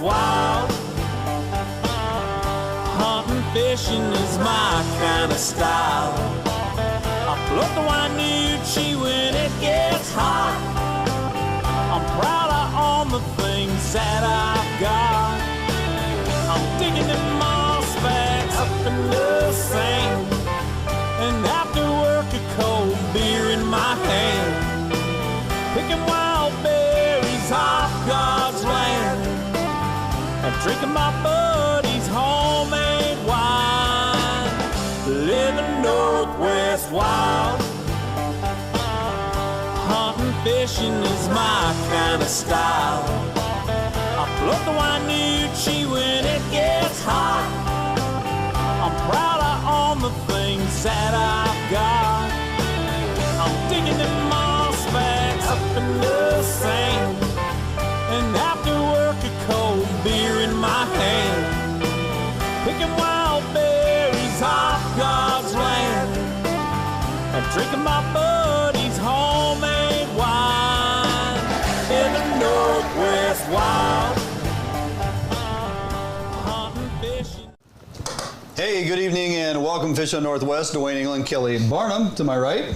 wild. Hunting, fishing is my kind of style. I float the Wainuchi when it gets hot. I'm proud of all the things that I've got. I'm digging them moss bags up in the sand, and after work a cold beer in my hand, picking wild berries off God's land, and drinking my buddy's homemade wine. Living Northwest wild. Hunting, fishing is my kind of style. I float the Wainuchi when it gets hot. I'm proud of all the things that I've got. I'm digging them moss bags up in the sand, and after work a cold beer in my hand, picking wild berries off God's land, and drinking my buddy's homemade wine. In the Northwest wild. Hunting, fishing. Hey, good evening and welcome Fish on Northwest. Dwayne England, Kelly Barnum to my right.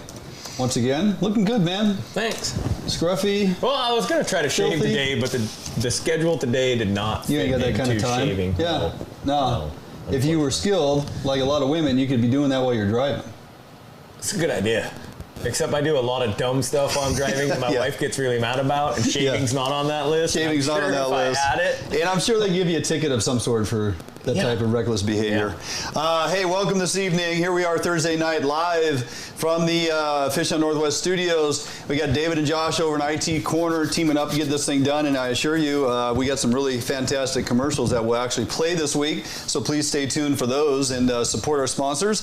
Once again, looking good, man. Thanks. Scruffy. Well, I was going to try to shave Filthy. today, but the schedule today did not You fit ain't got that kind of into time. shaving. Yeah. No. No. If you were skilled, like a lot of women, you could be doing that while you're driving. It's a good idea. Except I do a lot of dumb stuff while I'm driving that my Yeah. wife gets really mad about, and shaving's not on that list. Shaving's not on that list. If I had it. And I'm sure they give you a ticket of some sort for that Yeah. type of reckless behavior. Hey, welcome this evening. Here we are Thursday night live from the Fish on Northwest studios. We got David and Josh over in IT Corner teaming up to get this thing done. And I assure you, we got some really fantastic commercials that will actually play this week. So please stay tuned for those and support our sponsors.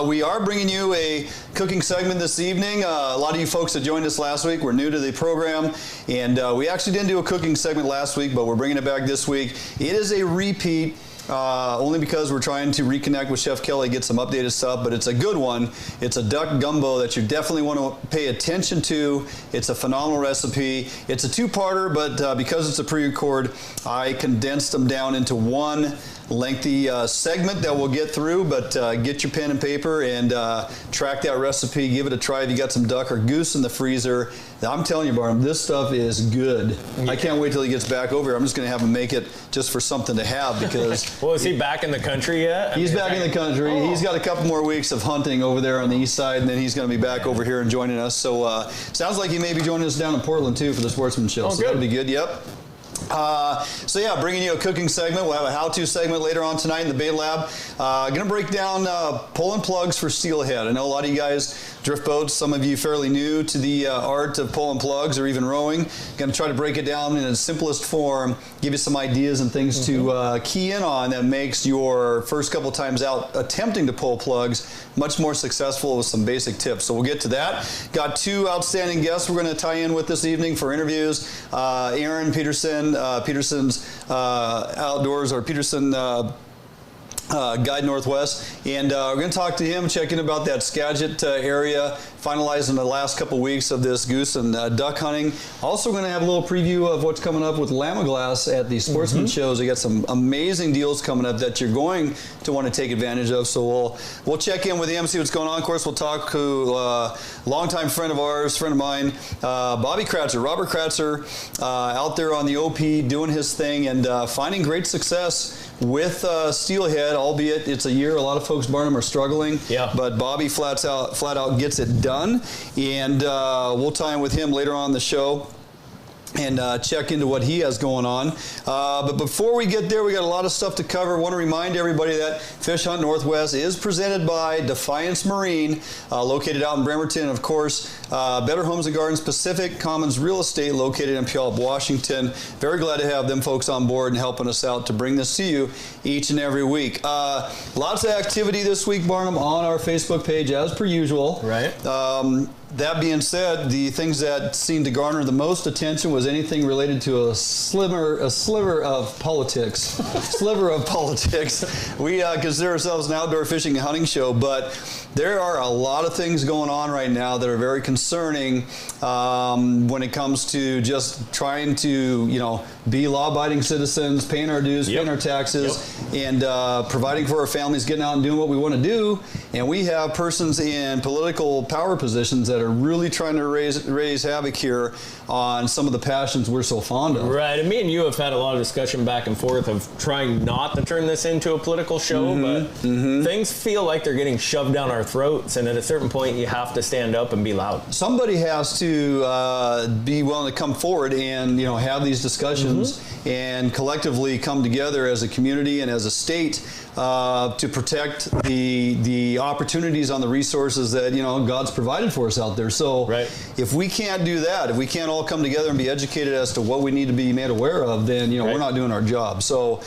We are bringing you a cooking segment this evening. A lot of you folks that joined us last week were new to the program. And we actually didn't do a cooking segment last week, but we're bringing it back this week. It is a repeat. Only because we're trying to reconnect with Chef Kelly, get some updated stuff, but it's a good one. It's a duck gumbo that you definitely want to pay attention to. It's a phenomenal recipe. It's a two-parter, but because it's a pre-record, I condensed them down into one lengthy segment that we'll get through, but get your pen and paper and track that recipe. Give it a try if you got some duck or goose in the freezer. I'm telling you, Barnum, this stuff is good. Yeah. I can't wait till he gets back over here. I'm just going to have him make it just for something to have because... Well, is he back in the country yet? He's back in the country. Oh. He's got a couple more weeks of hunting over there on the east side, and then he's going to be back over here and joining us. So sounds like he may be joining us down in Portland, too, for the Sportsman Show. So that'll be good. Yep. So yeah, bringing you a cooking segment. We'll have a how-to segment later on tonight in the Bait Lab. Going to break down pulling plugs for steelhead. I know a lot of you guys drift boats. Some of you fairly new to the art of pulling plugs or even rowing. Going to try to break it down in its simplest form, give you some ideas and things to key in on that makes your first couple times out attempting to pull plugs much more successful with some basic tips. So we'll get to that. Got two outstanding guests we're going to tie in with this evening for interviews. Aaron Peterson, Peterson's Outdoors, or Peterson Guide Northwest, and we're going to talk to him, check in about that Skagit area, finalizing the last couple weeks of this goose and duck hunting. Also going to have a little preview of what's coming up with Lamiglas at the Sportsman Shows. We got some amazing deals coming up that you're going to want to take advantage of, so we'll check in with him, see what's going on. Of course, we'll talk to a longtime friend of ours, friend of mine, Robert Kratzer, out there on the OP doing his thing and finding great success with steelhead, albeit it's a year a lot of folks, Barnum, are struggling. Yeah. But Bobby flat out gets it done, and we'll tie in with him later on in the show and check into what he has going on. But before we get there, we got a lot of stuff to cover. I want to remind everybody that Fish Hunt Northwest is presented by Defiance Marine, located out in Bremerton. Of course, Better Homes and Gardens Pacific Commons Real Estate, located in Puyallup, Washington. Very glad to have them folks on board and helping us out to bring this to you each and every week. Lots of activity this week, Barnum, on our Facebook page, as per usual. Right. That being said, the things that seemed to garner the most attention was anything related to a sliver of politics. Sliver of politics. We consider ourselves an outdoor fishing and hunting show, but there are a lot of things going on right now that are very concerning when it comes to just trying to, be law-abiding citizens, paying our dues, paying our taxes, and providing for our families, getting out and doing what we want to do. And we have persons in political power positions that are really trying to raise havoc here on some of the passions we're so fond of. Right, and me and you have had a lot of discussion back and forth of trying not to turn this into a political show, but things feel like they're getting shoved down our throats, and at a certain point you have to stand up and be loud. Somebody has to be willing to come forward and have these discussions and collectively come together as a community and as a state to protect the opportunities on the resources that God's provided for us out there. So if we can't do that, if we can't all come together and be educated as to what we need to be made aware of, then we're not doing our job. So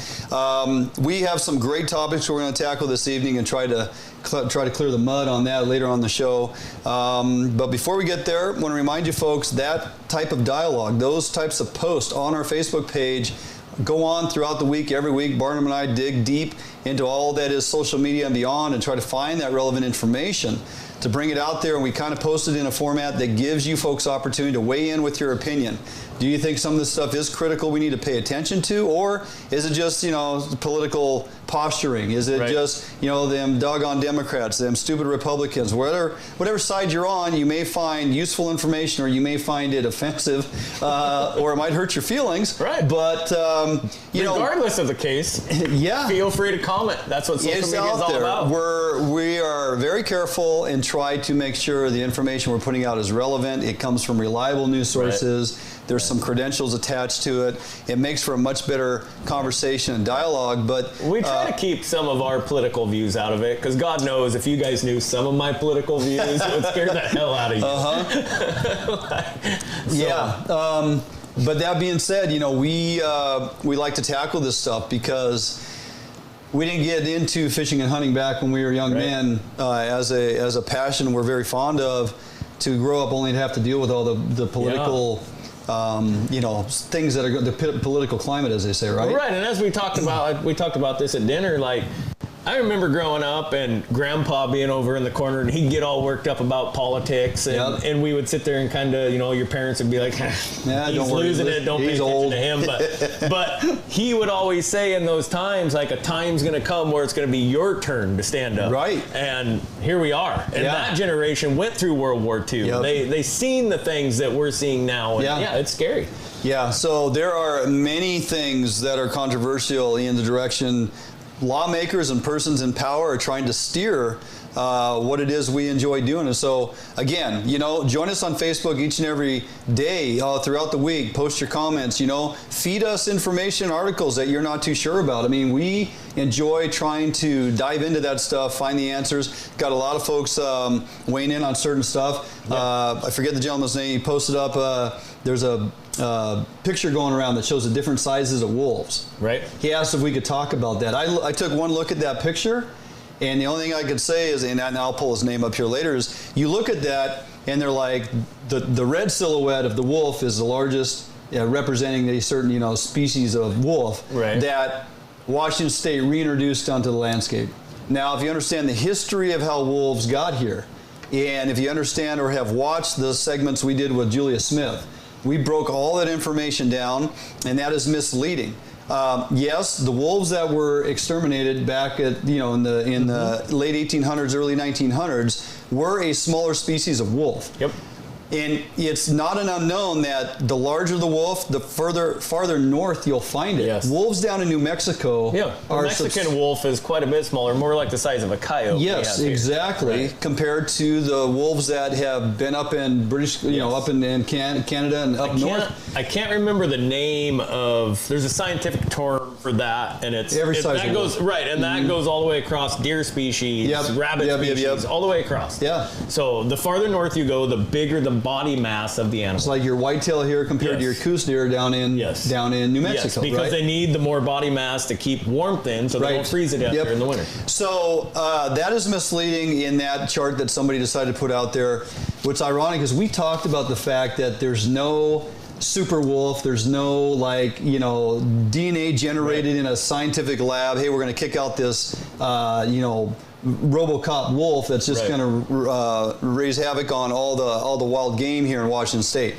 we have some great topics we're going to tackle this evening and try to clear the mud on that later on the show. But before we get there, I want to remind you folks that type of dialogue, those types of posts on our Facebook page go on throughout the week. Every week, Barnum and I dig deep into all that is social media and beyond and try to find that relevant information to bring it out there, and we kind of post it in a format that gives you folks opportunity to weigh in with your opinion. Do you think some of this stuff is critical we need to pay attention to, or is it just, political posturing? Is it just, them doggone Democrats, them stupid Republicans? Whatever side you're on, you may find useful information or you may find it offensive or it might hurt your feelings. Right. But, regardless of the case, feel free to comment. That's what social media is all about. We are very careful and try to make sure the information we're putting out is relevant. It comes from reliable news sources. There's some credentials attached to it. It makes for a much better conversation and dialogue. But we try to keep some of our political views out of it, because God knows if you guys knew some of my political views, it would scare the hell out of you. But that being said, we like to tackle this stuff because we didn't get into fishing and hunting back when we were young men as a passion we're very fond of. To grow up only to have to deal with all the political things that are the political climate, as they say, right? Right, and as we talked about this at dinner, I remember growing up and Grandpa being over in the corner, and he'd get all worked up about politics, and we would sit there and kind of, your parents would be like, he's losing it, don't pay attention to him. But he would always say in those times, a time's going to come where it's going to be your turn to stand up. Right. And here we are. And that generation went through World War II. They seen the things that we're seeing now. And it's scary. Yeah, so there are many things that are controversial in the direction lawmakers and persons in power are trying to steer what it is we enjoy doing. And so, again, join us on Facebook each and every day throughout the week. Post your comments, feed us information, articles that you're not too sure about. I mean, we enjoy trying to dive into that stuff, find the answers. Got a lot of folks weighing in on certain stuff. I forget the gentleman's name. He posted up, there's a picture going around that shows the different sizes of wolves. Right. He asked if we could talk about that. I took one look at that picture, and the only thing I could say is, and I'll pull his name up here later, is you look at that and they're like, the red silhouette of the wolf is the largest, representing a certain species of wolf that Washington State reintroduced onto the landscape. Now, if you understand the history of how wolves got here, and if you understand or have watched the segments we did with Julia Smith, we broke all that information down, and that is misleading. Yes, the wolves that were exterminated back at in the late 1800s, early 1900s were a smaller species of wolf. Yep. And it's not an unknown that the larger the wolf, the farther north you'll find it. Yes. Wolves down in New Mexico are Mexican wolf is quite a bit smaller, more like the size of a coyote. Yes, exactly. Compared to the wolves that have been up in British, up in Canada and up north. I can't remember the name of. There's a scientific term for that, and it's every size that of goes wolf. Right, and that goes all the way across deer species, rabbit species, all the way across. Yeah. So the farther north you go, the bigger the body mass of the animal. It's like your whitetail here compared to your coose deer down in New Mexico. Yes, because they need the more body mass to keep warmth in, so they don't freeze it out there in the winter. So that is misleading in that chart that somebody decided to put out there. What's ironic is we talked about the fact that there's no super wolf, there's no DNA generated in a scientific lab. Hey, we're going to kick out this RoboCop wolf that's just going to raise havoc on all the wild game here in Washington State.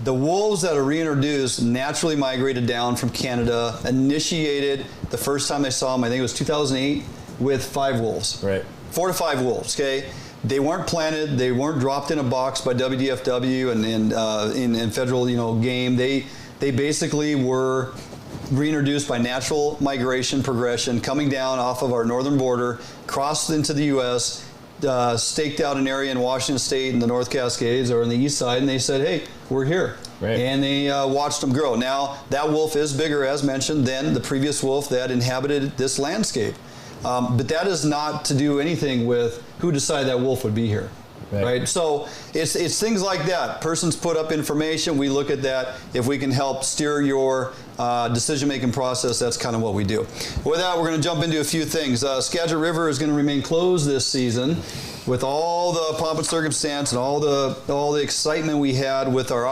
The wolves that are reintroduced naturally migrated down from Canada, initiated the first time I saw them, I think it was 2008, with 5 wolves. Right. 4 to 5 wolves, okay? They weren't planted, they weren't dropped in a box by WDFW and federal, game. They basically were reintroduced by natural migration progression, coming down off of our northern border, crossed into the U.S., staked out an area in Washington State in the North Cascades or on the east side, and they said, hey, we're here. Right. And they watched them grow. Now, that wolf is bigger, as mentioned, than the previous wolf that inhabited this landscape. But that is not to do anything with who decided that wolf would be here. Right. So it's things like that. Persons put up information. We look at that. If we can help steer your decision-making process, that's kind of what we do. With that, we're going to jump into a few things. Skagit River is going to remain closed this season. With all the pomp and circumstance and all the excitement we had with our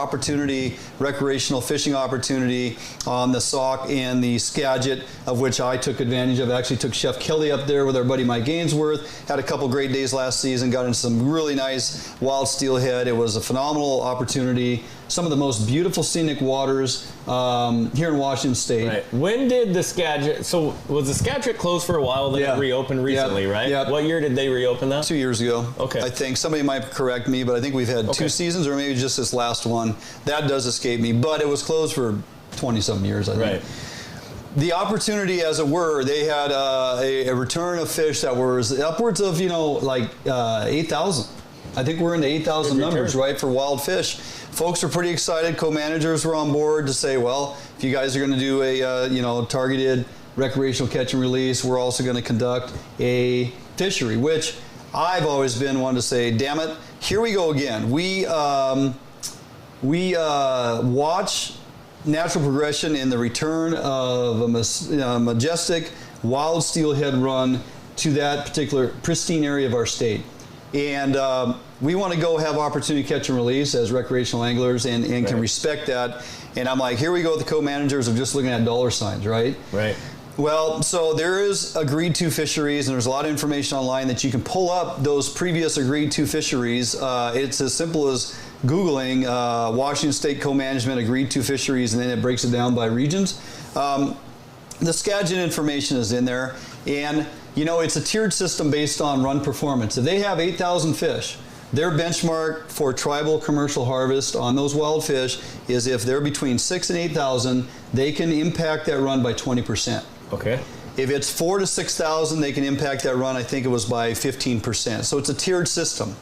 recreational fishing opportunity on the Sauk and the Skagit, of which I took advantage of. I actually took Chef Kelly up there with our buddy Mike Gainsworth. Had a couple great days last season. Got into some really nice wild steelhead. It was a phenomenal opportunity. Some of the most beautiful scenic waters here in Washington State. Right. When did the Skagit, so was the Skagit closed for a while, then it reopened recently, right? Yeah. What year did they reopen that? 2 years ago. Okay. I think somebody might correct me, but I think we've had 2 seasons or maybe just this last one. That does escape me, but it was closed for 20-something years, I think. Right. The opportunity, as it were, they had a return of fish that was upwards of, 8,000. I think we're into 8,000 numbers, right, for wild fish. Folks are pretty excited. Co-managers were on board to say, well, if you guys are going to do a, targeted recreational catch and release, we're also going to conduct a fishery, which I've always been one to say, damn it, here we go again. We watch natural progression in the return of a majestic wild steelhead run to that particular pristine area of our state. And we want to go have opportunity to catch and release as recreational anglers and can respect that. And I'm like, here we go with the co-managers of just looking at dollar signs, right? Right. Well, so there is agreed to fisheries, and there's a lot of information online that you can pull up those previous agreed to fisheries. It's as simple as Googling Washington State Co-Management agreed to fisheries, and then it breaks it down by regions. The Skagit information is in there, and it's a tiered system based on run performance. If they have 8,000 fish, their benchmark for tribal commercial harvest on those wild fish is if they're between 6,000 and 8,000, they can impact that run by 20%. Okay. If it's 4,000 to 6,000, they can impact that run, I think it was by 15%. So it's a tiered system.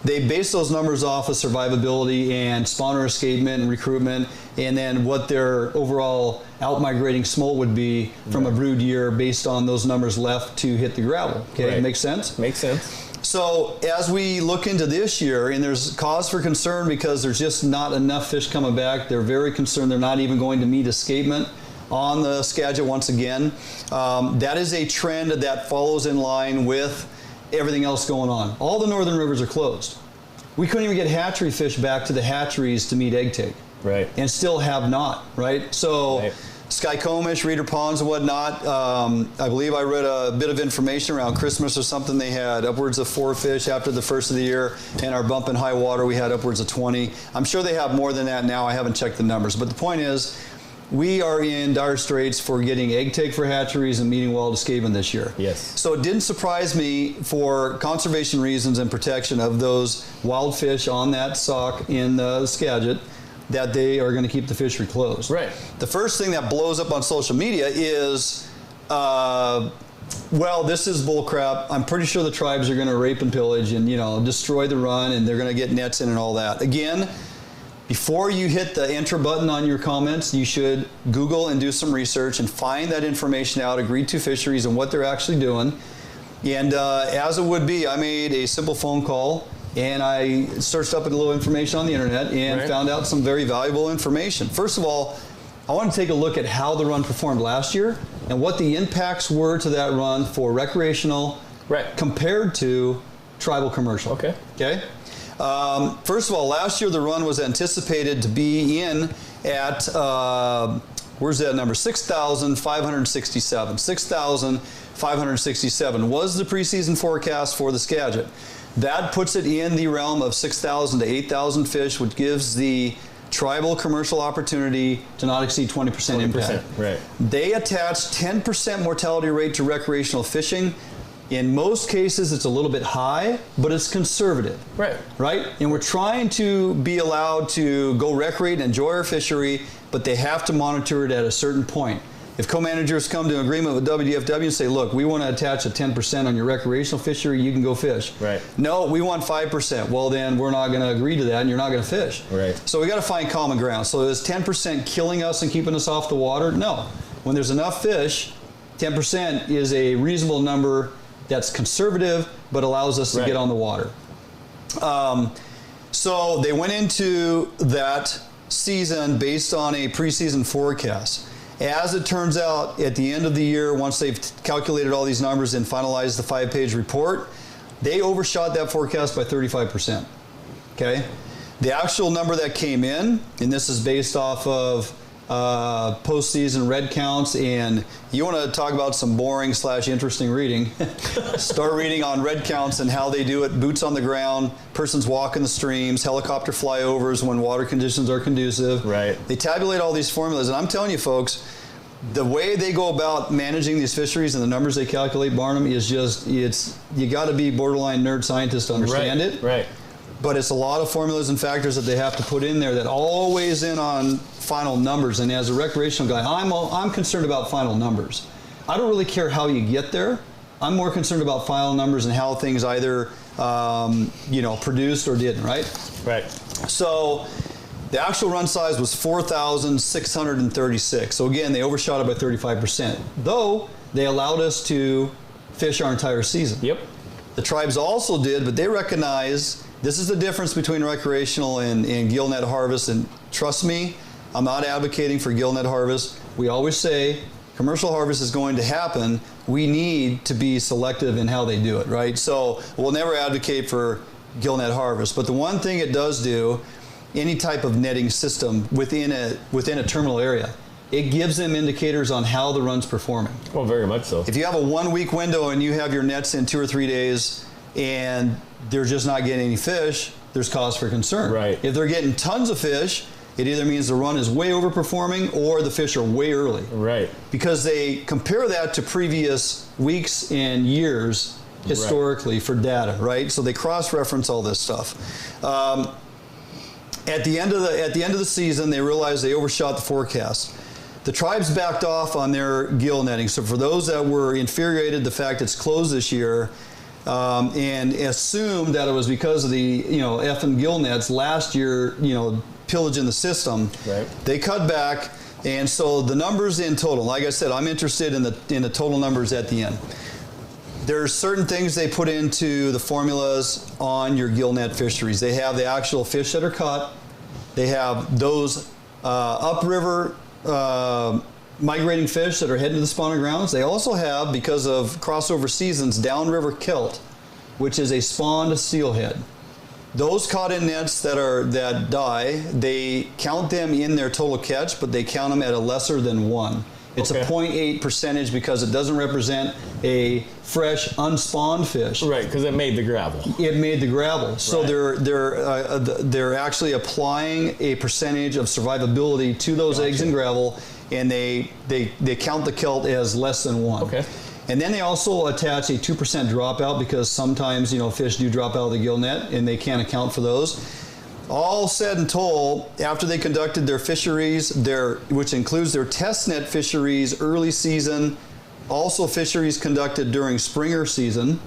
They base those numbers off of survivability and spawner escapement and recruitment, and then what their overall out-migrating smolt would be from a brood year based on those numbers left to hit the gravel. Okay, right. Makes sense? Makes sense. So as we look into this year, and there's cause for concern because there's just not enough fish coming back. They're very concerned they're not even going to meet escapement on the Skagit once again. That is a trend that follows in line with everything else going on. All the northern rivers are closed. We couldn't even get hatchery fish back to the hatcheries to meet egg take. Right. And still have not, right? So Skycomish, Reeder Ponds and whatnot, I believe I read a bit of information around Christmas or something. They had upwards of 4 fish after the first of the year, and our bump in high water, we had upwards of 20. I'm sure they have more than that now. I haven't checked the numbers. But the point is, we are in dire straits for getting egg take for hatcheries and meeting wild escapement this year. Yes. So it didn't surprise me, for conservation reasons and protection of those wild fish on that Sauk in the Skagit, that they are going to keep the fishery closed. Right. The first thing that blows up on social media is, well, this is bullcrap. I'm pretty sure the tribes are going to rape and pillage and, destroy the run, and they're going to get nets in and all that. Again, before you hit the enter button on your comments, you should Google and do some research and find that information out, agreed to fisheries and what they're actually doing. And as it would be, I made a simple phone call and I searched up a little information on the internet and found out some very valuable information. First of all, I want to take a look at how the run performed last year and what the impacts were to that run for recreational compared to tribal commercial. Okay. First of all, last year the run was anticipated to be in at, where's that number? 6,567. 6,567 was the preseason forecast for the Skagit. That puts it in the realm of 6,000 to 8,000 fish, which gives the tribal commercial opportunity to not exceed 20% impact. Right. They attach 10% mortality rate to recreational fishing. In most cases, it's a little bit high, but it's conservative. Right. Right? And we're trying to be allowed to go recreate and enjoy our fishery, but they have to monitor it at a certain point. If co-managers come to an agreement with WDFW and say, look, we want to attach a 10% on your recreational fishery, you can go fish. Right. No, we want 5%. Well, then we're not going to agree to that, and you're not going to fish. Right. So we got to find common ground. So is 10% killing us and keeping us off the water? No. When there's enough fish, 10% is a reasonable number that's conservative, but allows us to get on the water. So they went into that season based on a preseason forecast. As it turns out, at the end of the year, once they've calculated all these numbers and finalized the 5-page report, they overshot that forecast by 35%. Okay? The actual number that came in, and this is based off of postseason red counts, and you want to talk about some boring / interesting reading, start reading on red counts and how they do it, boots on the ground, persons walking the streams, helicopter flyovers when water conditions are conducive. Right. They tabulate all these formulas, and I'm telling you folks, the way they go about managing these fisheries and the numbers they calculate, Barnum, is just, you got to be borderline nerd scientist to understand it. Right. But it's a lot of formulas and factors that they have to put in there that all weighs in on final numbers. And as a recreational guy, I'm concerned about final numbers. I don't really care how you get there. I'm more concerned about final numbers and how things either produced or didn't, right? Right. So the actual run size was 4,636. So again, they overshot it by 35%, though they allowed us to fish our entire season. Yep. The tribes also did, but they recognize this is the difference between recreational and gill net harvest. And trust me, I'm not advocating for gill net harvest. We always say commercial harvest is going to happen. We need to be selective in how they do it, right? So we'll never advocate for gill net harvest. But the one thing it does do, any type of netting system within a terminal area, it gives them indicators on how the run's performing. Well, very much so. If you have a 1 week window and you have your nets in 2 or 3 days and they're just not getting any fish, there's cause for concern. Right. If they're getting tons of fish, it either means the run is way overperforming or the fish are way early. Right. Because they compare that to previous weeks and years historically for data, right? So they cross-reference all this stuff. At the end of the season, they realized they overshot the forecast. The tribes backed off on their gill netting. So for those that were infuriated the fact it's closed this year, and assumed that it was because of the effing gill nets last year, pillaging the system, right, they cut back. And so the numbers in total, like I said, I'm interested in the total numbers at the end. There's certain things they put into the formulas on your gill net fisheries. They have the actual fish that are caught. They have those upriver migrating fish that are heading to the spawning grounds. They also have, because of crossover seasons, downriver kilt, which is a spawned steelhead. Those caught in nets that die, they count them in their total catch, but they count them at a lesser than 1. It's a 0.8 percentage because it doesn't represent a fresh, unspawned fish. Right, because it made the gravel. It made the gravel. So Right. they're actually applying a percentage of survivability to those eggs in gravel, and they count the kilt as less than 1. Okay. And then they also attach a 2% dropout because sometimes fish do drop out of the gill net and they can't account for those. All said and told, after they conducted their fisheries, which includes their test net fisheries early season, also fisheries conducted during springer season,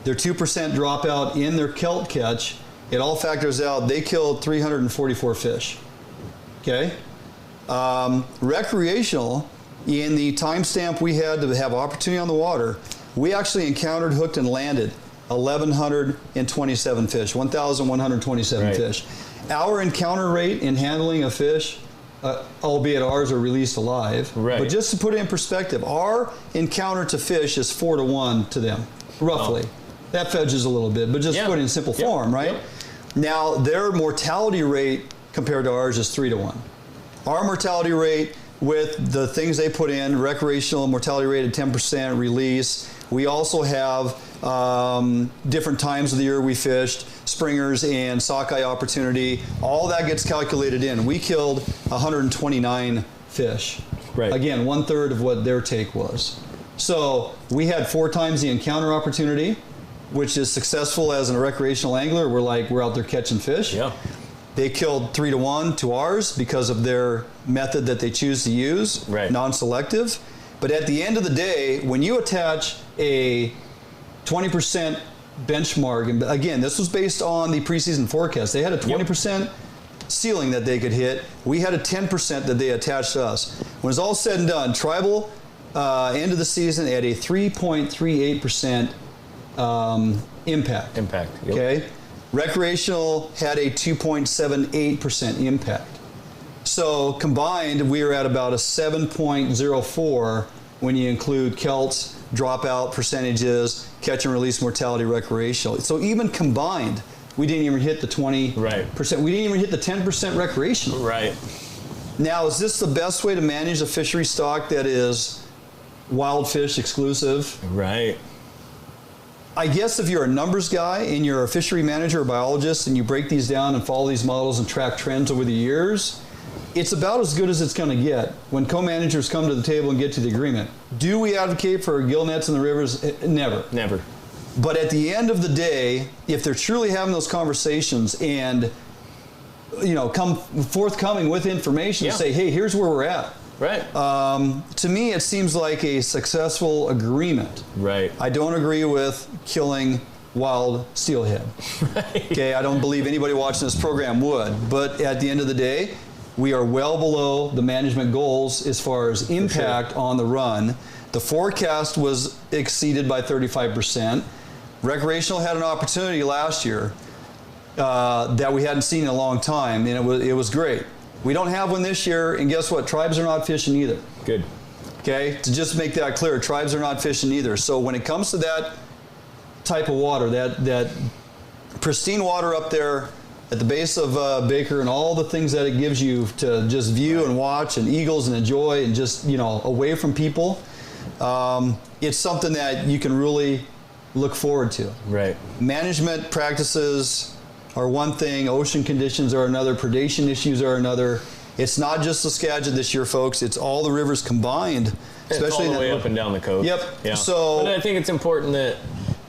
their 2% dropout in their kilt catch, it all factors out, they killed 344 fish. Okay? Recreational, in the timestamp we had to have opportunity on the water, we actually encountered, hooked, and landed 1,127 fish, 1,127 fish. Our encounter rate in handling a fish, albeit ours are released alive, but just to put it in perspective, our encounter to fish is 4 to 1 to them, roughly. Oh. That fudges a little bit, but just put it in simple form, right? Yep. Now, their mortality rate compared to ours is 3 to 1. Our mortality rate with the things they put in, recreational mortality rate at 10%, release, We also have different times of the year we fished, springers and sockeye opportunity. All that gets calculated in. We killed 129 fish. Right. Again, 1/3 of what their take was. So we had 4 times the encounter opportunity, which is successful as a recreational angler. We're out there catching fish. Yeah. They killed 3-1 to ours because of their method that they choose to use, right. non-selective. But at the end of the day, when you attach a 20% benchmark, and again, this was based on the preseason forecast. They had a 20% ceiling that they could hit. We had a 10% that they attached to us. When it's all said and done, tribal end of the season at a 3.38% impact. Yep. Okay. Recreational had a 2.78% impact. So combined, we are at about a 7.04 when you include Kelts, dropout percentages, catch and release mortality recreational. So even combined, we didn't even hit the 20%. Right. We didn't even hit the 10% recreational. Right. Now, is this the best way to manage a fishery stock that is wild fish exclusive? Right. I guess if you're a numbers guy and you're a fishery manager or biologist and you break these down and follow these models and track trends over the years, it's about as good as it's going to get when co-managers come to the table and get to the agreement. Do we advocate for gill nets in the rivers? Never. Never. But at the end of the day, if they're truly having those conversations and, come forthcoming with information, say, hey, here's where we're at. Right. To me, it seems like a successful agreement. Right. I don't agree with killing wild steelhead. Right. Okay, I don't believe anybody watching this program would. But at the end of the day, we are well below the management goals as far as impact on the run. The forecast was exceeded by 35%. Recreational had an opportunity last year that we hadn't seen in a long time, and it was great. We don't have one this year, and guess what? Tribes are not fishing either. Good. Okay, to just make that clear, tribes are not fishing either. So when it comes to that type of water, that pristine water up there at the base of Baker and all the things that it gives you to just view and watch and eagles and enjoy and just, away from people, it's something that you can really look forward to. Right. Management practices are one thing, ocean conditions are another, predation issues are another. It's not just the Skagit this year, folks. It's all the rivers combined. Especially all the way up and down the coast. Yep. Yeah. So, but I think it's important that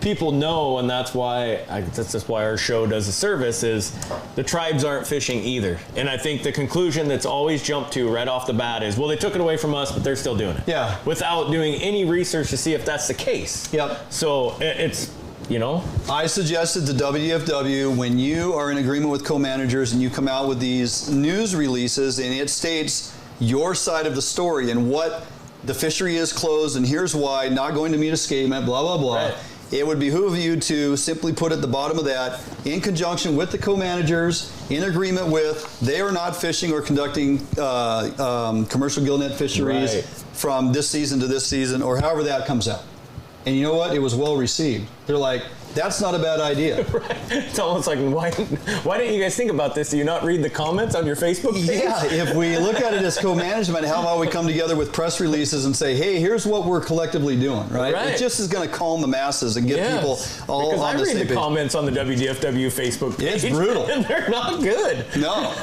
people know, and that's why our show does a service, is the tribes aren't fishing either. And I think the conclusion that's always jumped to right off the bat is, well, they took it away from us, but they're still doing it. Yeah. Without doing any research to see if that's the case. Yep. So it's, I suggested to WDFW, when you are in agreement with co-managers and you come out with these news releases and it states your side of the story and what the fishery is closed and here's why, not going to meet escapement, blah, blah, blah. Right. It would behoove you to simply put at the bottom of that, in conjunction with the co-managers, in agreement with, they are not fishing or conducting commercial gill net fisheries from this season to this season, or however that comes out. And you know what? It was well received. They're like, that's not a bad idea. Right. It's almost like, why didn't you guys think about this? Do you not read the comments on your Facebook page? Yeah, if we look at it as co-management, how about we come together with press releases and say, hey, here's what we're collectively doing, right? It just is going to calm the masses and get people all because on the same page. I read the comments on the WDFW Facebook page. It's brutal. And they're not good. No.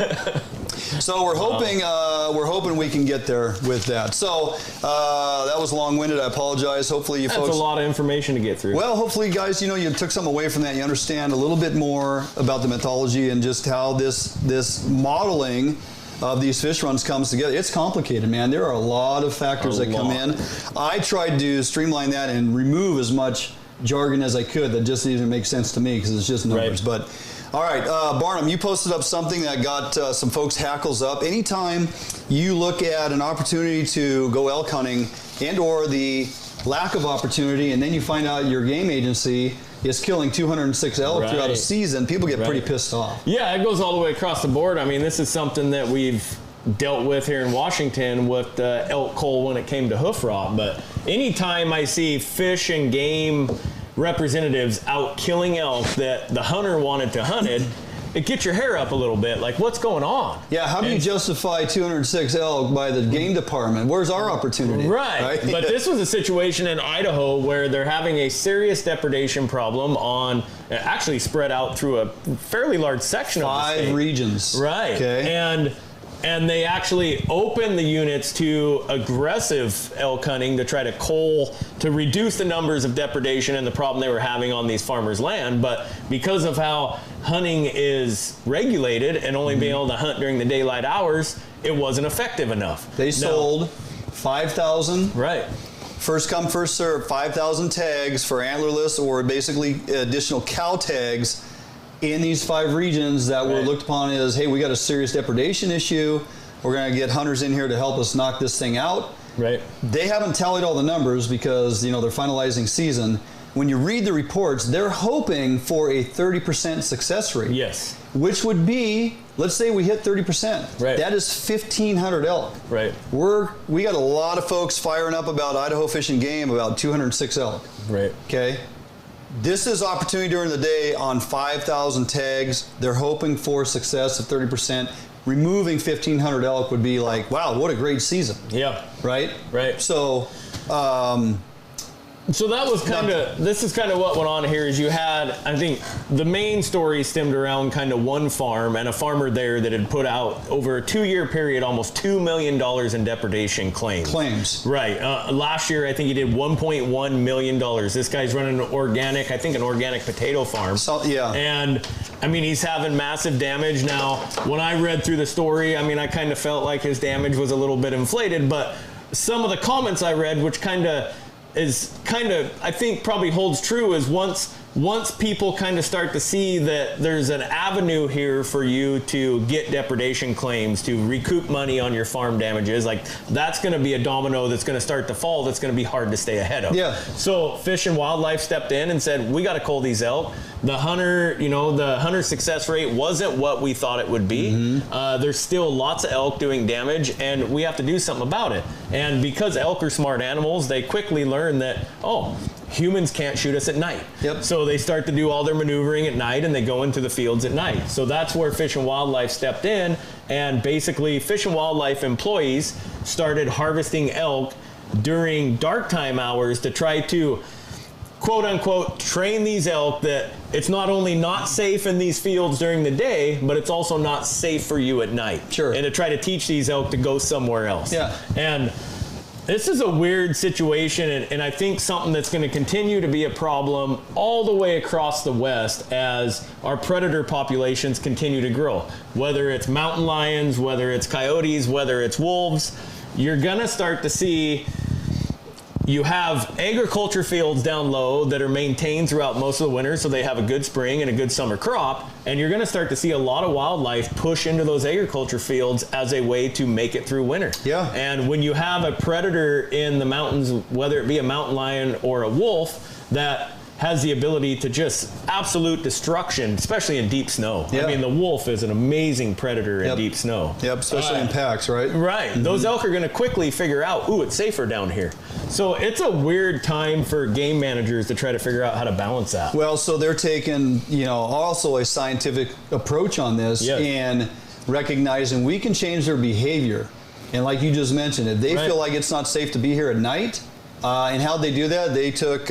So we're hoping we can get there with that. So that was long-winded. I apologize. Hopefully you folks. That's a lot of information to get through. Well, hopefully, guys, you took some away from that. You understand a little bit more about the mythology and just how this modeling of these fish runs comes together. It's complicated, man. There are a lot of factors that come in. I tried to streamline that and remove as much jargon as I could that just didn't make sense to me because it's just numbers. Right. But all right, Barnum, you posted up something that got some folks' hackles up. Anytime you look at an opportunity to go elk hunting and or the lack of opportunity, and then you find out your game agency is killing 206 elk throughout a season, people get pretty pissed off. Yeah, it goes all the way across the board. I mean, this is something that we've dealt with here in Washington with elk cull when it came to hoof rot. But anytime I see fish and game representatives out killing elk that the hunter wanted to hunt it, it gets your hair up a little bit. Like, what's going on? Yeah, how do you justify 206 elk by the game department? Where's our opportunity? Right. But this was a situation in Idaho where they're having a serious depredation problem on, actually spread out through a fairly large section of the state. 5 regions. Right. Okay. And they actually opened the units to aggressive elk hunting to try to cull, to reduce the numbers of depredation and the problem they were having on these farmers' land. But because of how hunting is regulated and only being able to hunt during the daylight hours, it wasn't effective enough. They sold 5,000. Right. First come, first serve, 5,000 tags for antlerless or basically additional cow tags in these 5 regions that were looked upon as, hey, we got a serious depredation issue. We're going to get hunters in here to help us knock this thing out. Right. They haven't tallied all the numbers because, they're finalizing season. When you read the reports, they're hoping for a 30% success rate. Yes. Which would be, let's say we hit 30%. Right. That is 1,500 elk. Right. We got a lot of folks firing up about Idaho Fish and Game, about 206 elk. Right. Okay. This is opportunity during the day on 5,000 tags. They're hoping for success of 30%. Removing 1,500 elk would be like, wow, what a great season. Yeah. Right? Right. So, so that was this is kind of what went on here is you had, I think the main story stemmed around kind of one farm and a farmer there that had put out over a 2-year period almost $2 million in depredation claims. Right. Last year, I think he did $1.1 million. This guy's running an organic potato farm. So, yeah. And I mean, he's having massive damage. Now, when I read through the story, I mean, I kind of felt like his damage was a little bit inflated, but some of the comments I read, which I think probably holds true, is once people kind of start to see that there's an avenue here for you to get depredation claims, to recoup money on your farm damages, like that's going to be a domino that's going to start to fall that's going to be hard to stay ahead of. Yeah. So Fish and Wildlife stepped in and said, we got to cull these elk. The hunter success rate wasn't what we thought it would be. Mm-hmm. There's still lots of elk doing damage, and we have to do something about it. And because elk are smart animals, they quickly learn that, humans can't shoot us at night. Yep. So they start to do all their maneuvering at night, and they go into the fields at night. So that's where Fish and Wildlife stepped in, and basically Fish and Wildlife employees started harvesting elk during dark time hours to try to, quote unquote, train these elk that it's not only not safe in these fields during the day, but it's also not safe for you at night. Sure. And to try to teach these elk to go somewhere else. Yeah. And this is a weird situation, and I think something that's going to continue to be a problem all the way across the West as our predator populations continue to grow. Whether it's mountain lions, whether it's coyotes, whether it's wolves, you're going to start to see. You have agriculture fields down low that are maintained throughout most of the winter, so they have a good spring and a good summer crop, and you're going to start to see a lot of wildlife push into those agriculture fields as a way to make it through winter. Yeah. And when you have a predator in the mountains, whether it be a mountain lion or a wolf, that has the ability to just absolute destruction, especially in deep snow. Yeah. I mean, the wolf is an amazing predator in deep snow. Yep, especially in packs, right? Right. Mm-hmm. Those elk are going to quickly figure out, ooh, it's safer down here. So it's a weird time for game managers to try to figure out how to balance that. Well, so they're taking, also a scientific approach on this and recognizing we can change their behavior. And like you just mentioned, if they feel like it's not safe to be here at night, and how'd they do that? They took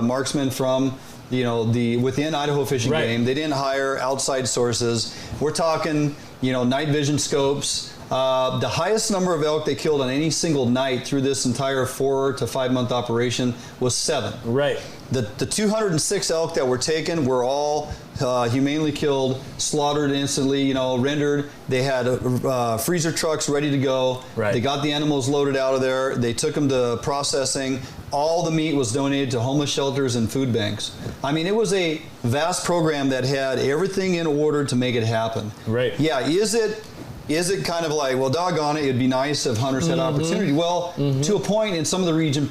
marksmen from within Idaho Fish and Game. They didn't hire outside sources. We're talking night vision scopes. The highest number of elk they killed on any single night through this entire 4 to 5 month operation was 7. Right. The 206 elk that were taken were all humanely killed, slaughtered instantly, rendered. They had freezer trucks ready to go. Right. They got the animals loaded out of there. They took them to processing. All the meat was donated to homeless shelters and food banks. I mean, it was a vast program that had everything in order to make it happen. Right. Yeah, is it kind of like, well, doggone it, it'd be nice if hunters had opportunity? Well, to a point in some of the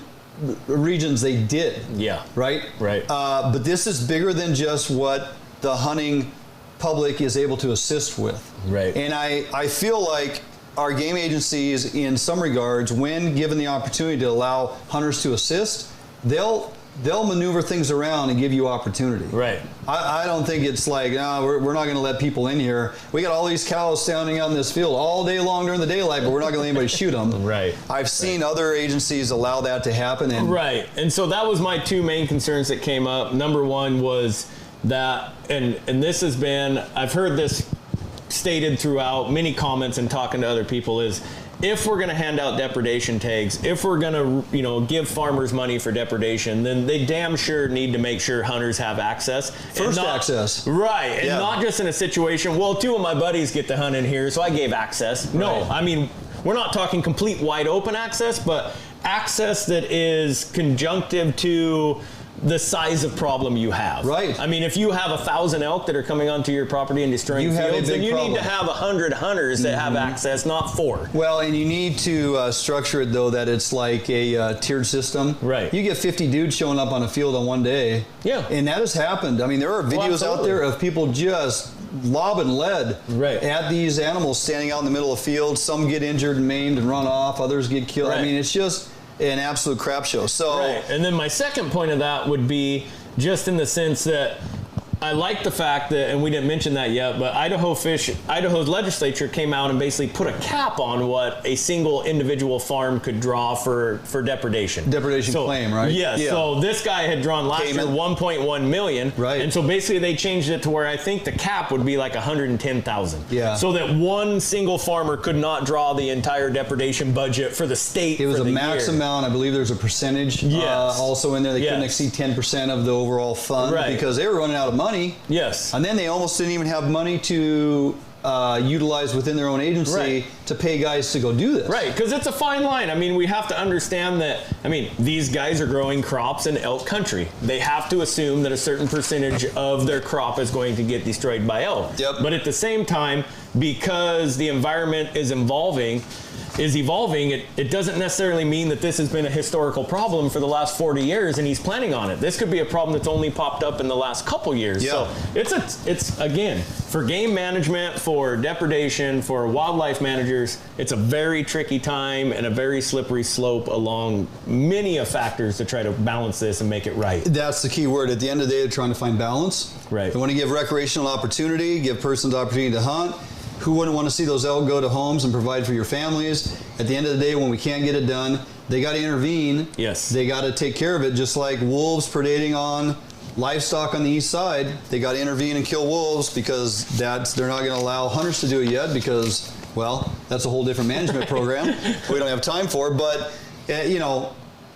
regions they did. Yeah. Right? Right. But this is bigger than just what the hunting public is able to assist with. Right. And I feel like our game agencies, in some regards, when given the opportunity to allow hunters to assist, they'll they'll maneuver things around and give you opportunity. Right. I don't think it's like, no, we're not going to let people in here. We got all these cows standing out in this field all day long during the daylight, but we're not going to let anybody shoot them. Right. I've seen other agencies allow that to happen. And right. And so that was my two main concerns that came up. Number one was that, and this has been, I've heard this stated throughout many comments and talking to other people, is if we're going to hand out depredation tags, if we're going to, give farmers money for depredation, then they damn sure need to make sure hunters have access. First access. Right. And Yeah. not just in a situation, well, two of my buddies get to hunt in here, so I gave access. No, Right. I mean, we're not talking complete wide open access, but access that is conjunctive to the size of problem you have. Right. I mean, if you have 1,000 elk that are coming onto your property and destroying You have a fields, then big you need problem. to have 100 hunters that have access, not 4. Well, and you need to structure it, though, that it's like a tiered system. Right. You get 50 dudes showing up on a field on one day. Yeah. And that has happened. I mean, there are videos out absolutely. there of people just lobbing lead Right. at these animals standing out in the middle of fields. Some get injured and maimed and run off. Others get killed. Right. I mean, it's just an absolute crap show. So, Right. And then my second point of that would be just in the sense that I like the fact that, and we didn't mention that yet, but Idaho's legislature came out and basically put a cap on what a single individual farm could draw for depredation. Depredation claim, right? Yes. Yeah. So this guy had drawn last year Payment. 1.1 million. Right. And so basically they changed it to where I think the cap would be like 110,000. Yeah. So that one single farmer could not draw the entire depredation budget for the state. it was for a the max year. amount. I believe there's a percentage Yes. also in there. They couldn't Yes. exceed 10% of the overall fund Right. because they were running out of money. Yes. And then they almost didn't even have money to utilize within their own agency Right. to pay guys to go do this. Right, because it's a fine line. I mean, we have to understand that, these guys are growing crops in elk country. They have to assume that a certain percentage of their crop is going to get destroyed by elk. Yep. But at the same time, because the environment is evolving, it doesn't necessarily mean that this has been a historical problem for the last 40 years and he's planning on it. This could be a problem that's only popped up in the last couple years. Yeah. So it's again, for game management, for depredation, for wildlife managers, it's a very tricky time and a very slippery slope along many of factors to try to balance this and make it right. That's the key word. At the end of the day, they're trying to find balance. Right. They want to give recreational opportunity, give persons opportunity to hunt. Who wouldn't want to see those elk go to homes and provide for your families? At the end of the day, when we can't get it done, they got to intervene. Yes. They got to take care of it, just like wolves predating on livestock on the east side. They got to intervene and kill wolves because they're not going to allow hunters to do it yet because, well, that's a whole different management program we don't have time for. But,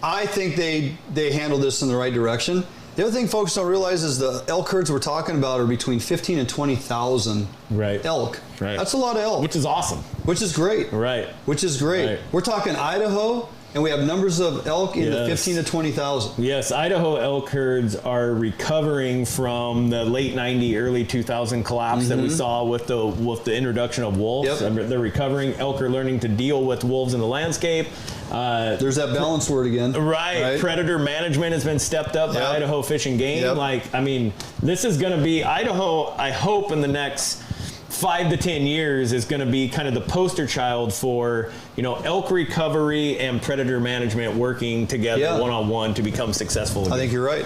I think they handle this in the right direction. The other thing folks don't realize is the elk herds we're talking about are between 15 and 20,000 Right. elk. Right. That's a lot of elk. Which is awesome. Which is great. Right. Which is great. Right. We're talking Idaho, and we have numbers of elk in the Yes. 15 to 20,000. Yes, Idaho elk herds are recovering from the late 90, early 2000 collapse that we saw with the introduction of wolves. Yep. They're recovering. Elk are learning to deal with wolves in the landscape. There's that balance word again. Right. Predator management has been stepped up by Yep. Idaho Fish and Game. Yep. This is going to be Idaho, I hope in the next 5 to 10 years is going to be kind of the poster child for, elk recovery and predator management working together one-on-one to become successful again. I think you're right.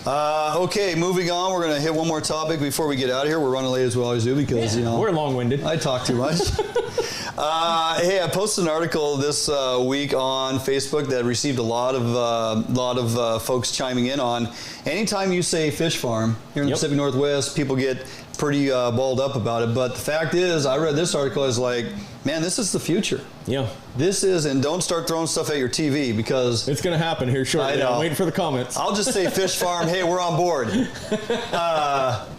Okay, moving on. We're going to hit one more topic before we get out of here. We're running late as we always do because, we're long-winded. I talk too much. Hey, I posted an article this week on Facebook that received a lot of folks chiming in on. Anytime you say fish farm here in the Pacific Northwest, people get pretty balled up about it. But the fact is, I read this article, I was like, man, this is the future. Yeah. This is, and don't start throwing stuff at your TV because it's going to happen here shortly. I know. I'm waiting for the comments. I'll just say fish farm. Hey, we're on board.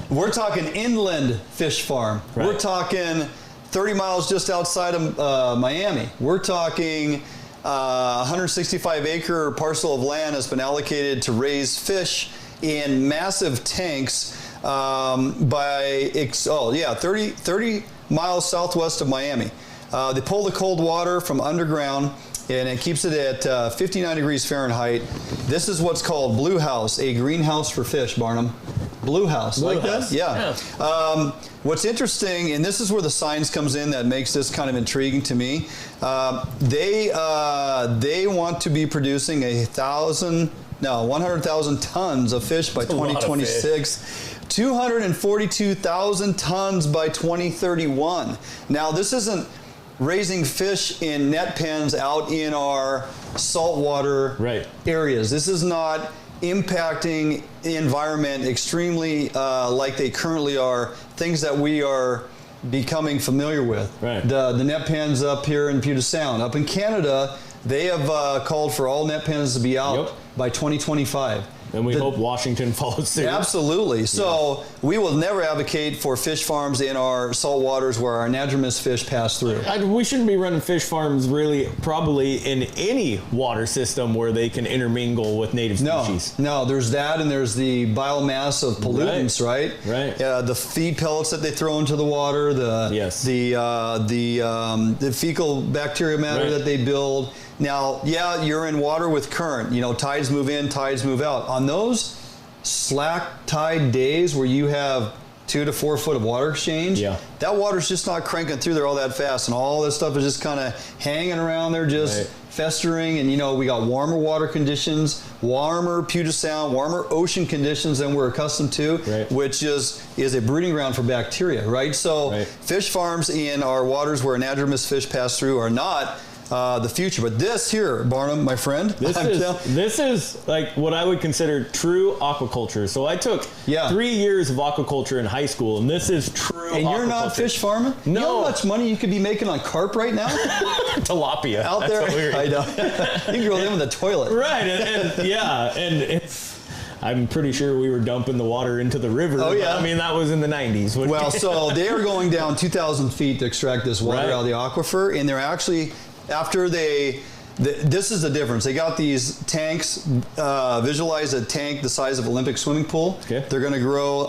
We're talking inland fish farm. Right. We're talking 30 miles just outside of Miami. We're talking 165-acre parcel of land has been allocated to raise fish in massive tanks 30 miles southwest of Miami. They pull the cold water from underground and it keeps it at 59 degrees Fahrenheit. This is what's called Blue House, a greenhouse for fish, Barnum. Blue House, Blue like House. that? Yeah. What's interesting, and this is where the science comes in that makes this kind of intriguing to me, they want to be producing 1,000 No, 100,000 tons of fish by 2026. 242,000 tons by 2031. Now, this isn't raising fish in net pens out in our saltwater areas. This is not impacting the environment extremely like they currently are, things that we are becoming familiar with. The net pens up here in Puget Sound. Up in Canada, they have called for all net pens to be out by 2025. And we hope Washington follows suit. Absolutely. So we will never advocate for fish farms in our salt waters where our anadromous fish pass through. We shouldn't be running fish farms really probably in any water system where they can intermingle with native species. No, there's that, and there's the biomass of pollutants, right? The feed pellets that they throw into the water, the fecal bacteria matter that they build. Now, you're in water with current. You know, tides move in, tides move out. On those slack tide days where you have 2 to 4 foot of water exchange, that water's just not cranking through there all that fast, and all this stuff is just kind of hanging around there, just festering. And you know, we got warmer water conditions, warmer Puget Sound, warmer ocean conditions than we're accustomed to, which is a breeding ground for bacteria, right? So fish farms in our waters where anadromous fish pass through are not the future. But this here, Barnum, my friend, this is like what I would consider true aquaculture. So I took 3 years of aquaculture in high school, and this is true And aquaculture. you're not fish farming? No. You know how much money you could be making on carp right now? Tilapia. Out there? I know. You can grow them in the toilet. Right. And it's... I'm pretty sure we were dumping the water into the river. Oh, yeah. I mean, that was in the 90s. Well, so they are going down 2,000 feet to extract this water out of the aquifer, and they're actually... After this is the difference. They got these tanks, visualize a tank the size of an Olympic swimming pool. Okay. They're going to grow...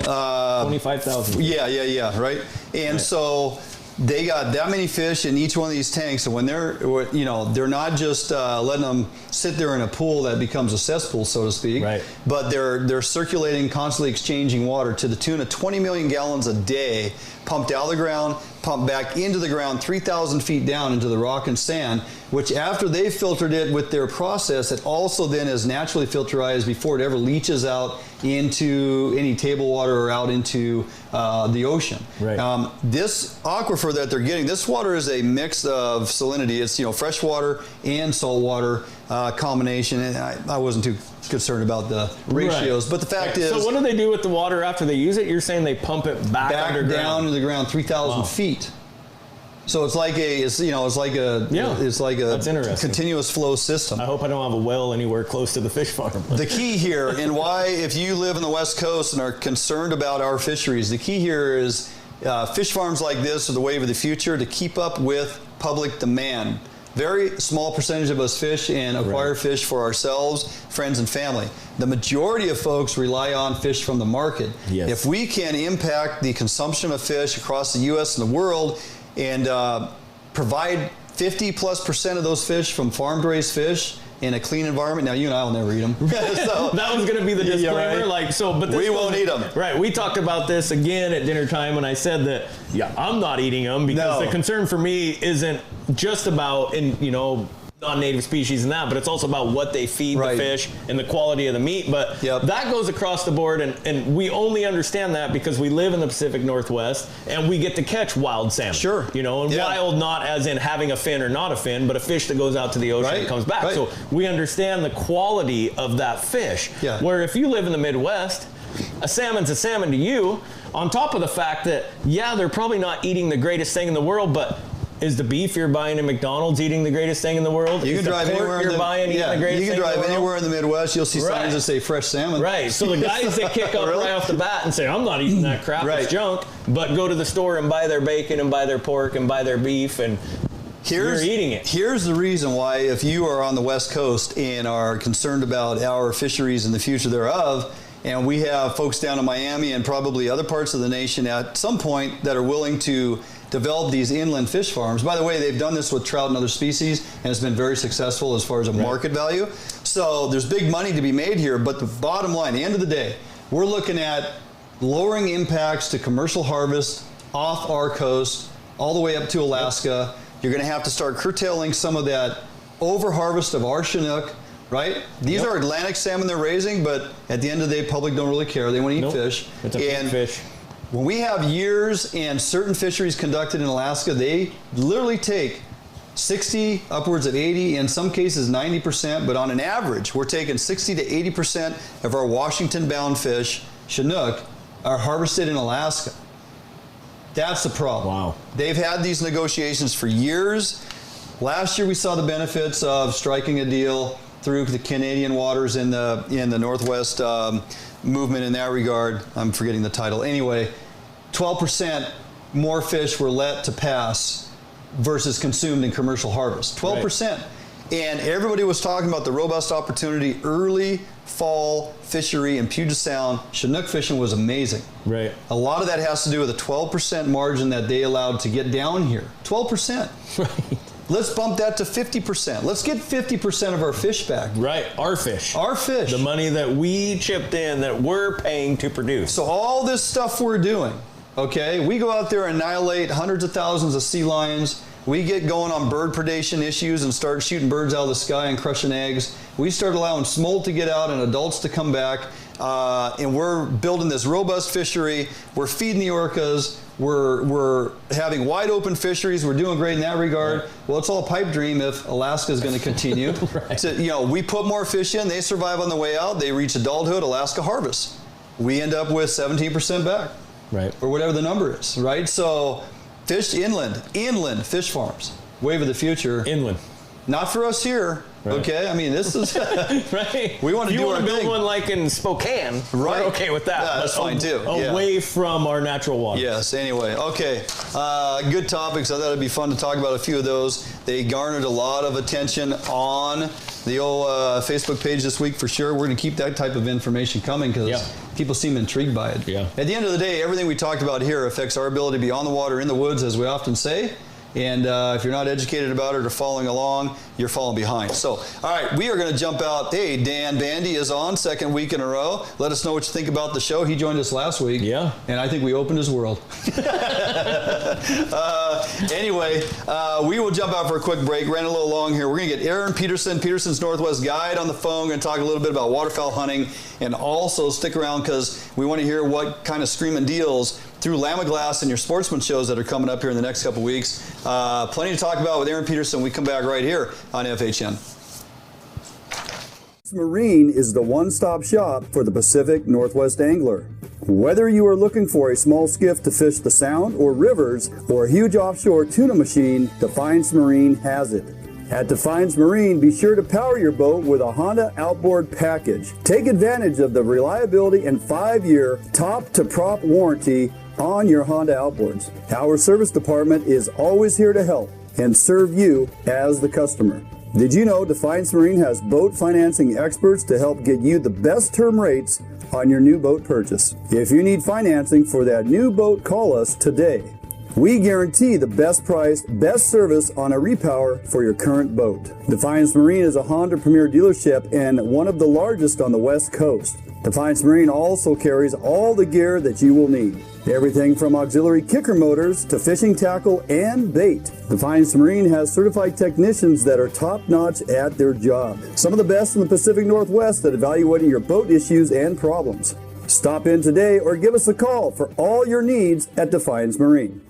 25,000. Yeah, right? And so they got that many fish in each one of these tanks, and when they're not just letting them sit there in a pool that becomes a cesspool, so to speak, but they're circulating, constantly exchanging water to the tune of 20 million gallons a day, pumped out of the ground, pumped back into the ground 3,000 feet down into the rock and sand, which after they filtered it with their process, it also then is naturally filterized before it ever leaches out into any table water or out into the ocean. This aquifer that they're getting, this water is a mix of salinity. It's fresh water and salt water combination, and I wasn't too concerned about the ratios, but the fact is... So what do they do with the water after they use it? You're saying they pump it back underground? Down to the ground 3,000 feet. So it's like a continuous flow system. I hope I don't have a well anywhere close to the fish farm. The key here, and why, if you live in the West Coast and are concerned about our fisheries, the key here is fish farms like this are the wave of the future to keep up with public demand. Very small percentage of us fish and acquire fish for ourselves, friends, and family. The majority of folks rely on fish from the market. If we can impact the consumption of fish across the U.S. and the world and provide 50+% of those fish from farm-raised fish in a clean environment. Now, you and I will never eat them. So, that was going to be the disclaimer. We won't eat them. Right. We talked about this again at dinner time, and I said that, I'm not eating them because the concern for me isn't just about, non-native species and that, but it's also about what they feed the fish and the quality of the meat. But that goes across the board, and we only understand that because we live in the Pacific Northwest and we get to catch wild salmon. Wild not as in having a fin or not a fin, but a fish that goes out to the ocean and comes back. So we understand the quality of that fish. Where if you live in the Midwest, a salmon's a salmon to you, on top of the fact that, they're probably not eating the greatest thing in the world, but is the beef you're buying in McDonald's eating the greatest thing in the world? You can drive anywhere in the Midwest. You'll see signs that say fresh salmon. Right. So the guys that kick up right off the bat and say, I'm not eating that crap, it's junk, but go to the store and buy their bacon and buy their pork and buy their beef and you're eating it. Here's the reason why, if you are on the West Coast and are concerned about our fisheries and the future thereof, and we have folks down in Miami and probably other parts of the nation at some point that are willing to develop these inland fish farms. By the way, they've done this with trout and other species, and it's been very successful as far as a market value. So there's big money to be made here, but the bottom line, the end of the day, we're looking at lowering impacts to commercial harvest off our coast all the way up to Alaska. You're going to have to start curtailing some of that over-harvest of our Chinook, right? These are Atlantic salmon they're raising, but at the end of the day, public don't really care. They want to eat fish. It's a big fish. When we have years and certain fisheries conducted in Alaska, they literally take 60, upwards of 80, in some cases 90%, but on an average, we're taking 60 to 80% of our Washington-bound fish, Chinook, are harvested in Alaska. That's the problem. Wow. They've had these negotiations for years. Last year we saw the benefits of striking a deal through the Canadian waters in the Northwest movement in that regard. I'm forgetting the title. Anyway, 12% more fish were let to pass versus consumed in commercial harvest. 12%. Right. And everybody was talking about the robust opportunity. Early fall fishery in Puget Sound, Chinook fishing was amazing. Right. A lot of that has to do with the 12% margin that they allowed to get down here. 12%. Right. Let's bump that to 50%. Let's get 50% of our fish back. Right, our fish. Our fish. The money that we chipped in, that we're paying to produce. So all this stuff we're doing, okay, we go out there and annihilate hundreds of thousands of sea lions. We get going on bird predation issues and start shooting birds out of the sky and crushing eggs. We start allowing smolt to get out and adults to come back. And we're building this robust fishery. We're feeding the orcas. We're having wide open fisheries. We're doing great in that regard. Right. Well, it's all a pipe dream if Alaska is going to continue. Right. So, we put more fish in. They survive on the way out. They reach adulthood. Alaska harvest. We end up with 17% back. Right. Or whatever the number is. Right. So fish inland fish farms. Wave of the future. Inland. Not for us here. Right. Okay, I mean, this is right. We want to do our thing. If you want to build one like in Spokane, right? We're okay with that. Yeah, that's fine too. Away from our natural water. Yes. Anyway, okay. Good topics. I thought it'd be fun to talk about a few of those. They garnered a lot of attention on the old Facebook page this week for sure. We're going to keep that type of information coming because people seem intrigued by it. Yeah. At the end of the day, everything we talked about here affects our ability to be on the water, in the woods, as we often say. And if you're not educated about it or following along, you're falling behind. So, all right, we are going to jump out. Hey, Dan Bandy is on, second week in a row. Let us know what you think about the show. He joined us last week. Yeah. And I think we opened his world. Anyway, we will jump out for a quick break. Ran a little long here. We're going to get Aaron Peterson, Peterson's Northwest Guide, on the phone. We're going to talk a little bit about waterfowl hunting. And also stick around because we want to hear what kind of screaming deals through Lamiglas and your sportsman shows that are coming up here in the next couple weeks. Plenty to talk about with Aaron Peterson. We come back right here on FHN. Marine is the one-stop shop for the Pacific Northwest angler. Whether you are looking for a small skiff to fish the Sound or rivers or a huge offshore tuna machine, Defiance Marine has it. At Defiance Marine, be sure to power your boat with a Honda outboard package. Take advantage of the reliability and 5-year top-to-prop warranty on your Honda outboards. Our service department is always here to help and serve you as the customer. Did you know Defiance Marine has boat financing experts to help get you the best term rates on your new boat purchase? If you need financing for that new boat, call us today. We guarantee the best price, best service on a repower for your current boat. Defiance Marine is a Honda Premier dealership and one of the largest on the West Coast. Defiance Marine also carries all the gear that you will need. Everything from auxiliary kicker motors to fishing tackle and bait. Defiance Marine has certified technicians that are top-notch at their job. Some of the best in the Pacific Northwest at evaluating your boat issues and problems. Stop in today or give us a call for all your needs at Defiance Marine.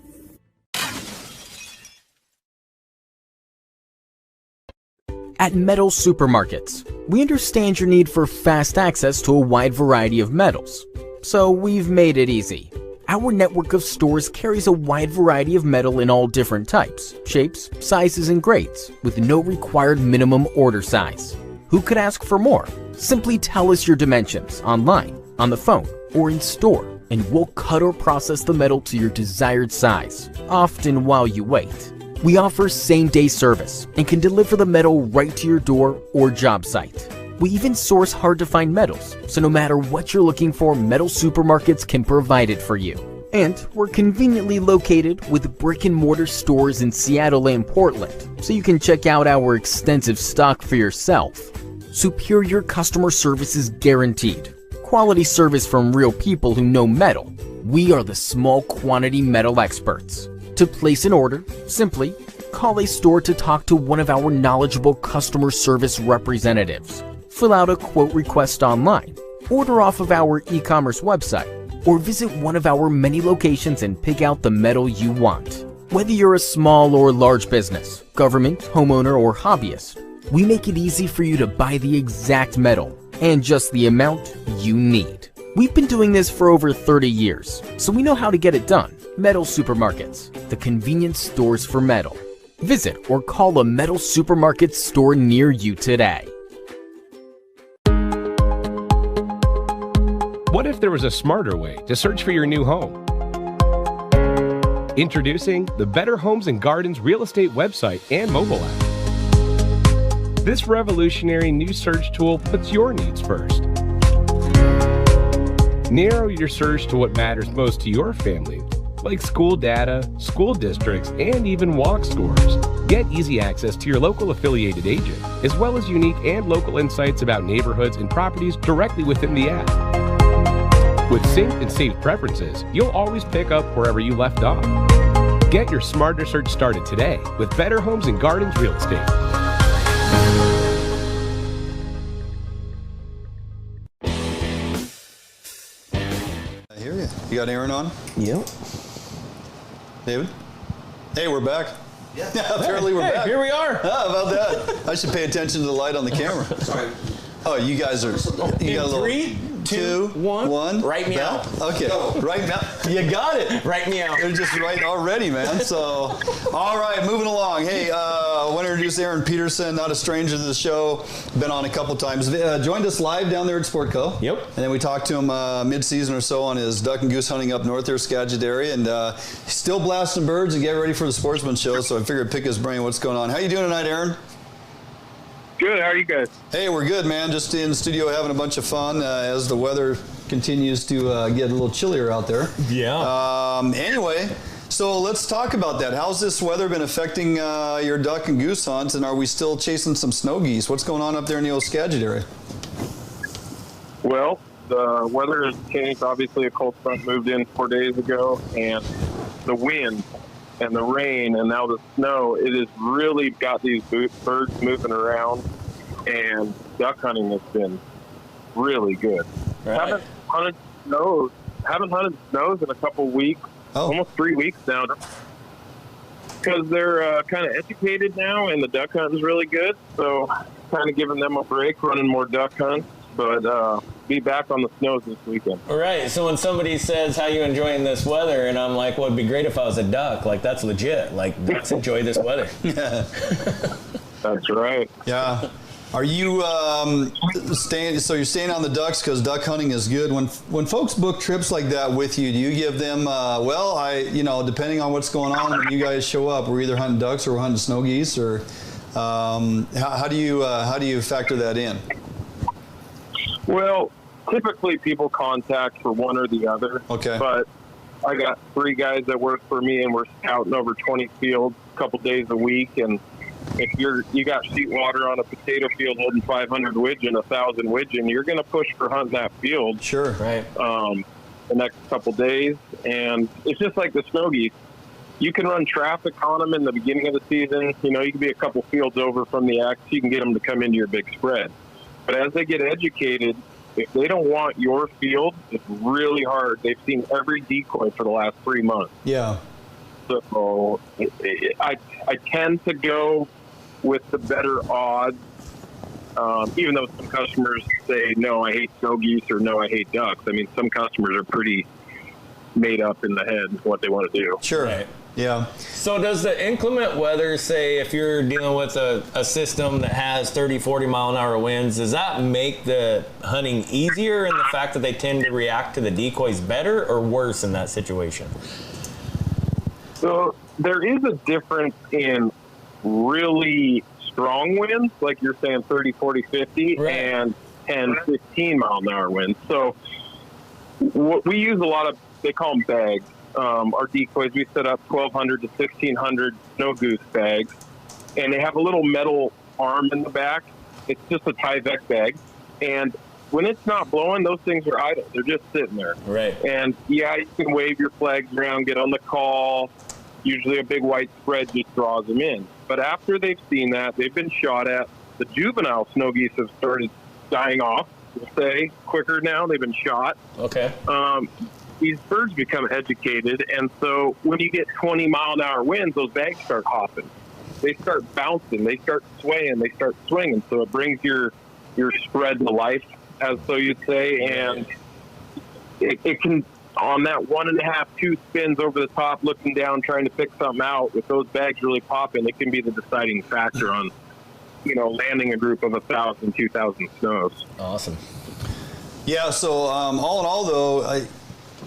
At Metals Supermarkets, we understand your need for fast access to a wide variety of metals, so we've made it easy. Our network of stores carries a wide variety of metal in all different types, shapes, sizes, and grades, with no required minimum order size. Who could ask for more? Simply tell us your dimensions online, on the phone, or in store, and we'll cut or process the metal to your desired size, often while you wait. We offer same-day service and can deliver the metal right to your door or job site. We even source hard-to-find metals, so no matter what you're looking for, Metal Supermarkets can provide it for you. And we're conveniently located with brick-and-mortar stores in Seattle and Portland, so you can check out our extensive stock for yourself. Superior customer service is guaranteed. Quality service from real people who know metal. We are the small quantity metal experts. To place an order, simply call a store to talk to one of our knowledgeable customer service representatives. Fill out a quote request online, order off of our e-commerce website, or visit one of our many locations and pick out the metal you want. Whether you're a small or large business, government, homeowner, or hobbyist, we make it easy for you to buy the exact metal and just the amount you need. We've been doing this for over 30 years, so we know how to get it done. Metal Supermarkets, the convenience stores for metal. Visit or call a Metal Supermarket store near you today. What if there was a smarter way to search for your new home? Introducing the Better Homes and Gardens real estate website and mobile app. This revolutionary new search tool puts your needs first. Narrow your search to what matters most to your family, like school data, school districts, and even walk scores. Get easy access to your local affiliated agent, as well as unique and local insights about neighborhoods and properties directly within the app. With synced and saved preferences, you'll always pick up wherever you left off. Get your smarter search started today with Better Homes and Gardens Real Estate. I hear you. You got Aaron on? Yep. David? Hey, we're back. Yeah, apparently we're back. Here we are. How about that? I should pay attention to the light on the camera. Sorry. Oh, you guys are. You got a little. 3, 2, 1. Write me out. Okay, right now. You got it. Write me out. You're just right already, man. So, all right, moving along. Hey, I want to introduce Aaron Peterson, not a stranger to the show. Been on a couple times. Joined us live down there at Sportco. Yep. And then we talked to him mid-season or so on his duck and goose hunting up north there, Skagit area, and he's still blasting birds and getting ready for the Sportsman Show. So I figured I'd pick his brain. What's going on? How you doing tonight, Aaron? Good. How are you guys? Hey, we're good, man. Just in the studio having a bunch of fun as the weather continues to get a little chillier out there. Yeah. Anyway, so let's talk about that. How's this weather been affecting your duck and goose hunts, and are we still chasing some snow geese? What's going on up there in the old Skagit area? Well, the weather has changed. Obviously, a cold front moved in 4 days ago, and the wind and the rain and now the snow, it has really got these birds moving around, and duck hunting has been really good. Right. Haven't hunted snows in a couple weeks, almost 3 weeks now, because they're kind of educated now, and the duck hunting is really good. So kind of giving them a break, running more duck hunts, but be back on the snows this weekend. All right. So when somebody says, how you enjoying this weather? And I'm like, well, it'd be great if I was a duck. Like, that's legit. Like, ducks enjoy this weather. Yeah. That's right. Yeah. Are you staying? So you're staying on the ducks because duck hunting is good. When folks book trips like that with you, do you give them? Depending on what's going on when you guys show up, we're either hunting ducks or we're hunting snow geese, or how do you factor that in? Well, typically people contact for one or the other. Okay. But I got 3 guys that work for me, and we're scouting over 20 fields a couple days a week. And if you got sheet water on a potato field holding 500 widgeon, 1,000 widgeon, you're going to push for hunting that field. Sure. Right. The next couple days. And it's just like the snow geese. You can run traffic on them in the beginning of the season. You know, you can be a couple fields over from the axe. You can get them to come into your big spread. But as they get educated, if they don't want your field, it's really hard. They've seen every decoy for the last 3 months. Yeah. So I tend to go with the better odds, even though some customers say, no, I hate snow geese, or no, I hate ducks. I mean, some customers are pretty made up in the head what they want to do. Sure. Right. Yeah. So does the inclement weather, say if you're dealing with a system that has 30, 40 mile an hour winds, does that make the hunting easier in the fact that they tend to react to the decoys better or worse in that situation? So there is a difference in really strong winds, like you're saying 30, 40, 50, right, and 10, 15 mile an hour winds. So what we use a lot of, they call them bags. Our decoys, we set up 1,200 to 1,600 snow goose bags, and they have a little metal arm in the back. It's just a Tyvek bag, and when it's not blowing, those things are idle. They're just sitting there. Right. And yeah, you can wave your flags around, get on the call. Usually a big white spread just draws them in. But after they've seen that, they've been shot at. The juvenile snow geese have started dying off, we'll say, quicker now. They've been shot. Okay. These birds become educated, and so when you get 20-mile-an-hour winds, those bags start hopping. They start bouncing. They start swaying. They start swinging. So it brings your spread to life, as so you'd say, and it can, on that 1.5, 2 spins over the top, looking down, trying to pick something out, with those bags really popping, it can be the deciding factor on, landing a group of 1,000, 2,000 snows. Awesome. Yeah, so all in all, though,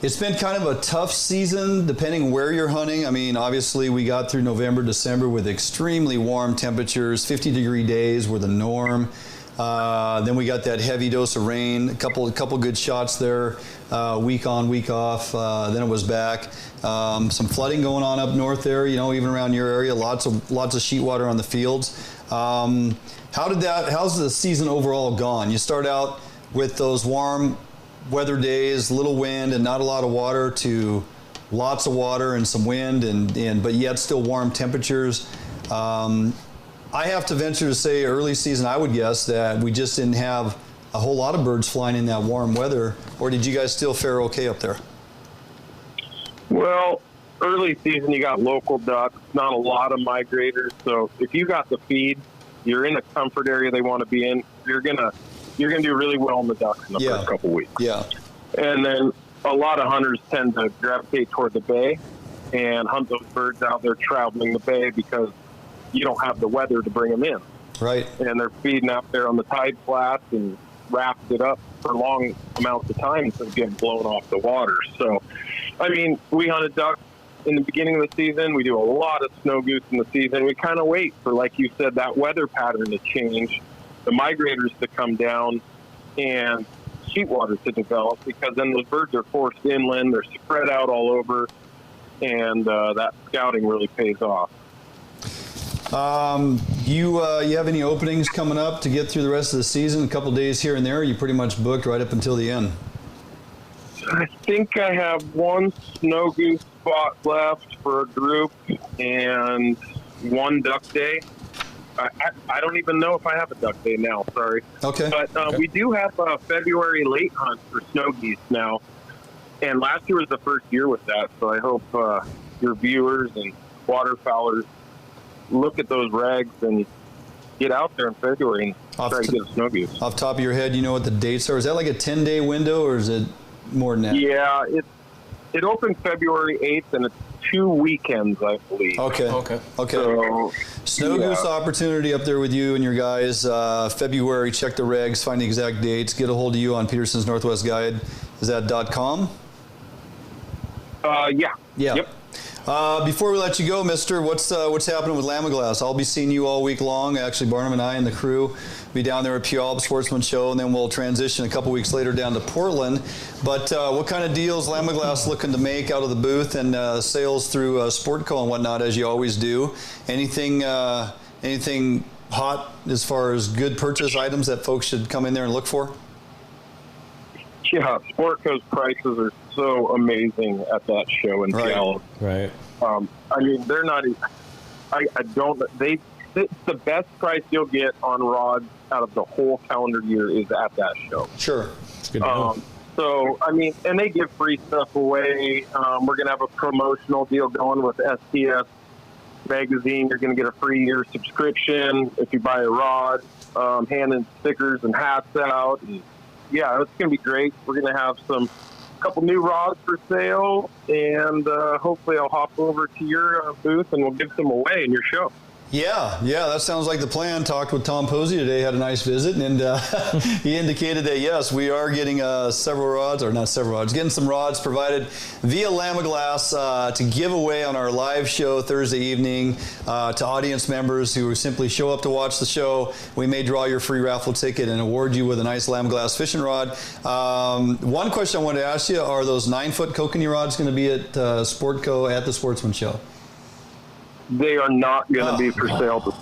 it's been kind of a tough season depending where you're hunting. I mean, obviously, we got through November, December with extremely warm temperatures. 50-degree days were the norm. Then we got that heavy dose of rain, a couple good shots there, week on, week off. Then it was back. Some flooding going on up north there, even around your area. Lots of sheet water on the fields. How's the season overall gone? You start out with those warm weather days, little wind and not a lot of water, to lots of water and some wind, but yet still warm temperatures. I have to venture to say early season, I would guess that we just didn't have a whole lot of birds flying in that warm weather. Or did you guys still fare okay up there? Well, early season, you got local ducks, not a lot of migrators. So if you got the feed, you're in a comfort area they want to be in, you're gonna do really well in the ducks in the first couple weeks. Yeah. And then a lot of hunters tend to gravitate toward the bay and hunt those birds out there traveling the bay because you don't have the weather to bring them in. Right. And they're feeding out there on the tide flats and wrapped it up for long amounts of time instead of getting blown off the water. So, I mean, we hunted ducks in the beginning of the season. We do a lot of snow goose in the season. We kind of wait for, like you said, that weather pattern to change, the migrators to come down, and sheet water to develop, because then those birds are forced inland. They're spread out all over, and that scouting really pays off. You have any openings coming up to get through the rest of the season? A couple days here and there? Or are you pretty much booked right up until the end? I think I have one snow goose spot left for a group and one duck day. I don't even know if I have a duck day now, sorry. Okay. But we do have a February late hunt for snow geese now. And last year was the first year with that, so I hope your viewers and waterfowlers look at those regs and get out there in February and try to get a snow goose. Off the top of your head, you know what the dates are? Is that like a 10-day window, or is it more than that? Yeah, it opened February 8th, and it's 2 weekends, I believe. Okay. So, snow goose opportunity up there with you and your guys. February, check the regs, find the exact dates, get a hold of you on Peterson's Northwest Guide. Is that .com? Yeah. Yep. Before we let you go, mister, what's happening with Lamiglas? I'll be seeing you all week long. Actually, Barnum and I and the crew be down there at NW Sportsman Show, and then we'll transition a couple weeks later down to Portland. But what kind of deals Lamiglas looking to make out of the booth and sales through Sportco and whatnot, as you always do? Anything hot as far as good purchase items that folks should come in there and look for? Yeah, Sportco's prices are so amazing at that show in Seattle. Right. I mean, they're not even, it's the best price you'll get on rods out of the whole calendar year is at that show. Sure. It's good to know. So, I mean, and they give free stuff away. We're going to have a promotional deal going with STS Magazine. You're going to get a free year subscription if you buy a rod, handing stickers and hats out. And yeah, it's going to be great. We're going to have a couple new rods for sale, and hopefully I'll hop over to your booth and we'll give some away in your show. Yeah, that sounds like the plan. Talked with Tom Posey today, had a nice visit, and he indicated that, yes, we are getting getting some rods provided via Lamiglas to give away on our live show Thursday evening to audience members who simply show up to watch the show. We may draw your free raffle ticket and award you with a nice Lamiglas fishing rod. One question I wanted to ask you, are those 9-foot kokanee rods going to be at Sportco at the Sportsman Show? They are not going to be for sale.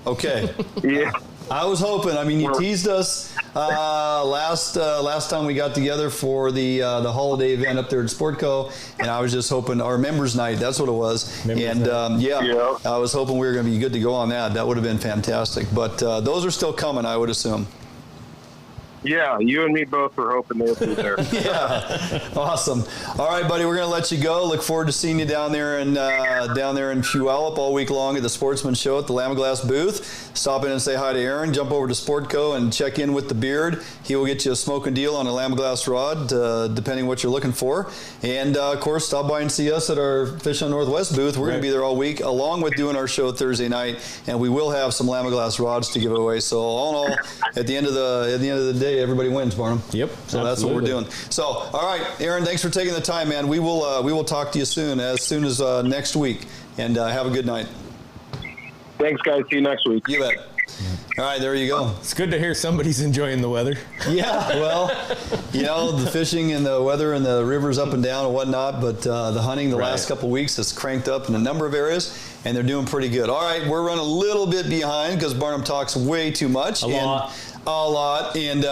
Okay. Yeah. I was hoping. I mean, you teased us last time we got together for the holiday event up there at Sportco, and I was just hoping, our members' night, that's what it was. I was hoping we were going to be good to go on that. That would have been fantastic. But those are still coming, I would assume. Yeah, you and me both were hoping they would be there. Yeah, awesome. All right, buddy, we're going to let you go. Look forward to seeing you down there in Puyallup all week long at the Sportsman Show at the Lamiglas booth. Stop in and say hi to Aaron. Jump over to Sportco and check in with the Beard. He will get you a smoking deal on a Lamiglas rod, depending what you're looking for. And, of course, stop by and see us at our Fish on Northwest booth. We're going to be there all week, along with doing our show Thursday night, and we will have some Lamiglas rods to give away. So, all in all, at the end of the day, everybody wins, Barnum. Yep. So that's what we're doing. So, all right, Aaron, thanks for taking the time, man. We will talk to you soon as next week. And have a good night. Thanks, guys. See you next week. You bet. All right, there you go. It's good to hear somebody's enjoying the weather. Yeah, well, the fishing and the weather and the rivers up and down and whatnot, but the hunting the last couple weeks has cranked up in a number of areas, and they're doing pretty good. All right, we're running a little bit behind because Barnum talks way too much. A lot, and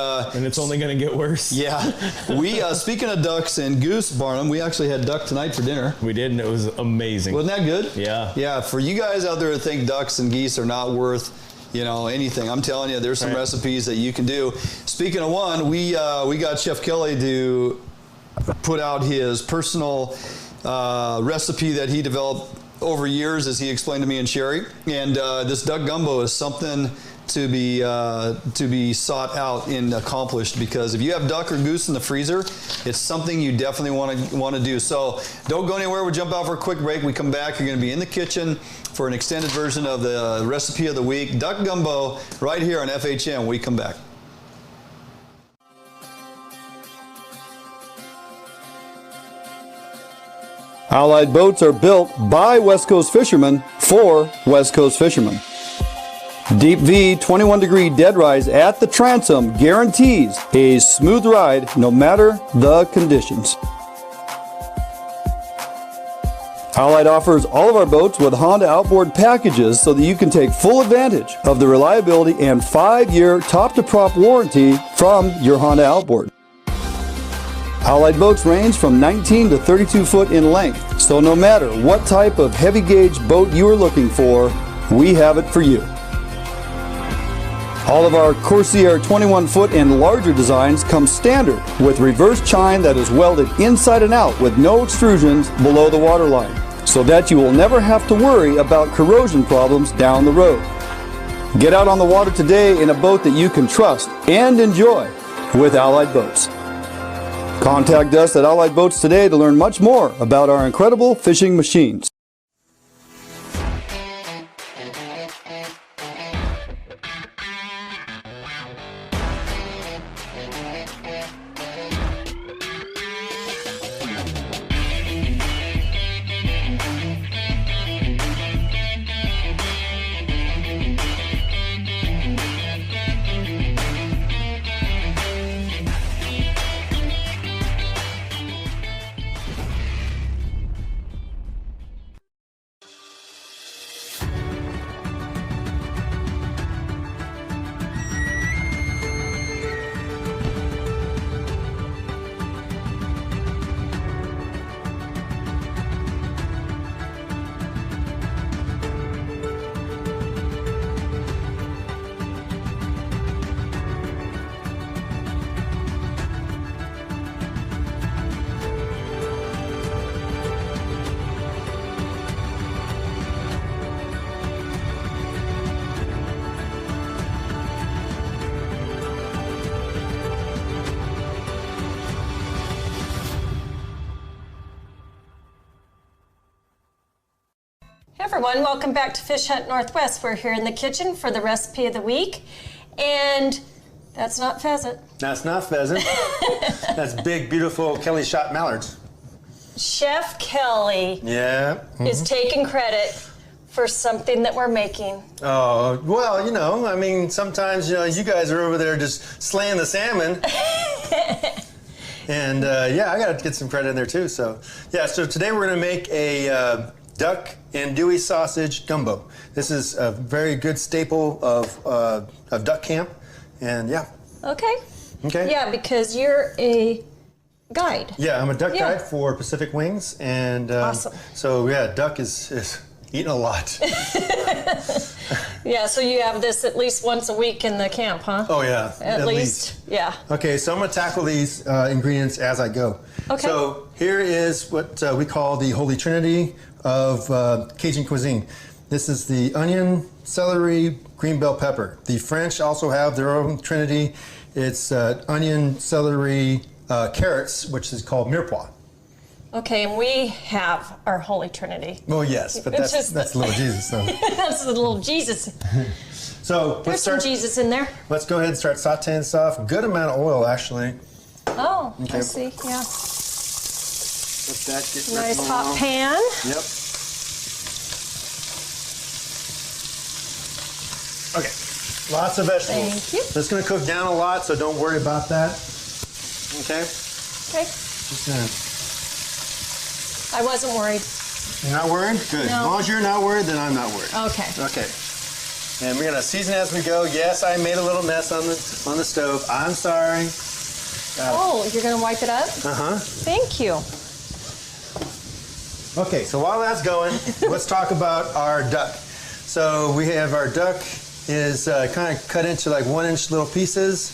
it's only going to get worse. Yeah, we speaking of ducks and goose, Barnum, we actually had duck tonight for dinner. We did, and it was amazing. Wasn't that good? Yeah. Yeah, for you guys out there that think ducks and geese are not worth anything, I'm telling you, there's some recipes that you can do. Speaking of one, we got Chef Kelly to put out his personal recipe that he developed over years, as he explained to me and Sheri. And this duck gumbo is something to be sought out and accomplished, because if you have duck or goose in the freezer, it's something you definitely want to do. So don't go anywhere. We'll jump out for a quick break. We come back. You're going to be in the kitchen for an extended version of the recipe of the week, duck gumbo, right here on FHM. We come back. Allied boats are built by West Coast fishermen for West Coast fishermen. Deep V 21-degree dead rise at the transom guarantees a smooth ride no matter the conditions. Allied offers all of our boats with Honda outboard packages so that you can take full advantage of the reliability and 5-year top-to-prop warranty from your Honda outboard. Allied boats range from 19 to 32 foot in length, so no matter what type of heavy gauge boat you are looking for, we have it for you. All of our Corsair 21-foot and larger designs come standard with reverse chine that is welded inside and out with no extrusions below the waterline, so that you will never have to worry about corrosion problems down the road. Get out on the water today in a boat that you can trust and enjoy with Allied Boats. Contact us at Allied Boats today to learn much more about our incredible fishing machines. Hey everyone, welcome back to Fish Hunt Northwest. We're here in the kitchen for the recipe of the week, and that's not pheasant. That's not pheasant. That's big, beautiful Kelly shot mallards. Chef Kelly is taking credit for something that we're making. Oh, well, I mean, sometimes, you guys are over there just slaying the salmon. And, I got to get some credit in there, too. So, so today we're going to make a duck andouille sausage gumbo. This is a very good staple of duck camp, and Okay. Okay. Yeah, because you're a guide. Yeah, I'm a duck guide for Pacific Wings, and awesome. So duck is eating a lot. Yeah, so you have this at least once a week in the camp, huh? Oh, yeah. At least. Yeah. Okay, so I'm going to tackle these ingredients as I go. Okay. So here is what we call the Holy Trinity of Cajun cuisine. This is the onion, celery, green bell pepper. The French also have their own trinity. It's onion, celery, carrots, which is called mirepoix. Okay, and we have our Holy Trinity. Well, yes, but that's little Jesus. So. That's the little Jesus. So There's some Jesus in there. Let's go ahead and start sauteing this off. Good amount of oil, actually. Oh, Okay. I see, yeah. Let that get Nice working hot along. pan. Yep. Okay. Lots of vegetables. Thank you. It's going to cook down a lot, so don't worry about that. Okay? Okay. Just gonna, I wasn't worried. you're not worried? Good. As No. long as you're not worried, then I'm not worried. Okay. Okay. And we're going to season as we go. Yes, I made a little mess on the stove. I'm sorry. Oh, you're going to wipe it up? Uh-huh. Thank you. Okay, so while that's going, let's talk about our duck. So we have our duck is kind of cut into like 1-inch little pieces,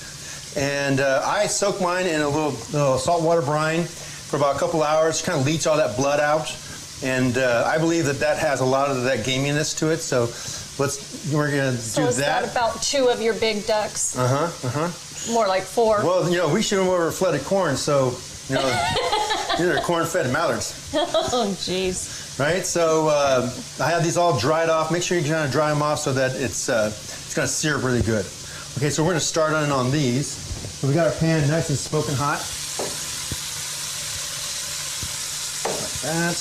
and I soak mine in a little saltwater brine for about a couple hours, kind of leach all that blood out, and I believe that has a lot of that gaminess to it. So we're gonna So do is that that. about 2 of your big ducks? More like 4. Well, we shoot them over flooded corn, so these are corn-fed mallards. Oh, jeez. Right, so I have these all dried off. Make sure you kind of dry them off so that it's going to sear really good. Okay, so we're going to start on these. So we got our pan nice and smoking hot. Like that.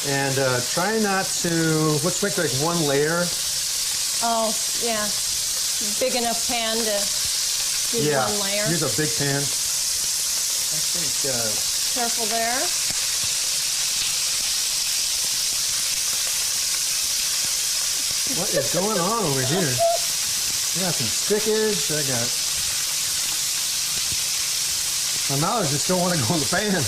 And try not to, let's make like one layer. Oh, yeah. Big enough pan to do one layer. Use a big pan. I think... Careful there. What is going on over here? I got some stickage. My mallards just don't want to go in the pan.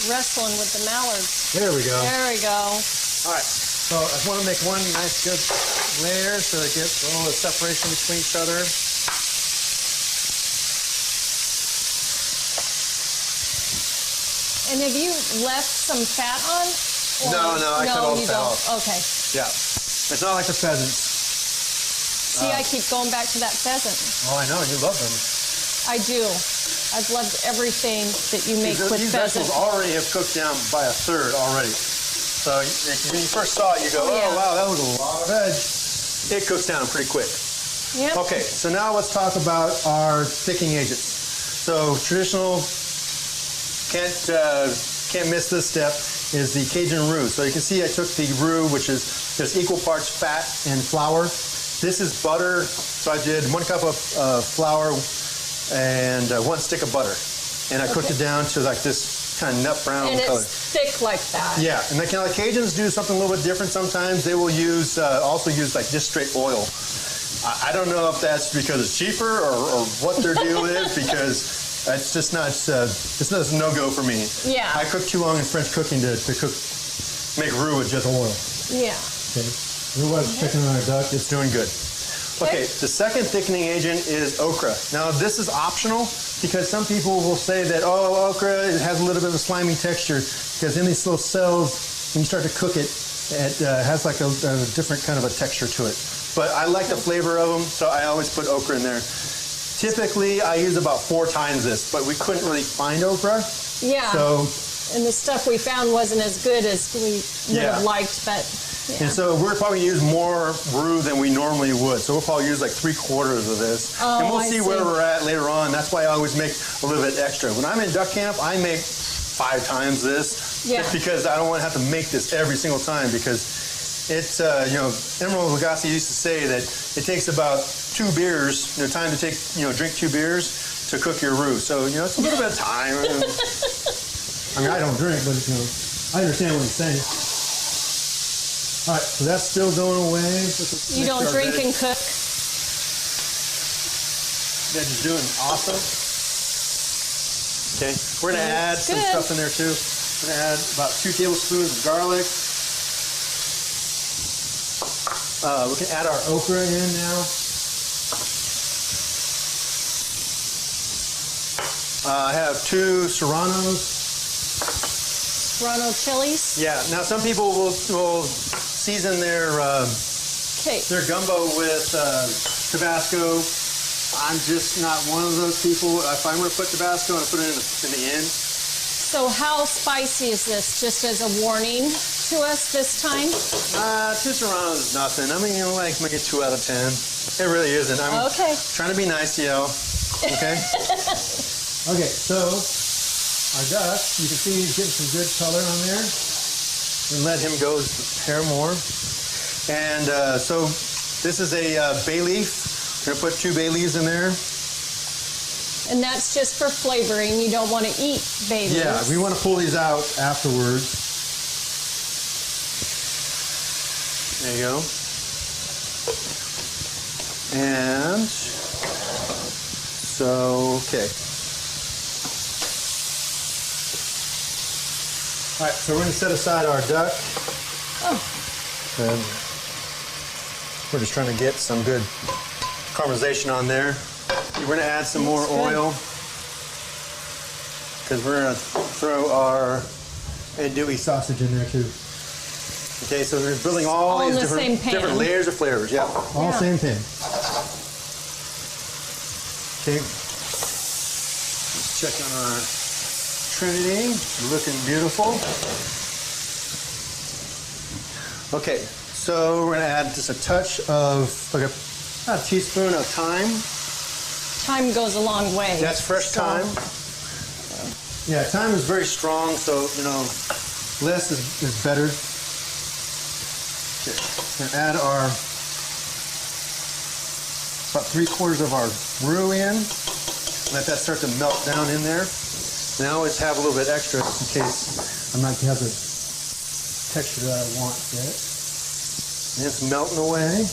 Wrestling with the mallards. There we go. There we go. All right. So I just want to make one nice good layer so it gets all the separation between each other. And have you left some fat on? No, I cut all the fat off. Okay. Yeah. It's not like the pheasants. See, I keep going back to that pheasant. Oh, I know. You love them. I do. I've loved everything that you make with These pheasant. vegetables already have cooked down by a third already. So when you first saw it, you go, yeah. oh, wow, that was a lot of veg. It cooks down pretty quick. Yep. Okay, so now let's talk about our thickening agents. So traditional, can't miss this step, is the Cajun roux. So you can see I took the roux, which is just equal parts fat and flour. This is butter, so I did 1 cup of flour and 1 stick of butter. And I cooked it down to like this kind of nut brown And color. it's thick like that. Yeah, and the Cajuns do something a little bit different sometimes. They will use also use like just straight oil. I don't know if that's because it's cheaper or what their deal is, because it's just not, it's a no-go for me. Yeah. I cook too long in French cooking to make roux with just oil. Yeah. Okay. Roux was thickening on our duck. It's doing good. Okay, the second thickening agent is okra. Now this is optional because some people will say that, oh, okra, it has a little bit of a slimy texture because in these little cells, when you start to cook it, it has like a different kind of a texture to it. But I like the flavor of them, so I always put okra in there. Typically, I use about 4 times this, but we couldn't really find okra. Yeah. So, and the stuff we found wasn't as good as we would have liked, but yeah. And so we're probably use more roux than we normally would. So we'll probably use like 3/4 of this. Oh, and we'll I see where we're at later on. That's why I always make a little bit extra. When I'm in duck camp, I make 5 times this. Yeah. Just because I don't want to have to make this every single time, because it's, Emerald Lagasse used to say that it takes about 2 beers, time to drink 2 beers to cook your roux. So, it's a little bit of time. I mean, I don't drink, but, I understand what he's saying. All right, so that's still going away. You don't drink and cook? Veg is doing awesome. Okay, we're going to add some stuff in there too. going to add about 2 tablespoons of garlic. We can add our okra in now. I have 2 serranos. Serrano chilies. Yeah. Now some people will season their gumbo with Tabasco. I'm just not one of those people. If I'm going to put Tabasco, I'm going to put it in the end. So how spicy is this? Just as a warning to us this time? 2 serranos is nothing. I mean, like make it 2 out of 10. It really isn't. I'm trying to be nice to y'all. Okay. Okay. So our duck, you can see he's getting some good color on there. And let him go prepare more. And so this is a bay leaf. We're going to put 2 bay leaves in there. And that's just for flavoring. You don't want to eat bay leaves. Yeah, we want to pull these out afterwards. There you go. And so, okay. All right, so we're going to set aside our duck. And we're just trying to get some good caramelization on there. We're going to add some more oil because we're going to throw our andouille sausage in there too. Okay, so we're building all these different layers of flavors. Yeah, all same pan. Okay, let's check on our Trinity. Looking beautiful. Okay, so we're going to add just a touch of about a teaspoon of thyme. Thyme goes a long way. That's fresh thyme. Yeah, thyme is very strong, so less is better. Okay, we're gonna add our about 3/4 of our roux in. Let that start to melt down in there. And I always have a little bit extra in case I'm not gonna have the texture that I want yet. And it's melting away.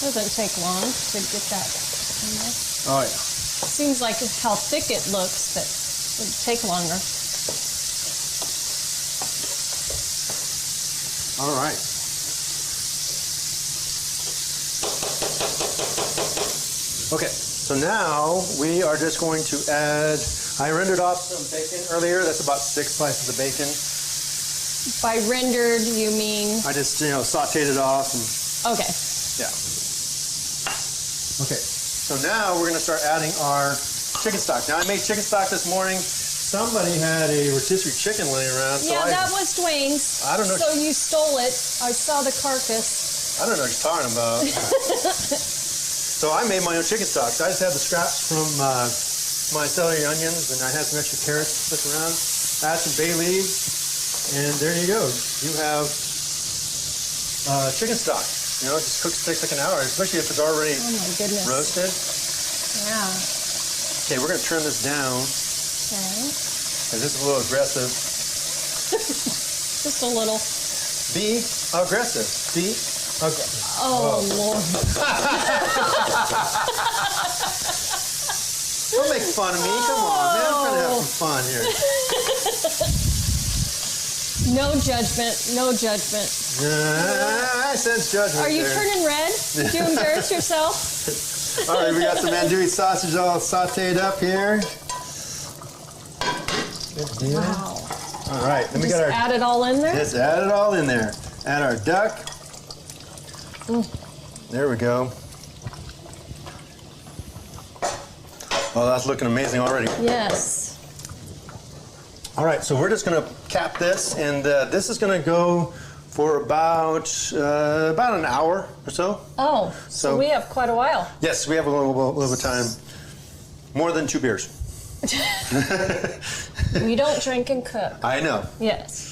Doesn't take long to get that in there. Oh yeah. Seems like how thick it looks, but it would take longer. All right. Okay, so now we are just going to add, I rendered off some bacon earlier. That's about 6 slices of bacon. By rendered, you mean? I just, sauteed it off. And, okay. Yeah. Okay, so now we're going to start adding our chicken stock. Now I made chicken stock this morning. Somebody had a rotisserie chicken laying around. Yeah, that was Dwayne's. I don't know. So you stole it. I saw the carcass. I don't know what you're talking about. So I made my own chicken stock. So I just had the scraps from my celery and onions, and I had some extra carrots to stick around. Add some bay leaves, and there you go. You have chicken stock. It just takes like an hour, especially if it's already roasted. Yeah. Okay, we're going to turn this down. Okay. This is a little aggressive. Just a little. Be aggressive. Be aggressive. Oh, Lord. Don't make fun of me. Come on, man. I'm trying to have some fun here. No judgment. No judgment. I sense judgment. Are you turning red? Did you embarrass yourself? All right, we got some andouille sausage all sauteed up here. Wow. All right, then we got our. Add it all in there? Just add it all in there. Add our duck. There we go. Oh, that's looking amazing already. Yes. All right, so we're just going to cap this, and this is going to go for about an hour or so. Oh, so we have quite a while. Yes, we have a little bit of time. More than 2 beers. We don't drink and cook. I know. Yes.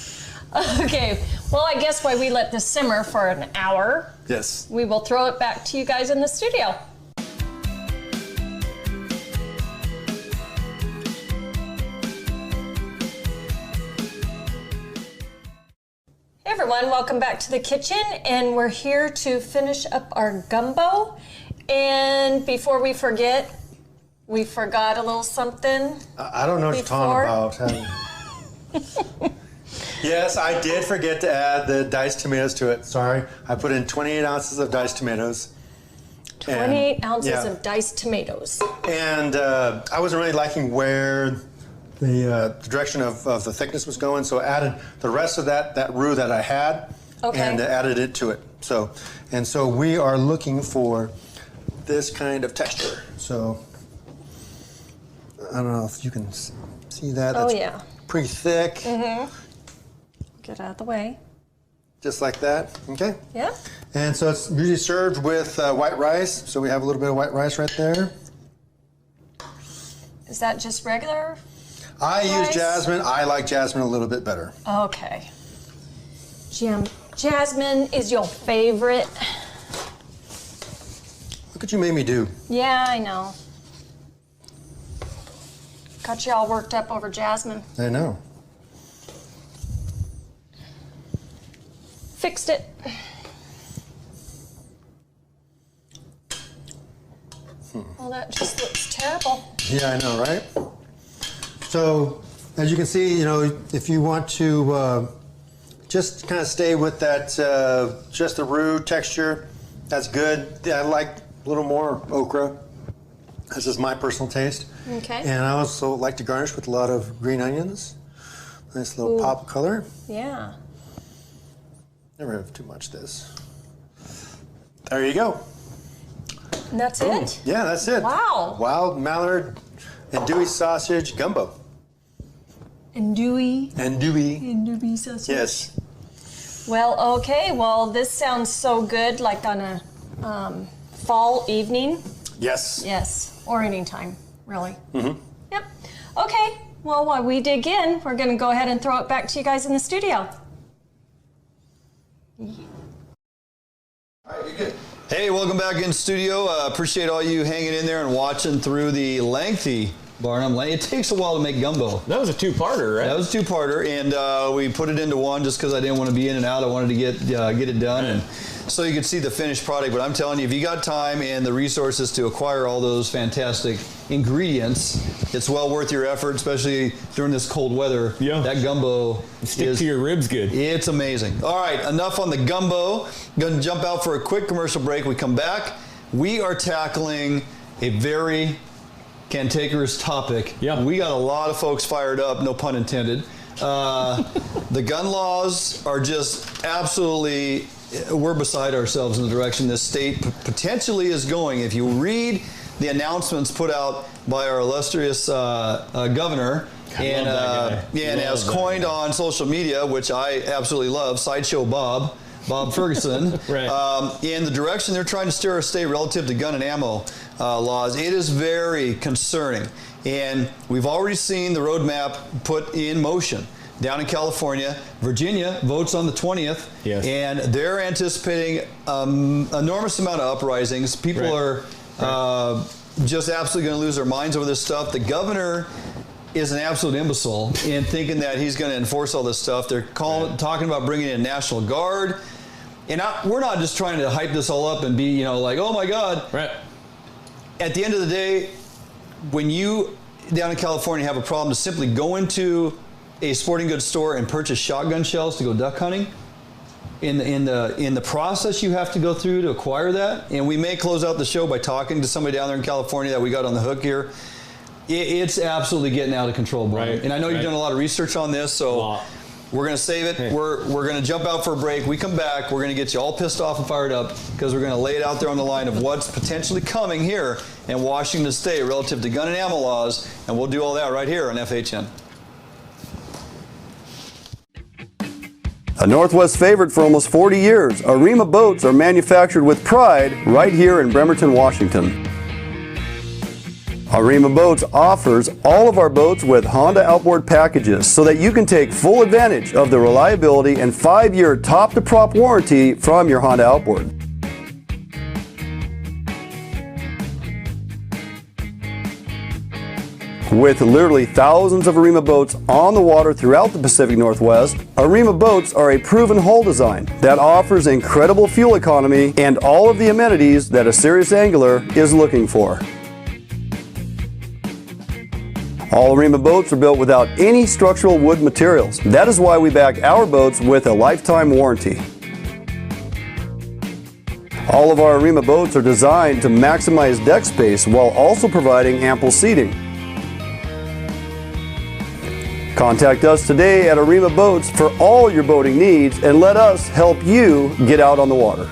Okay, well, I guess while we let this simmer for an hour, yes, we will throw it back to you guys in the studio. Hey everyone, welcome back to the kitchen, and we're here to finish up our gumbo. And before we forget, We forgot a little something. I don't know what you're talking about. Yes, I did forget to add the diced tomatoes to it. Sorry. I put in 28 ounces of diced tomatoes. 28 ounces of diced tomatoes. And I wasn't really liking where the direction of the thickness was going, so I added the rest of that roux that I had and added it to it. So we are looking for this kind of texture. So I don't know if you can see that. That's pretty thick. Mm-hmm. Get out of the way. Just like that, okay? Yeah. And so it's usually served with white rice. So we have a little bit of white rice right there. Is that just regular I rice? use jasmine. I like jasmine a little bit better. Okay. Jasmine is your favorite. Look what you made me do. Yeah, I know. Got you all worked up over jasmine. I know. Fixed it. Well, that just looks terrible. Yeah, I know, right? So, as you can see, you know, if you want to just kind of stay with that, just the roux texture, that's good. I like a little more okra. This is my personal taste. Okay. And I also like to garnish with a lot of green onions. Nice little pop of color. Yeah. Never have too much of this. There you go. And that's it? Yeah, that's it. Wow. Wild mallard andouille sausage gumbo. Andouille. Andouille sausage. Yes. Well, okay. Well, this sounds so good, like on a fall evening. Yes. Yes. Or anytime, really. Mm-hmm. Yep. Okay. Well, while we dig in, we're going to go ahead and throw it back to you guys in the studio. All right, you're good. Hey, welcome back in studio. Appreciate all you hanging in there and watching through the lengthy Barnum Lane. It takes a while to make gumbo. That was a two-parter, right? That was a two-parter, and we put it into one just because I didn't want to be in and out. I wanted to get it done, and so you could see the finished product. But I'm telling you, if you got time and the resources to acquire all those fantastic ingredients, it's well worth your effort, especially during this cold weather. Yeah. That gumbo stick to your ribs good. It's amazing. All right, enough on the gumbo. Going to jump out for a quick commercial break. We come back. We are tackling a very cantankerous topic. Yeah. We got a lot of folks fired up, no pun intended. The gun laws are just absolutely, we're beside ourselves in the direction this state potentially is going. If you read the announcements put out by our illustrious governor, and as coined on social media, which I absolutely love, Sideshow Bob Ferguson, right. In the direction they're trying to steer our state relative to gun and ammo laws, it is very concerning. And we've already seen the roadmap put in motion. Down in California, Virginia votes on the 20th, yes. And they're anticipating enormous amount of uprisings. People are just absolutely going to lose their minds over this stuff. The governor is an absolute imbecile in thinking that he's going to enforce all this stuff. They're talking about bringing in National Guard. And we're not just trying to hype this all up and be, like, oh my God. Right. At the end of the day, when you down in California have a problem, to simply go into a sporting goods store and purchase shotgun shells to go duck hunting, in the process you have to go through to acquire that, and we may close out the show by talking to somebody down there in California that we got on the hook here. It's absolutely getting out of control, Brian. Right. And I know you've done a lot of research on this, so we're going to save it. Hey. We're going to jump out for a break. We come back, we're going to get you all pissed off and fired up because we're going to lay it out there on the line of what's potentially coming here in Washington State relative to gun and ammo laws, and we'll do all that right here on FHN. A Northwest favorite for almost 40 years, Arima boats are manufactured with pride right here in Bremerton, Washington. Arima Boats offers all of our boats with Honda outboard packages so that you can take full advantage of the reliability and 5-year top-to-prop warranty from your Honda outboard. With literally thousands of Arima boats on the water throughout the Pacific Northwest, Arima boats are a proven hull design that offers incredible fuel economy and all of the amenities that a serious angler is looking for. All Arima boats are built without any structural wood materials. That is why we back our boats with a lifetime warranty. All of our Arima boats are designed to maximize deck space while also providing ample seating. Contact us today at Arima Boats for all your boating needs and let us help you get out on the water.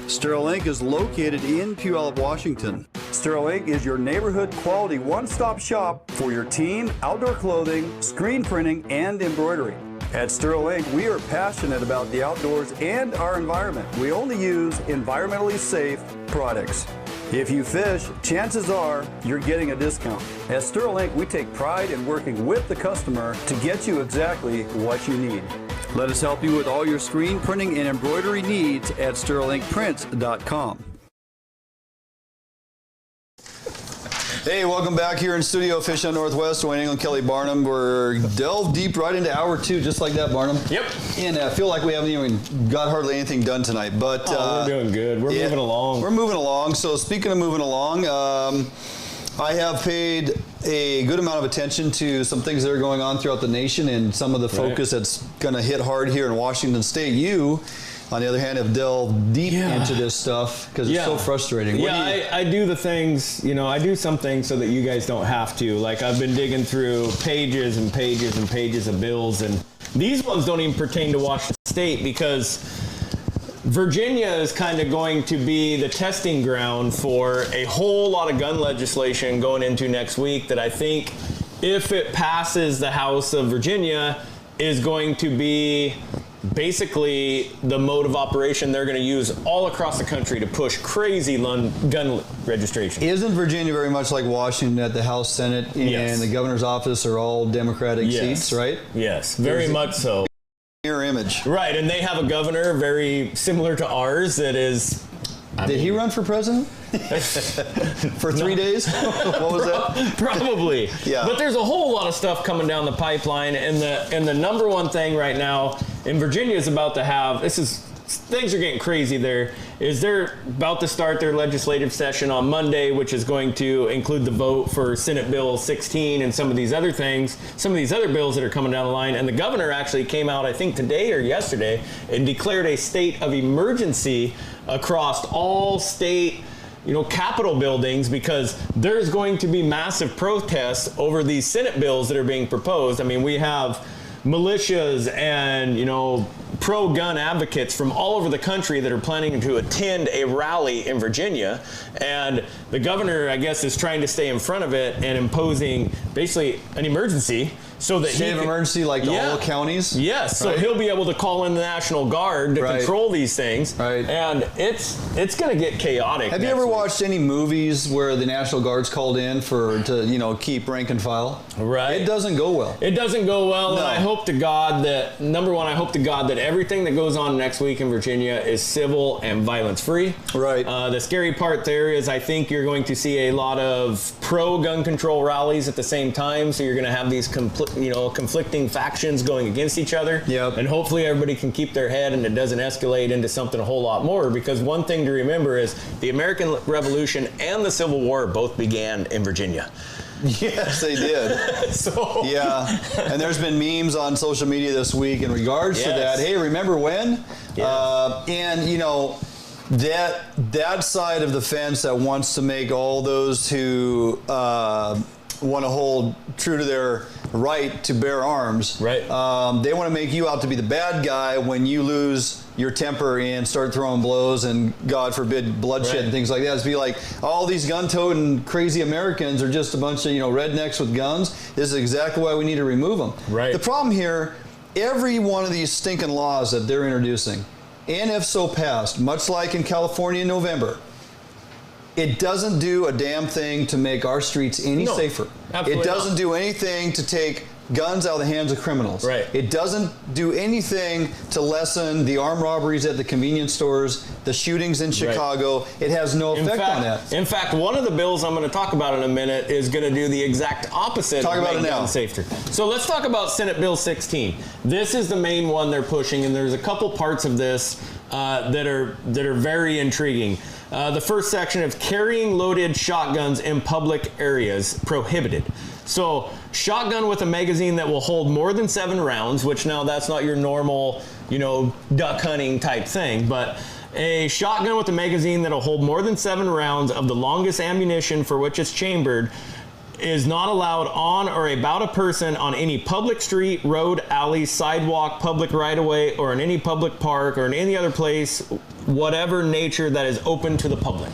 Sterling is located in Puyallup, Washington. Sterling is your neighborhood quality one-stop shop for your team, outdoor clothing, screen printing, and embroidery. At Sterling, we are passionate about the outdoors and our environment. We only use environmentally safe products. If you fish, chances are you're getting a discount. At Sterling, we take pride in working with the customer to get you exactly what you need. Let us help you with all your screen printing and embroidery needs at sterlingprints.com. Hey, welcome back here in studio, Fish on Northwest. Dwayne England, Kelly Barnum. We're delved deep right into hour 2, just like that, Barnum. Yep. And I feel like we haven't even got hardly anything done tonight. But we're doing good. We're moving along. We're moving along. So speaking of moving along, I have paid a good amount of attention to some things that are going on throughout the nation and some of the focus that's going to hit hard here in Washington State. You, on the other hand, have delved deep into this stuff because it's so frustrating. I do the things, I do some things so that you guys don't have to. Like I've been digging through pages and pages and pages of bills, and these ones don't even pertain to Washington State because Virginia is kind of going to be the testing ground for a whole lot of gun legislation going into next week that I think, if it passes the House of Virginia, is going to be basically the mode of operation they're going to use all across the country to push crazy gun registration. Isn't Virginia very much like Washington at the House, Senate, and the governor's office are all Democratic seats, right? Yes, very much so. Image. Right, and they have a governor very similar to ours that is... Did he run for president? For 3 days? What was that? Probably. Yeah. But there's a whole lot of stuff coming down the pipeline, and the number one thing right now in Virginia is about to have, things are getting crazy there, is they're about to start their legislative session on Monday, which is going to include the vote for Senate Bill 16 and some of these other things, some of these other bills that are coming down the line. And the governor actually came out, I think today or yesterday, and declared a state of emergency across all state Capitol buildings because there's going to be massive protests over these Senate bills that are being proposed. I mean, we have militias and, pro-gun advocates from all over the country that are planning to attend a rally in Virginia. And the governor, I guess, is trying to stay in front of it and imposing basically an emergency so that state of emergency like all counties? Yes, so he'll be able to call in the National Guard to control these things. Right. And it's going to get chaotic. Have you ever watched any movies where the National Guard's called in to keep rank and file? Right. It doesn't go well. It doesn't go well, and I hope to God that, number one, I hope to God that everything that goes on next week in Virginia is civil and violence-free. Right. The scary part there is I think you're going to see a lot of pro-gun control rallies at the same time, so you're going to have these conflicting factions going against each other. Yep. And hopefully everybody can keep their head and it doesn't escalate into something a whole lot more, because one thing to remember is the American Revolution and the Civil War both began in Virginia. Yes, they did. Yeah, and there's been memes on social media this week in regards to that. Hey, remember when? And that side of the fence that wants to make all those who want to hold true to their right to bear arms. Right. They want to make you out to be the bad guy when you lose your temper and start throwing blows and, God forbid, bloodshed and things like that. It's be like, all these gun-toting crazy Americans are just a bunch of rednecks with guns. This is exactly why we need to remove them. Right. The problem here, every one of these stinking laws that they're introducing and if so passed, much like in California in November, it doesn't do a damn thing to make our streets any safer. It doesn't do anything to take guns out of the hands of criminals. Right. It doesn't do anything to lessen the armed robberies at the convenience stores, the shootings in Chicago. Right. It has no effect on that. In fact, one of the bills I'm going to talk about in a minute is going to do the exact opposite. Talk of about it now. Guns safer. So let's talk about Senate Bill 16. This is the main one they're pushing, and there's a couple parts of this that are very intriguing. The first section of carrying loaded shotguns in public areas prohibited. So shotgun with a magazine that will hold more than 7 rounds, which now that's not your normal, duck hunting type thing, but a shotgun with a magazine that will hold more than 7 rounds of the longest ammunition for which it's chambered is not allowed on or about a person on any public street, road, alley, sidewalk, public right-of-way, or in any public park or in any other place, whatever nature that is open to the public.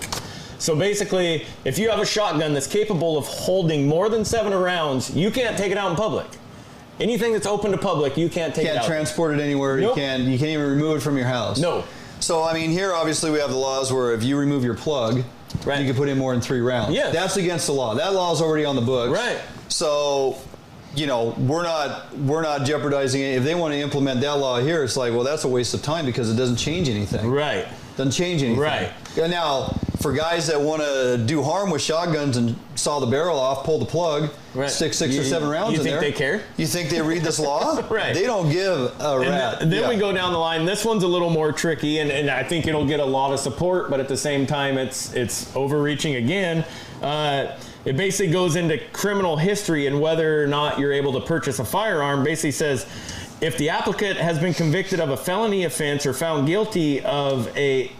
So basically, if you have a shotgun that's capable of holding more than 7 rounds, you can't take it out in public. Anything that's open to public, you can't take it out. Can't transport it anywhere. Nope. You can't even remove it from your house. No. So, I mean, here obviously we have the laws where if you remove your plug, you can put in more than 3 rounds. Yeah. That's against the law. That law is already on the books. Right. So, we're not jeopardizing it. If they want to implement that law here, it's like, well, that's a waste of time because it doesn't change anything. Right. Doesn't change anything. Right. Now, for guys that want to do harm with shotguns and saw the barrel off, pull the plug, stick 6 or 7 rounds in there. You think they care? You think they read this law? Right. They don't give a rat. And then we go down the line. This one's a little more tricky, and I think it'll get a lot of support, but at the same time, it's overreaching again. It basically goes into criminal history and whether or not you're able to purchase a firearm. Basically says, if the applicant has been convicted of a felony offense or found guilty of a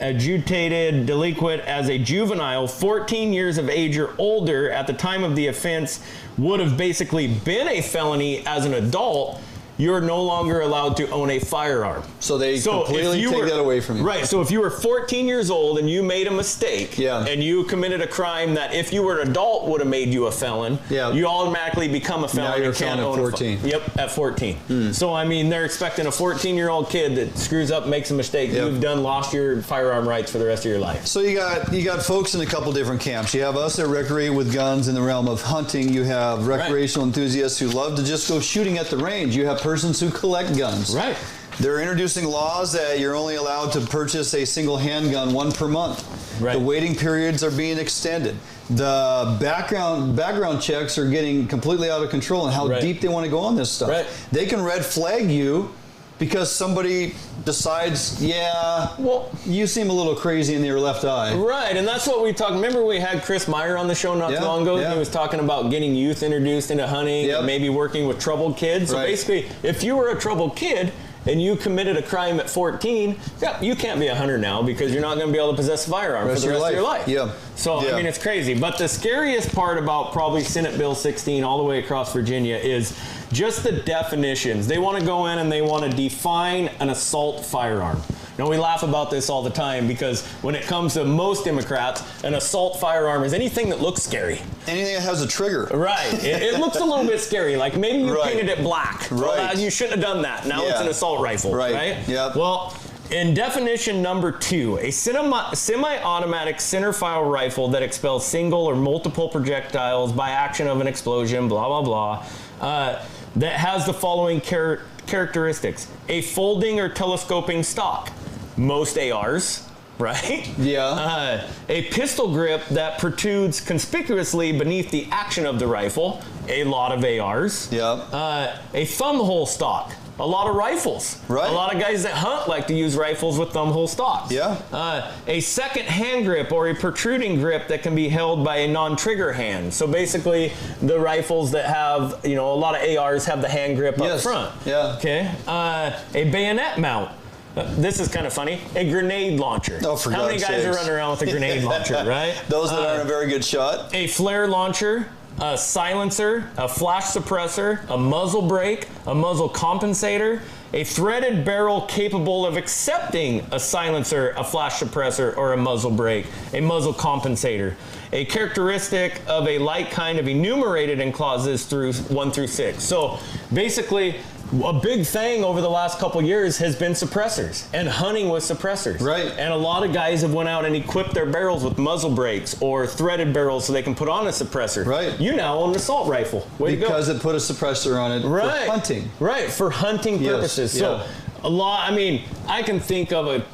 adjudicated delinquent as a juvenile, 14 years of age or older at the time of the offense would have basically been a felony as an adult, you're no longer allowed to own a firearm. So they completely take that away from you. Right. So if you were 14 years old and you made a mistake and you committed a crime that if you were an adult would have made you a felon, you automatically become a felon. Now you're and can't own at 14. Yep, at 14. So, I mean, they're expecting a 14-year-old kid that screws up, makes a mistake, you've lost your firearm rights for the rest of your life. So you got folks in a couple different camps. You have us that recreate with guns in the realm of hunting. You have recreational enthusiasts who love to just go shooting at the range. You have persons who collect guns. Right. They're introducing laws that you're only allowed to purchase a single handgun, 1 per month. Right. The waiting periods are being extended. The background checks are getting completely out of control and how deep they want to go on this stuff. Right. They can red flag you because somebody decides, you seem a little crazy in your left eye. Right, and that's what we talked. Remember we had Chris Meyer on the show not too long ago? He was talking about getting youth introduced into hunting and maybe working with troubled kids. So basically, if you were a troubled kid and you committed a crime at 14, you can't be a hunter now because you're not going to be able to possess a firearm for the rest of your life. Yeah. So, I mean, it's crazy. But the scariest part about probably Senate Bill 16 all the way across Virginia is just the definitions. They want to go in and they want to define an assault firearm. Now, we laugh about this all the time because when it comes to most Democrats, an assault firearm is anything that looks scary. Anything that has a trigger. Right. It looks a little bit scary. Like maybe you painted it black. Well, you shouldn't have done that. Now it's an assault rifle. Right. Yep. Well, in definition number 2, a semi-automatic centerfire rifle that expels single or multiple projectiles by action of an explosion, blah, blah, blah, that has the following characteristics. A folding or telescoping stock. Most ARs, right? Yeah. A pistol grip that protrudes conspicuously beneath the action of the rifle. A lot of ARs. Yeah. A thumb hole stock. A lot of rifles. Right. A lot of guys that hunt like to use rifles with thumb hole stocks. Yeah. A second hand grip or a protruding grip that can be held by a non-trigger hand. So basically, the rifles that have, a lot of ARs have the hand grip up front. Yeah. Okay. A bayonet mount. This is kind of funny. A grenade launcher. Oh, for How many guys are running around with a grenade launcher, right? Those that aren't a very good shot. A flare launcher. A silencer, a flash suppressor, a muzzle brake, a muzzle compensator, a threaded barrel capable of accepting a silencer, a flash suppressor, or a muzzle brake, a muzzle compensator, a characteristic of a like kind of enumerated in clauses through 1 through 6. So basically, a big thing over the last couple years has been suppressors and hunting with suppressors. Right. And a lot of guys have went out and equipped their barrels with muzzle brakes or threaded barrels so they can put on a suppressor. Right. You now own an assault rifle. Way because to go. it put a suppressor on it for hunting. Right, for hunting purposes. So a lot, I mean, I can think of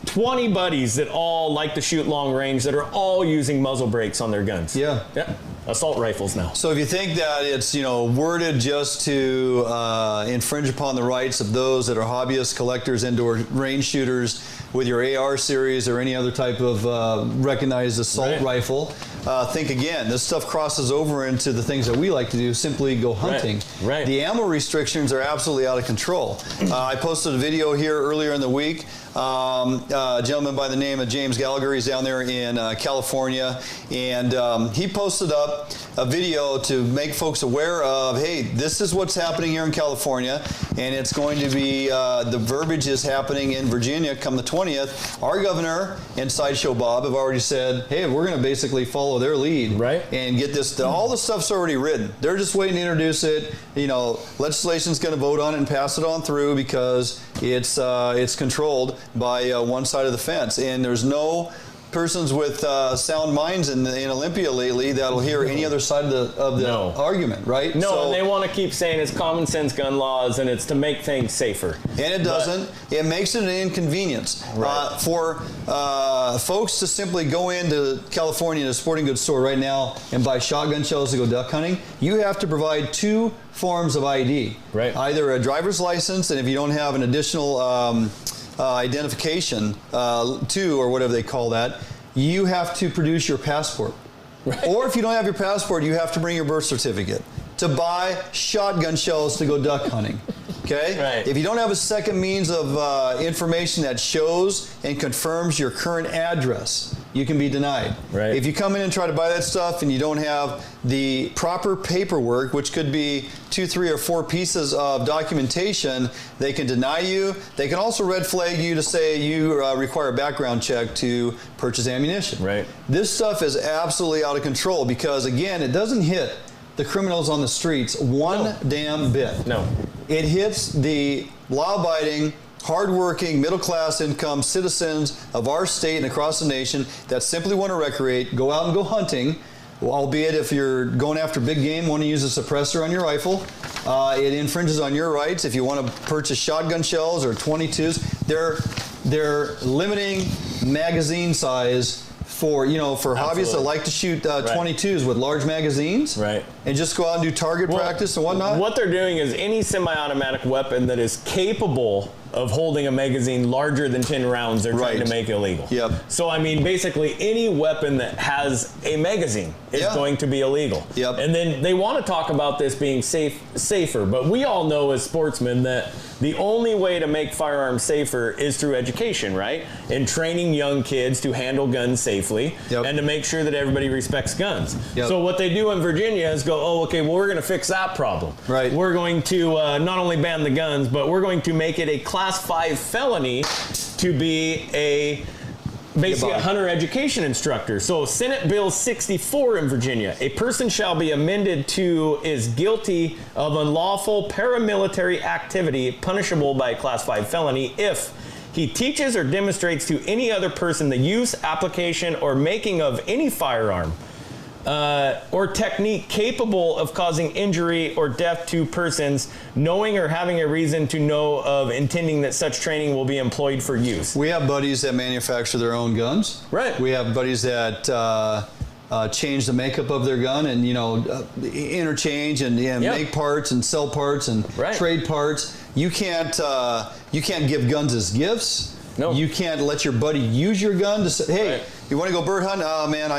20 buddies that all like to shoot long range that are all using muzzle brakes on their guns. Yeah. Assault rifles now. So if you think that it's, worded just to infringe upon the rights of those that are hobbyists, collectors, indoor range shooters with your AR series or any other type of recognized assault rifle, think again. This stuff crosses over into the things that we like to do, simply go hunting. Right. The ammo restrictions are absolutely out of control. I posted a video here earlier in the week. A gentleman by the name of James Gallagher, he's down there in California, and he posted up a video to make folks aware of, hey, this is what's happening here in California, and it's going to be, the verbiage is happening in Virginia come the 20th. Our governor and Sideshow Bob have already said, hey, we're going to basically follow their lead and get this, all the stuff's already written. They're just waiting to introduce it. Legislation's going to vote on it and pass it on through because it's controlled by one side of the fence, and there's no persons with sound minds in Olympia lately that'll hear any other side of the argument, right? No, and they want to keep saying it's common sense gun laws and it's to make things safer. And it doesn't. It makes it an inconvenience for folks to simply go into California, to a sporting goods store right now, and buy shotgun shells to go duck hunting. You have to provide 2 forms of ID. Right. Either a driver's license, and if you don't have an additional identification, 2 or whatever they call that, you have to produce your passport. Or if you don't have your passport, you have to bring your birth certificate to buy shotgun shells to go duck hunting. Okay? If you don't have a second means of information that shows and confirms your current address, you can be denied. If you come in and try to buy that stuff and you don't have the proper paperwork, which could be 2, 3, or 4 pieces of documentation, they can deny you. They can also red flag you to say you require a background check to purchase ammunition. This stuff is absolutely out of control because, again, it doesn't hit the criminals on the streets one damn bit. It hits the law-abiding, hard-working, middle-class income citizens of our state and across the nation that simply want to recreate, go out and go hunting, albeit if you're going after big game, want to use a suppressor on your rifle. It infringes on your rights. If you want to purchase shotgun shells or 22s, they're limiting magazine size for hobbyists that like to shoot 22s with large magazines, and just go out and do target practice and whatnot. What they're doing is any semi-automatic weapon that is capable of holding a magazine larger than 10 rounds, they're trying to make illegal. So, I mean, basically any weapon that has a magazine is going to be illegal. And then they want to talk about this being safer, but we all know as sportsmen that the only way to make firearms safer is through education, right? And training young kids to handle guns safely and to make sure that everybody respects guns. So what they do in Virginia is go, oh, okay, well, we're going to fix that problem. We're going to not only ban the guns, but we're going to make it a Class 5 felony to be basically a hunter education instructor. So Senate Bill 64 in Virginia, a person shall be amended to is guilty of unlawful paramilitary activity punishable by a Class 5 felony if he teaches or demonstrates to any other person the use, application, or making of any firearm or technique capable of causing injury or death to persons, knowing or having a reason to know of intending that such training will be employed for use. We have buddies that manufacture their own guns. We have buddies that change the makeup of their gun and interchange and make parts and sell parts and trade parts. You can't give guns as gifts. You can't let your buddy use your gun to say, hey, you want to go bird hunting? Oh man,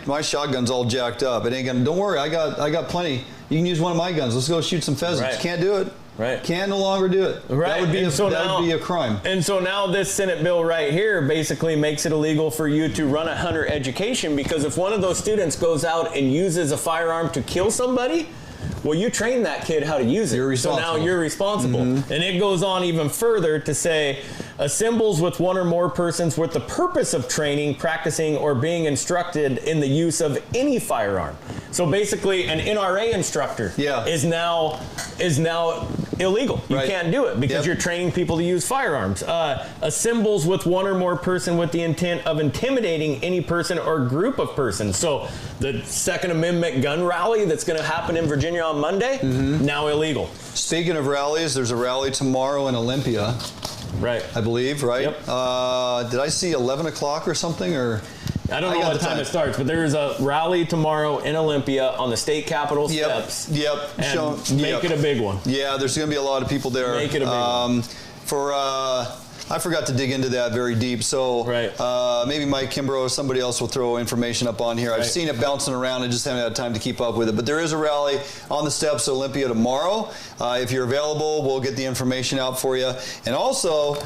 my shotgun's all jacked up. It ain't gonna. Don't worry, I got plenty. You can use one of my guns. Let's go shoot some pheasants. Can't do it. Can no longer do it. That would be a crime. And so now this Senate bill right here basically makes it illegal for you to run a hunter education, because if one of those students goes out and uses a firearm to kill somebody, well, you trained that kid how to use it. You're responsible. So now you're responsible. And it goes on even further to say, assembles with one or more persons with the purpose of training, practicing, or being instructed in the use of any firearm. So basically, an NRA instructor is now illegal. You can't do it because you're training people to use firearms. Assembles with one or more person with the intent of intimidating any person or group of persons. So the Second Amendment gun rally that's going to happen in Virginia on Monday, now illegal. Speaking of rallies, there's a rally tomorrow in Olympia. Right. I believe, right? Yep. Did I see 11 o'clock or something? Or I don't know what time it starts, but there's a rally tomorrow in Olympia on the state capitol steps. And make it a big one. Yeah, there's going to be a lot of people there. Make it a big one. I forgot to dig into that very deep, so maybe Mike Kimbrough or somebody else will throw information up on here. I've seen it bouncing around. I just haven't had time to keep up with it. But there is a rally on the steps of Olympia tomorrow. If you're available, we'll get the information out for you. And also,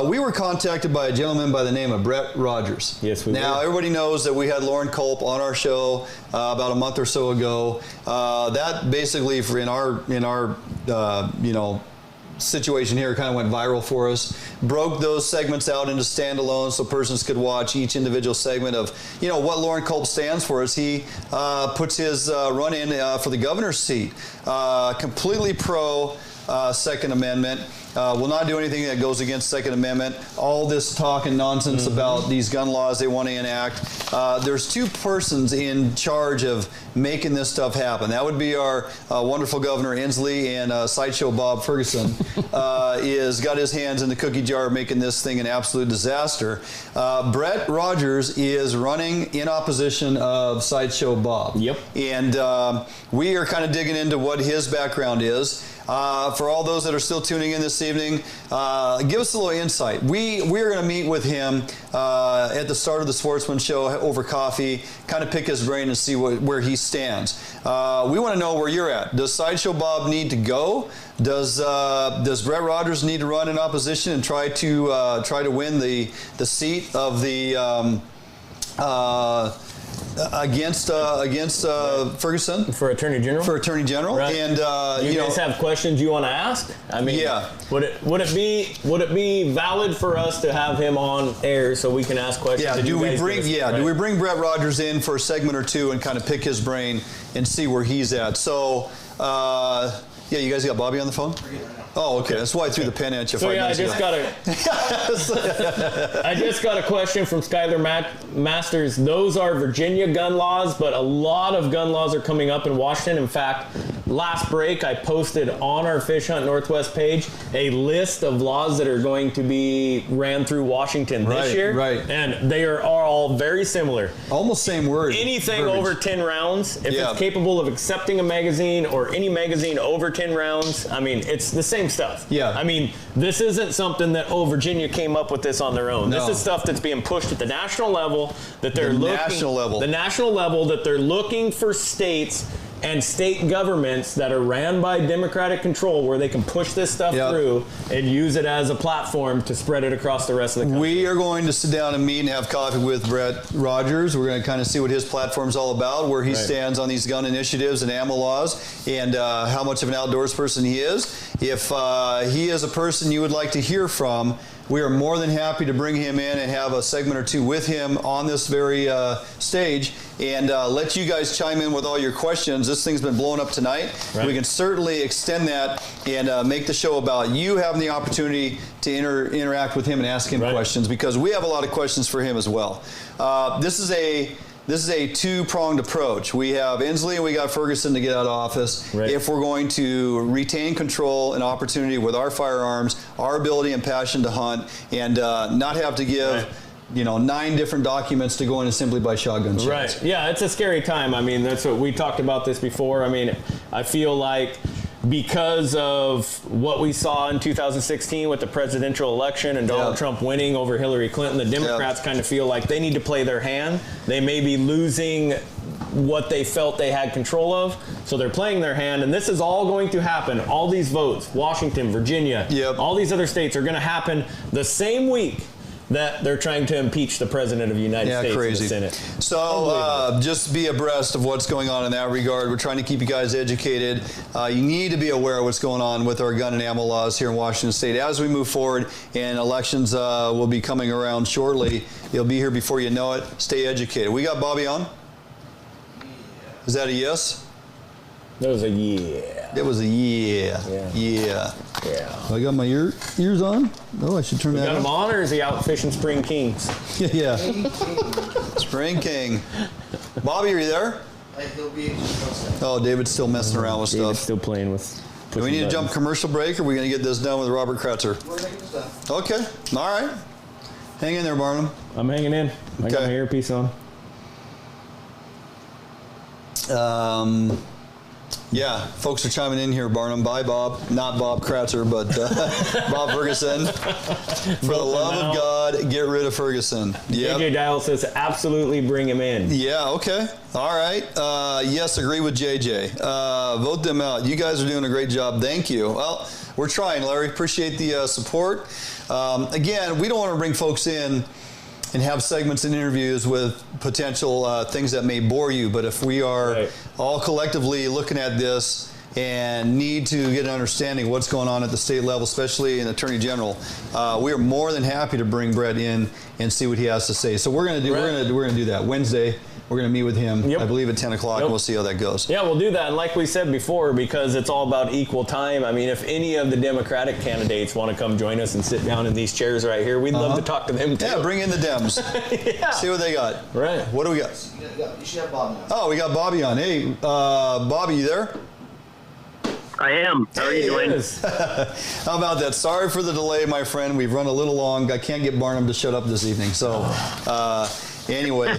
we were contacted by a gentleman by the name of Brett Rogers. Yes, we were. Now, everybody knows that we had Lauren Culp on our show about a month or so ago. That basically, in our situation here, kind of went viral for us. Broke those segments out into standalone so persons could watch each individual segment of, what Lauren Culp stands for. As he puts his run in for the governor's seat. Completely pro Second Amendment. Will not do anything that goes against Second Amendment. All this talk and nonsense about these gun laws they want to enact. There's two persons in charge of making this stuff happen. That would be our wonderful Governor Inslee, and Sideshow Bob Ferguson is got his hands in the cookie jar making this thing an absolute disaster. Brett Rogers is running in opposition of Sideshow Bob. Yep. And we are kind of digging into what his background is. For all those that are still tuning in this evening, give us a little insight. We're going to meet with him at the start of the Sportsman Show over coffee, kind of pick his brain and see where he stands. We want to know where you're at. Does Sideshow Bob need to go? Does Brett Rogers need to run in opposition and try to win the seat of the against Ferguson for Attorney General? For Attorney General, right. And you guys have questions you want to ask? I mean, would it be valid for us to have him on air so we can ask questions? Yeah. Do we bring Brett Rogers in for a segment or two and kind of pick his brain and see where he's at? So, you guys got Bobby on the phone? Oh, okay. That's why I threw the pen at you. So I just got a question from Skylar Masters. Those are Virginia gun laws, but a lot of gun laws are coming up in Washington. In fact, last break I posted on our Fish Hunt Northwest page a list of laws that are going to be ran through Washington this year. Right. And they are all very similar. Almost same word. Anything over 10 rounds, if it's capable of accepting a magazine or any magazine over 10 rounds, I mean, it's the same stuff. Yeah. I mean, this isn't something that, Virginia came up with this on their own. No. This is stuff that's being pushed at the national level, that they're the national level that they're looking for states and state governments that are ran by Democratic control where they can push this stuff through and use it as a platform to spread it across the rest of the country. We are going to sit down and meet and have coffee with Brett Rogers. We're going to kind of see what his platform's all about, where he stands on these gun initiatives and ammo laws, and how much of an outdoors person he is. If he is a person you would like to hear from, we are more than happy to bring him in and have a segment or two with him on this very stage and let you guys chime in with all your questions. This thing's been blowing up tonight. Right. We can certainly extend that and make the show about you having the opportunity to interact with him and ask him questions, because we have a lot of questions for him as well. This is a two-pronged approach. We have Inslee and we got Ferguson to get out of office. Right. If we're going to retain control and opportunity with our firearms, our ability and passion to hunt, and not have to give 9 different documents to go in and simply buy shotgun shells. Right. Yeah, it's a scary time. I mean, that's what we talked about this before. I mean, I feel like because of what we saw in 2016 with the presidential election and Donald Trump winning over Hillary Clinton, the Democrats kind of feel like they need to play their hand. They may be losing what they felt they had control of, so they're playing their hand, and this is all going to happen. All these votes, Washington, Virginia, all these other states are going to happen the same week that they're trying to impeach the President of the United States crazy. in the Senate. So just be abreast of what's going on in that regard. We're trying to keep you guys educated. You need to be aware of what's going on with our gun and ammo laws here in Washington State as we move forward, and elections will be coming around shortly. You'll be here before you know it. Stay educated. We got Bobby on? Is that a yes? That was a yeah. It was a yeah. Yeah. I got my ears on? Oh, I should turn that on. Got him on, or is he out fishing Spring Kings? Yeah. Spring King. Bobby, are you there? He'll be. Oh, David's still messing around with David's stuff. still playing with. Do we need to jump commercial break, or are we going to get this done with Robert Kratzer? We're making this done. Okay. All right. Hang in there, Barnum. I'm hanging in. I got my earpiece on. Yeah, folks are chiming in here, Barnum. Bye, Bob. Not Bob Kratzer, but Bob Ferguson. For the love of God, get rid of Ferguson. Yep. JJ Dial says absolutely bring him in. Yeah, okay. All right. Yes, agree with JJ. Vote them out. You guys are doing a great job. Thank you. Well, we're trying, Larry. Appreciate the support. Again, we don't want to bring folks in and have segments and interviews with potential things that may bore you. But if we are all collectively looking at this and need to get an understanding of what's going on at the state level, especially in Attorney General, we are more than happy to bring Brett in and see what he has to say. So we're gonna do that Wednesday. We're going to meet with him, I believe, at 10 o'clock, and we'll see how that goes. Yeah, we'll do that. And like we said before, because it's all about equal time, I mean, if any of the Democratic candidates want to come join us and sit down in these chairs right here, we'd love to talk to them, too. Yeah, bring in the Dems. See what they got. Right. What do we got? You should have Bobby on. Oh, we got Bobby on. Hey, Bobby, you there? I am. How are you doing? How about that? Sorry for the delay, my friend. We've run a little long. I can't get Barnum to shut up this evening. So, anyway,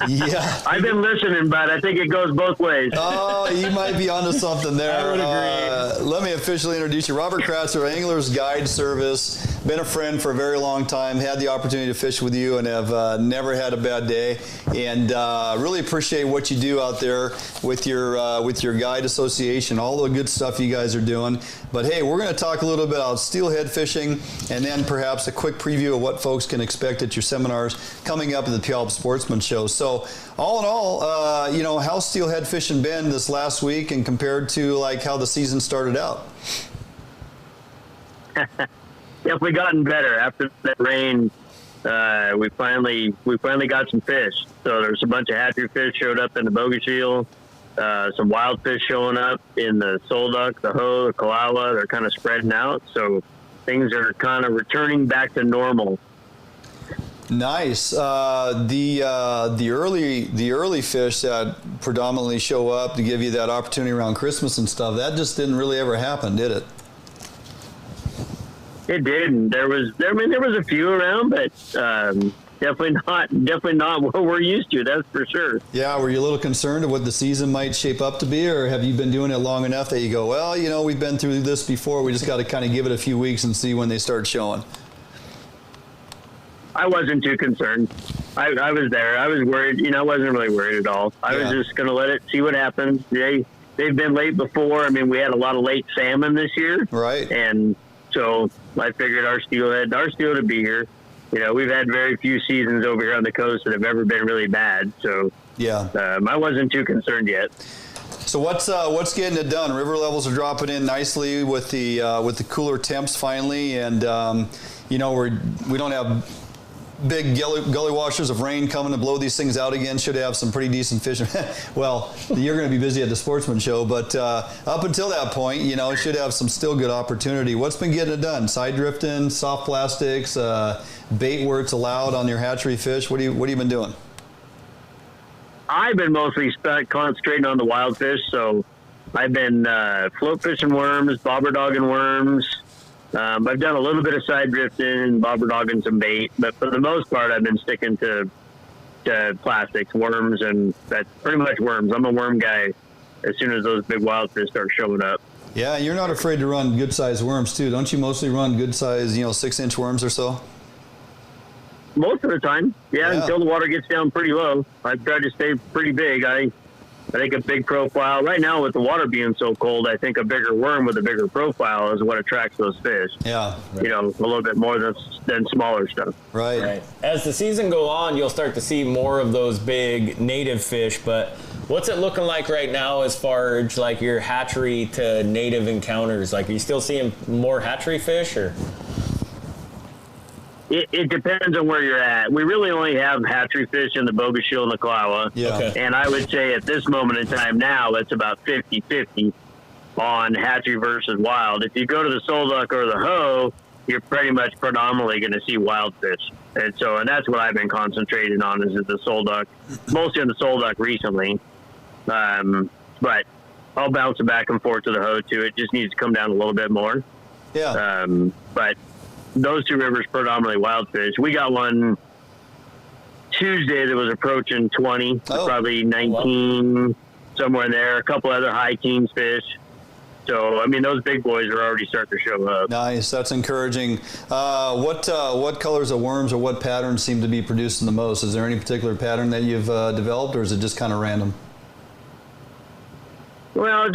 yeah. I've been listening, but I think it goes both ways. Oh, you might be onto something there. I would agree. Let me officially introduce you. Robert Kratzer, Angler's Guide Service. Been a friend for a very long time. Had the opportunity to fish with you and have never had a bad day. And really appreciate what you do out there with your guide association, all the good stuff you guys are doing. But hey, we're going to talk a little bit about steelhead fishing, and then perhaps a quick preview of what folks can expect at your seminars coming up at the NW Sportsman Shows. So all in all, how's steelhead fishing been this last week and compared to like how the season started out? Definitely gotten better after that rain. We finally got some fish. So there's a bunch of hatchery fish showed up in the bogey seal. Some wild fish showing up in the solduck, the hoe, the kalawa. They're kind of spreading out. So things are kind of returning back to normal. Nice. The early fish that predominantly show up to give you that opportunity around Christmas and stuff, that just didn't really ever happen, did it? It didn't. There was a few around, but definitely not what we're used to. That's for sure. Yeah. Were you a little concerned of what the season might shape up to be, or have you been doing it long enough that you go, well, we've been through this before. We just got to kind of give it a few weeks and see when they start showing? I wasn't too concerned. I was there. I was worried. I wasn't really worried at all. I was just going to let it see what happens. They've been late before. I mean, we had a lot of late salmon this year. Right. And so I figured our steelhead would be here. We've had very few seasons over here on the coast that have ever been really bad. So I wasn't too concerned yet. So what's getting it done? River levels are dropping in nicely with the cooler temps finally, and we don't have big gully washers of rain coming to blow these things out again. Should have some pretty decent fishing. Well, you're going to be busy at the Sportsman Show, but up until that point, should have some still good opportunity. What's been getting it done? Side drifting, soft plastics, bait where it's allowed on your hatchery fish. What have you been doing? I've been mostly concentrating on the wild fish, so I've been float fishing worms, bobber dogging worms. I've done a little bit of side drifting, bobber dogging some bait, but for the most part, I've been sticking to plastics, worms, and that's pretty much worms. I'm a worm guy as soon as those big wild fish start showing up. Yeah, you're not afraid to run good-sized worms, too. Don't you mostly run good-sized, 6-inch worms or so? Most of the time, yeah, until the water gets down pretty low. I try to stay pretty big. I think a big profile right now with the water being so cold, I think a bigger worm with a bigger profile is what attracts those fish. Yeah. You know, a little bit more than smaller stuff. Right. As the season go on, you'll start to see more of those big native fish, but what's it looking like right now as far as like your hatchery to native encounters? Like, are you still seeing more hatchery fish, or? It depends on where you're at. We really only have hatchery fish in the Bogoshiel and the Kalawa. Yeah. Okay. And I would say at this moment in time now, it's about 50-50 on hatchery versus wild. If you go to the Solduck or the Hoe, you're pretty much predominantly going to see wild fish. And that's what I've been concentrating on is the Solduck, mostly on the Solduck recently. But I'll bounce it back and forth to the Hoe too. It just needs to come down a little bit more. Yeah. But those two rivers predominantly wild fish. We got one Tuesday that was approaching 20, probably 19, somewhere in there. A couple other high teens fish. So, I mean, those big boys are already starting to show up. Nice. That's encouraging. What colors of worms or what patterns seem to be producing the most? Is there any particular pattern that you've developed, or is it just kind of random? Well,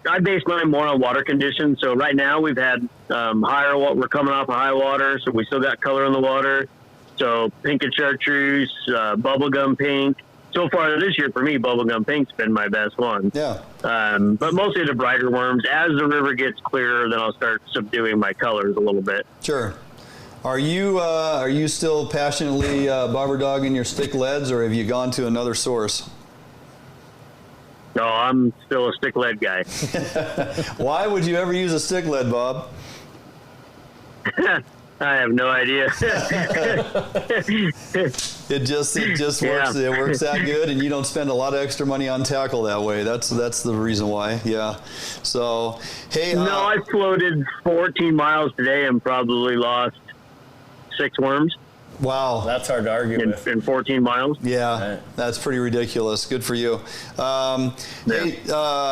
I base mine more on water conditions. So right now we've had we're coming off of high water, so we still got color in the water. So pink and chartreuse, bubblegum pink. So far this year for me, bubblegum pink's been my best one. Yeah. But mostly the brighter worms. As the river gets clearer, then I'll start subduing my colors a little bit. Sure. Are you still passionately bobber dogging your stick leads, or have you gone to another source? No, I'm still a stick lead guy. Why would you ever use a stick lead, Bob? I have no idea. It just works. It works that good, and you don't spend a lot of extra money on tackle that way. That's the reason why. Yeah. So, hey. No, I floated 14 miles today and probably lost 6 worms. Wow. That's hard to argue with. In 14 miles. Yeah, that's pretty ridiculous. Good for you. Hey,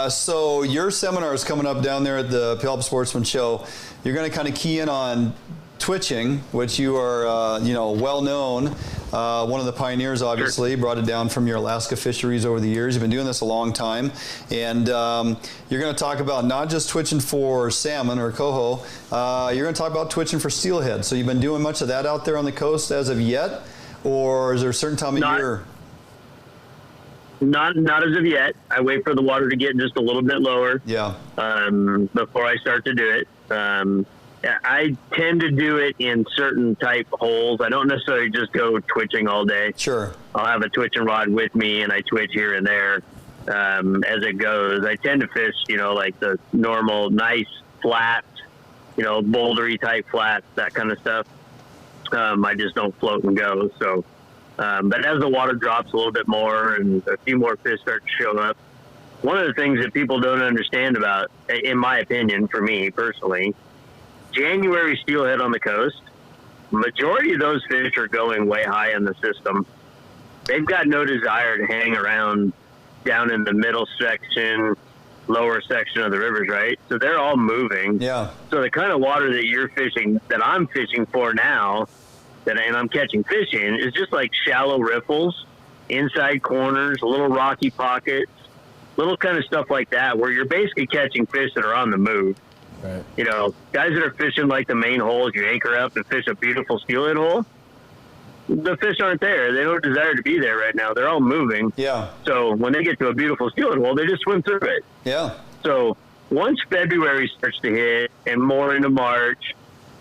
so your seminar is coming up down there at the NW Sportsman Show. You're going to kind of key in on twitching, which you are, well known. One of the pioneers, obviously, brought it down from your Alaska fisheries over the years. You've been doing this a long time, and you're going to talk about not just twitching for salmon or coho. You're going to talk about twitching for steelhead. So you've been doing much of that out there on the coast as of yet, or is there a certain time of year? Not as of yet. I wait for the water to get just a little bit lower. Yeah. Before I start to do it. I tend to do it in certain type holes. I don't necessarily just go twitching all day. Sure. I'll have a twitching rod with me, and I twitch here and there as it goes. I tend to fish, like the normal, nice, flat, bouldery type flats, that kind of stuff. I just don't float and go. So, but as the water drops a little bit more and a few more fish start to show up, one of the things that people don't understand about, in my opinion, for me personally, January steelhead on the coast, majority of those fish are going way high in the system. They've got no desire to hang around down in the middle section, lower section of the rivers, right? So they're all moving. Yeah. So the kind of water that you're fishing, that I'm fishing for now, and I'm catching fish in, is just like shallow riffles, inside corners, little rocky pockets, little kind of stuff like that, where you're basically catching fish that are on the move. Right. Guys that are fishing like the main holes, you anchor up and fish a beautiful steelhead hole, the fish aren't there. They don't desire to be there right now. They're all moving. Yeah. So when they get to a beautiful steelhead hole, they just swim through it. Yeah. So once February starts to hit and more into March,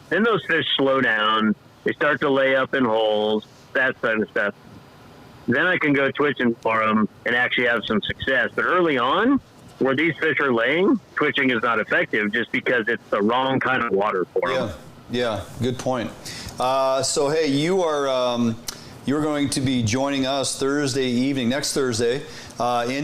then those fish slow down. They start to lay up in holes, that kind of stuff. Then I can go twitching for them and actually have some success. But early on, where these fish are laying, twitching is not effective just because it's the wrong kind of water for them. Yeah, good point. So, hey, you're going to be joining us next Thursday, in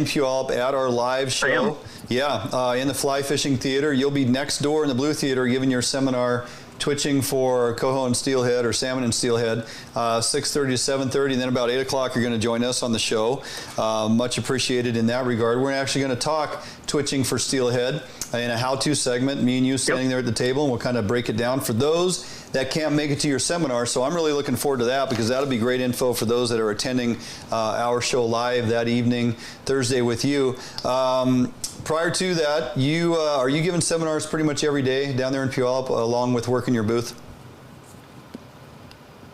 Puyallup at our live show. Yeah, in the Fly Fishing Theater. You'll be next door in the Blue Theater giving your seminar, twitching for coho and steelhead, or salmon and steelhead, 6:30 to 7:30, and then about 8 o'clock you're going to join us on the show. Much appreciated in that regard. We're actually going to talk twitching for steelhead in a how-to segment, me and you standing there at the table, and we'll kind of break it down for those that can't make it to your seminar. So I'm really looking forward to that, because that'll be great info for those that are attending our show live that evening, Thursday with you. Prior to that, are you giving seminars pretty much every day down there in Puyallup, along with working your booth?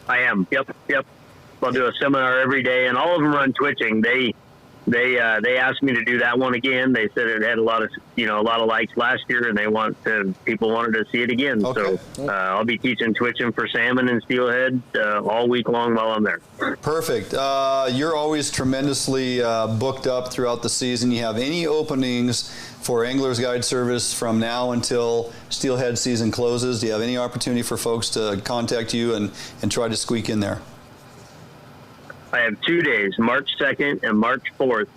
I am. Yep. I'll do a seminar every day, and all of them run twitching. They asked me to do that one again. They said it had a lot of likes last year, and people wanted to see it again. Okay. So I'll be teaching twitching for salmon and steelhead all week long while I'm there. Perfect. You're always tremendously booked up throughout the season. You have any openings for Angler's Guide service from now until steelhead season closes? Do you have any opportunity for folks to contact you and try to squeak in there? I have 2 days, March 2nd and March 4th.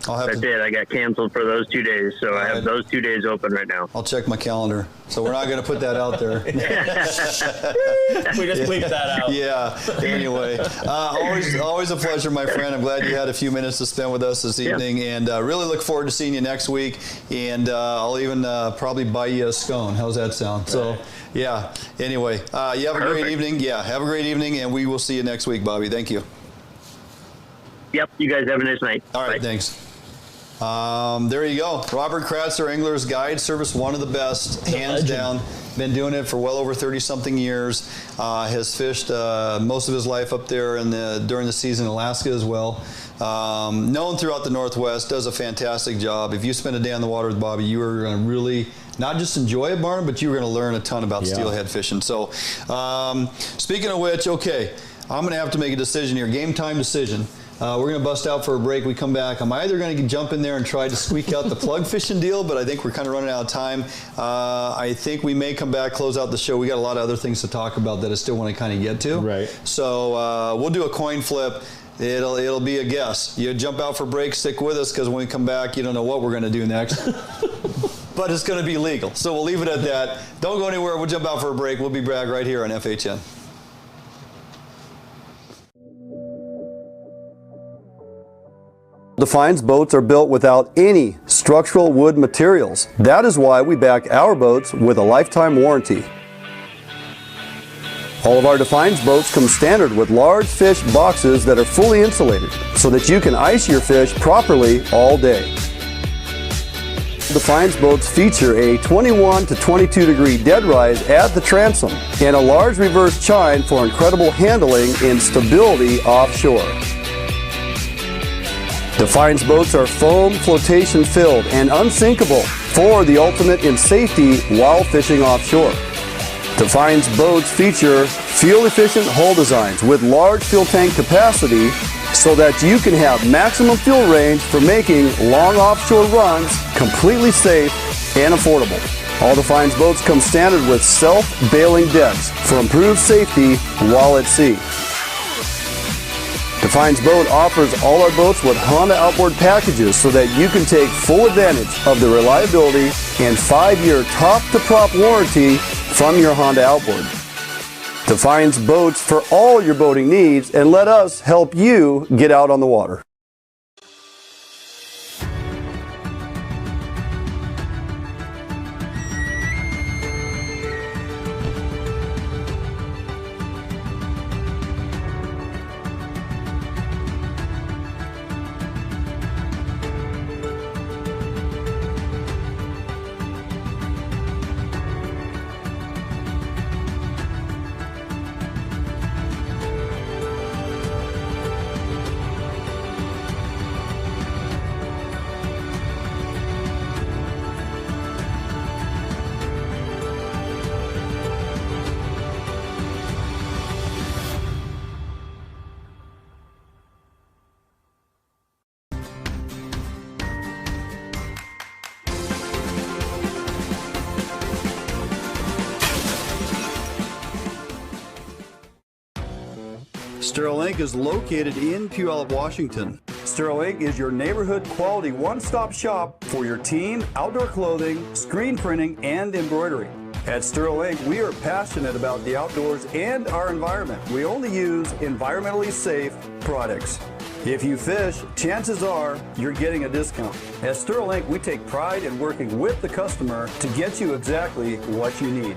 That's it. I got canceled for those 2 days, so I have those 2 days open right now. I'll check my calendar. So we're not going to put that out there. We just bleeped that out. Yeah. Anyway, always a pleasure, my friend. I'm glad you had a few minutes to spend with us this evening, and really look forward to seeing you next week. And I'll even probably buy you a scone. How's that sound? So, yeah. Anyway, you have a great evening. Yeah, have a great evening, and we will see you next week, Bobby. Thank you. Yep, you guys have a nice night. All right, thanks. There you go. Robert Kratzer, Angler's Guide Service, one of the best, hands down. Been doing it for well over 30-something years. Has fished most of his life up there during the season in Alaska as well. Known throughout the Northwest, does a fantastic job. If you spend a day on the water with Bobby, you are going to really not just enjoy it, Barnum, but you're going to learn a ton about steelhead fishing. So, speaking of which, okay, I'm going to have to make a decision here, game time decision. We're going to bust out for a break. We come back. I'm either going to jump in there and try to squeak out the plug fishing deal, but I think we're kind of running out of time. I think we may come back, close out the show. We got a lot of other things to talk about that I still want to kind of get to. Right. So we'll do a coin flip. It'll be a guess. You jump out for break, stick with us, because when we come back, you don't know what we're going to do next. But it's going to be legal. So we'll leave it at that. Don't go anywhere. We'll jump out for a break. We'll be back right here on FHN. Defiance boats are built without any structural wood materials. That is why we back our boats with a lifetime warranty. All of our Defiance boats come standard with large fish boxes that are fully insulated so that you can ice your fish properly all day. Defiance boats feature a 21 to 22 degree dead rise at the transom and a large reverse chine for incredible handling and stability offshore. Defiance boats are foam flotation filled and unsinkable for the ultimate in safety while fishing offshore. Defiance boats feature fuel-efficient hull designs with large fuel tank capacity so that you can have maximum fuel range for making long offshore runs completely safe and affordable. All Defiance boats come standard with self-bailing decks for improved safety while at sea. Defiance Boat offers all our boats with Honda outboard packages so that you can take full advantage of the reliability and 5-year top-to-prop warranty from your Honda outboard. Defiance Boats for all your boating needs, and let us help you get out on the water. Sterl Inc. is located in Puyallup, Washington. Sterl Inc. is your neighborhood quality one-stop shop for your team, outdoor clothing, screen printing, and embroidery. At Sterl Inc., we are passionate about the outdoors and our environment. We only use environmentally safe products. If you fish, chances are you're getting a discount. At Sterling, we take pride in working with the customer to get you exactly what you need.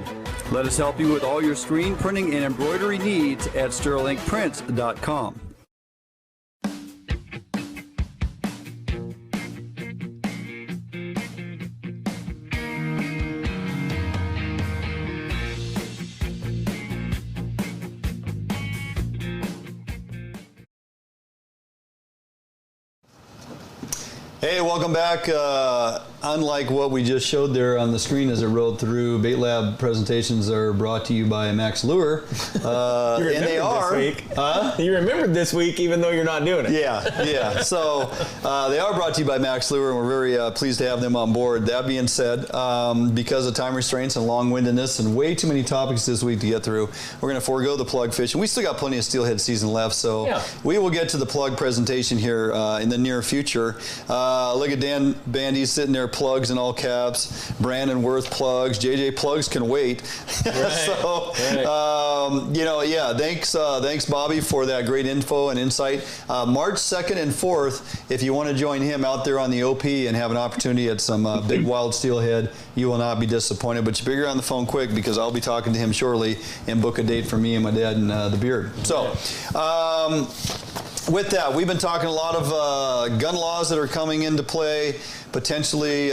Let us help you with all your screen printing and embroidery needs at sterlingprints.com. Hey, welcome back. Unlike what we just showed there on the screen as it rolled through, Bait Lab presentations are brought to you by Max Lure. And they are. This week. You remembered this week even though you're not doing it. Yeah. So they are brought to you by Max Lure, and we're very pleased to have them on board. That being said, because of time restraints and long-windedness and way too many topics this week to get through, we're going to forego the plug fishing. We still got plenty of steelhead season left, so we will get to the plug presentation here in the near future. Look at Dan Bandy sitting there, plugs in all caps. Brandon Worth plugs. JJ plugs can wait. So, thanks Bobby for that great info and insight. March 2nd and 4th, if you want to join him out there on the OP and have an opportunity at some big wild steelhead, you will not be disappointed. But you better get on the phone quick because I'll be talking to him shortly and book a date for me and my dad and the beard. So, with that, we've been talking a lot of gun laws that are coming into play. Potentially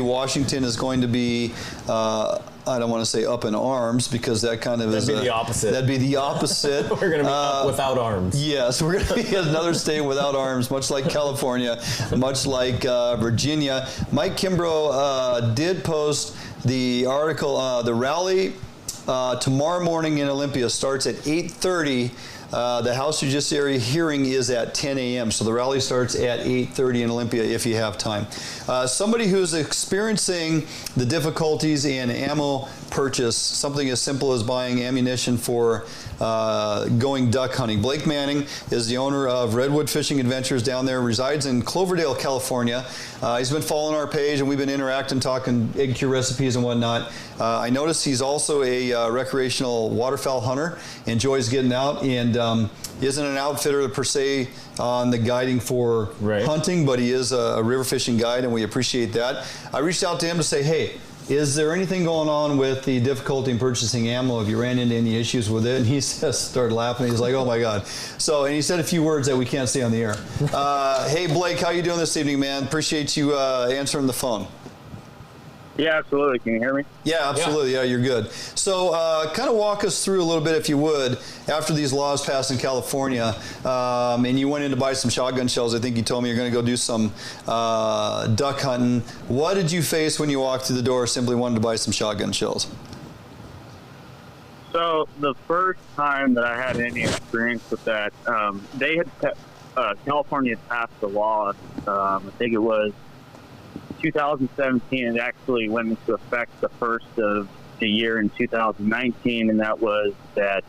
Washington is going to be, I don't want to say up in arms because that kind of That'd be the opposite. That'd be the opposite. We're going to be up without arms. Yes, we're going to be another state without arms, much like California, much like Virginia. Mike Kimbrough did post the article, the rally tomorrow morning in Olympia starts at 8:30. The House Judiciary hearing is at 10 a.m., so the rally starts at 8:30 in Olympia if you have time. Somebody who's experiencing the difficulties in ammo purchase, something as simple as buying ammunition for going duck hunting. Blake Manning is the owner of Redwood Fishing Adventures down there, resides in Cloverdale, California. He's been following our page and we've been interacting, talking egg cure recipes and whatnot. I noticed he's also a recreational waterfowl hunter, enjoys getting out, and isn't an outfitter per se on the guiding for hunting, but he is a river fishing guide, and we appreciate that. I reached out to him to say, hey, is there anything going on with the difficulty in purchasing ammo? Have you ran into any issues with it? And he just started laughing. He's like, oh my God. So, and he said a few words that we can't say on the air. Hey Blake, how you doing this evening, man? Appreciate you answering the phone. Yeah, absolutely. Can you hear me? Yeah, absolutely. Yeah, you're good. So kind of walk us through a little bit, if you would, after these laws passed in California, and you went in to buy some shotgun shells. I think you told me you're going to go do some duck hunting. What did you face when you walked through the door, simply wanted to buy some shotgun shells? So the first time that I had any experience with that, they had California had passed a law, I think it was 2017, it actually went into effect the first of the year in 2019, and that was that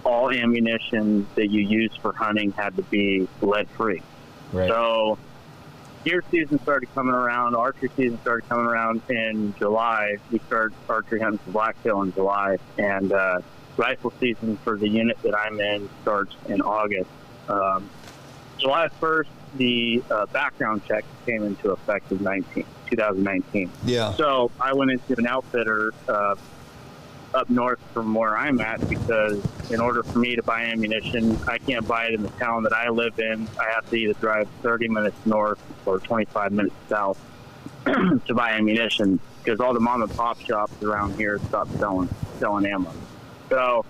all ammunition that you use for hunting had to be lead-free. Right. So deer season started coming around, archery season started coming around in July. We started archery hunting for blacktail in July, and rifle season for the unit that I'm in starts in August. July 1st, the background check came into effect in 2019. Yeah. So I went into an outfitter up north from where I'm at because in order for me to buy ammunition, I can't buy it in the town that I live in. I have to either drive 30 minutes north or 25 minutes south to buy ammunition because all the mom and pop shops around here stopped selling ammo. So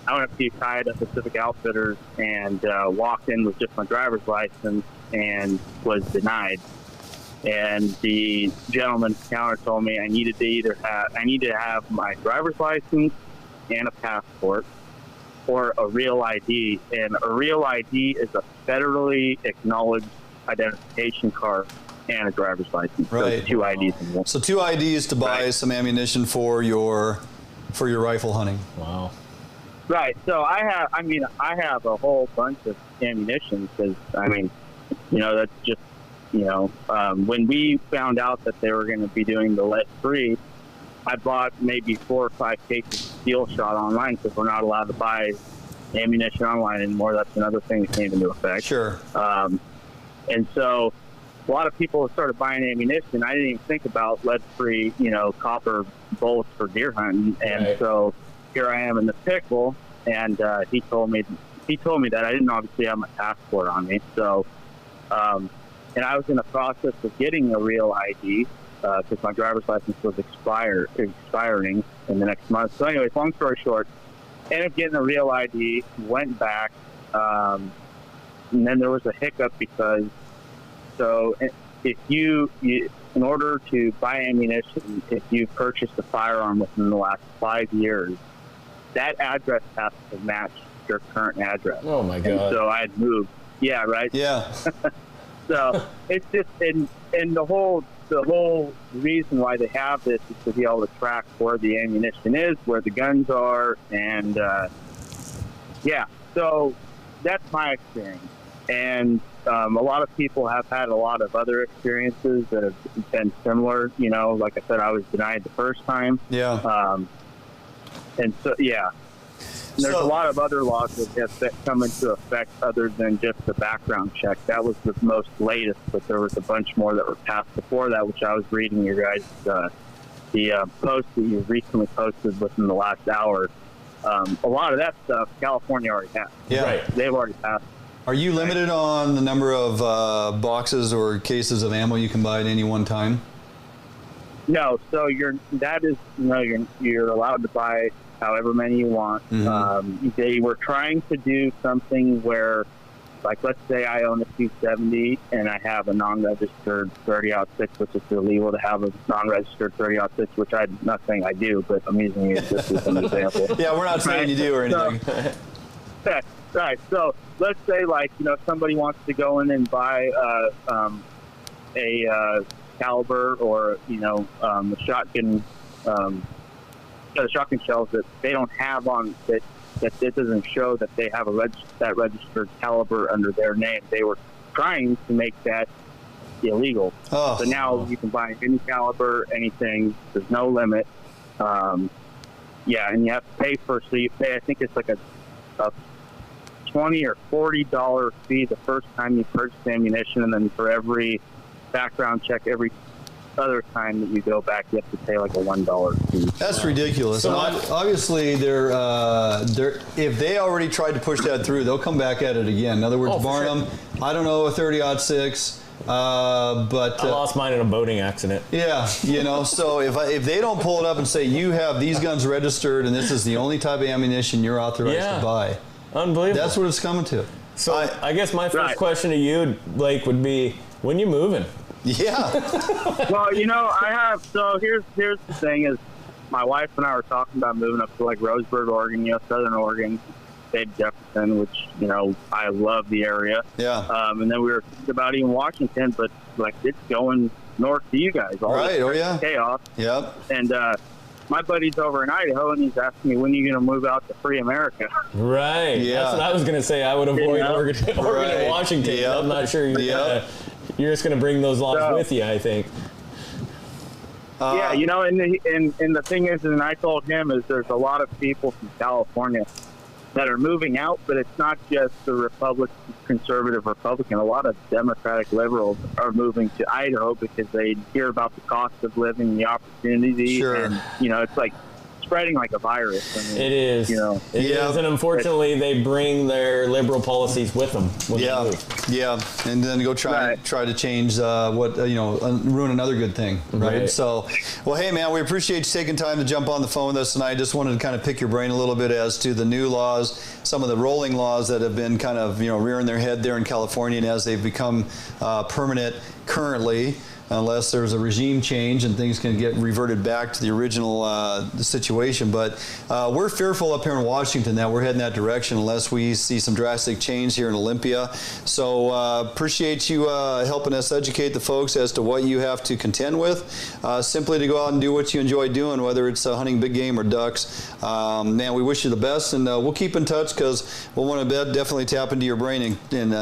I went up to Ukiah at Pacific Outfitters and walked in with just my driver's license and was denied. And the gentleman at the counter told me I needed to have my driver's license and a passport or a real ID. And a real ID is a federally acknowledged identification card and a driver's license. Right. So 2 IDs in one. So 2 IDs to buy some ammunition for your rifle hunting. Wow. Right. So I have a whole bunch of ammunition because, that's just, when we found out that they were going to be doing the lead-free, I bought maybe 4 or 5 cases of steel shot online because we're not allowed to buy ammunition online anymore. That's another thing that came into effect. Sure. And so a lot of people started buying ammunition. I didn't even think about lead-free, copper bullets for deer hunting. And so here I am in the pickle, and he told me that I didn't obviously have my passport on me. So, and I was in the process of getting a real ID because my driver's license was expiring in the next month. So anyways, long story short, ended up getting a real ID, went back, and then there was a hiccup because if you in order to buy ammunition, if you purchased a firearm within the last 5 years, that address has to match your current address. Oh my God. And so I had moved. Yeah, right? Yeah. So it's just, and the whole reason why they have this is to be able to track where the ammunition is, where the guns are, and so that's my experience. And a lot of people have had a lot of other experiences that have been similar. Like I said, I was denied the first time. Yeah. And so, there's a lot of other laws that come into effect other than just the background check. That was the most latest, but there was a bunch more that were passed before that, which I was reading your guys' the post that you recently posted within the last hour. A lot of that stuff California already has. Yeah. Right. They've already passed. Are you limited on the number of boxes or cases of ammo you can buy at any one time? No. So you're allowed to buy however many you want. Mm-hmm. They were trying to do something where, like, let's say I own a 270 and I have a non-registered 30-06, which is illegal to have a non-registered 30-06, which I'm not saying I do, but I'm using it just as an example. Yeah, we're not saying you do or anything. So, right. So let's say, like, somebody wants to go in and buy a caliber or, a shotgun, the shotgun shells that they don't have on that it doesn't show that they have that registered caliber under their name. They were trying to make that illegal. Oh. So now you can buy any caliber, anything. There's no limit. And you have to pay so you pay, I think it's like a $20 or $40 fee the first time you purchase ammunition, and then for every background check, every other time that you go back, you have to pay like a $1 fee. That's ridiculous. So obviously, they're if they already tried to push that through, they'll come back at it again. In other words, Barnum, I don't know, a 30-06, but I lost mine in a boating accident. Yeah, so if they don't pull it up and say you have these guns registered and this is the only type of ammunition you're authorized to buy, unbelievable. That's what it's coming to. So I guess my first question to you, Blake, would be, when you moving? Yeah. Well, I have. So here's the thing: is my wife and I were talking about moving up to like Roseburg, Oregon, Southern Oregon, State Jefferson, which I love the area. Yeah. And then we were thinking about even Washington, but like it's going north to you guys. All right. Oh yeah. Chaos. Yep. And my buddy's over in Idaho, and he's asking me, when are you going to move out to free America? Right. Yeah. That's what I was going to say. I would avoid Oregon and Washington. Yep. I'm not sure you're just going to bring those laws with you, I think. And the thing is, and I told him, is there's a lot of people from California that are moving out, but it's not just the conservative Republican. A lot of Democratic liberals are moving to Idaho because they hear about the cost of living, the opportunity, Sure. and it's like spreading like a virus. I mean, it is. It is, and unfortunately, they bring their liberal policies with them. When they move. Yeah, and then go try to change ruin another good thing, right? So, well, hey man, we appreciate you taking time to jump on the phone with us tonight. Just wanted to kind of pick your brain a little bit as to the new laws, some of the rolling laws that have been kind of rearing their head there in California, and as they've become permanent currently, unless there's a regime change and things can get reverted back to the original situation. But we're fearful up here in Washington that we're heading that direction unless we see some drastic change here in Olympia. So appreciate you helping us educate the folks as to what you have to contend with. Simply to go out and do what you enjoy doing, whether it's hunting big game or ducks. Man, we wish you the best, and we'll keep in touch because we'll want to definitely tap into your brain and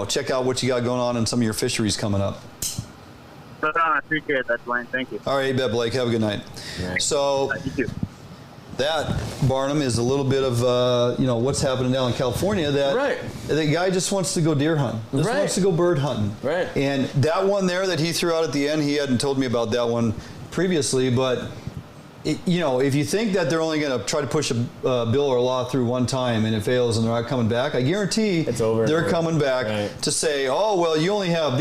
check out what you got going on in some of your fisheries coming up. I appreciate that, Dwayne. Thank you. All right, you bet, Blake. Have a good night. Right. So you too. that, Barnum, is a little bit of what's happening down in California. That the guy just wants to go deer hunting, just wants to go bird hunting. Right. And that one there that he threw out at the end, he hadn't told me about that one previously, but if you think that they're only going to try to push a bill or a law through one time and it fails and they're not coming back, I guarantee it's over. They're coming back to say, oh, well, you only have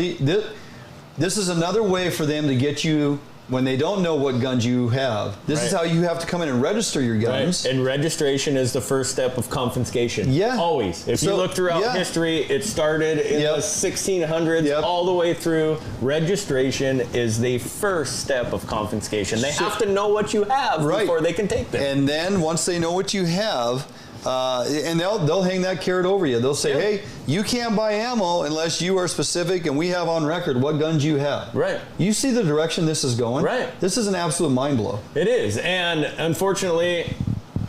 this is another way for them to get you when they don't know what guns you have. This is how you have to come in and register your guns. Right. And registration is the first step of confiscation. Yeah. Always. If you look throughout history, it started in the 1600s all the way through. Registration is the first step of confiscation. They have to know what you have before they can take them. And then once they know what you have, and they'll hang that carrot over you. They'll say, hey, you can't buy ammo unless you are specific and we have on record what guns you have. Right. You see the direction this is going? Right. This is an absolute mind blow. It is. And unfortunately,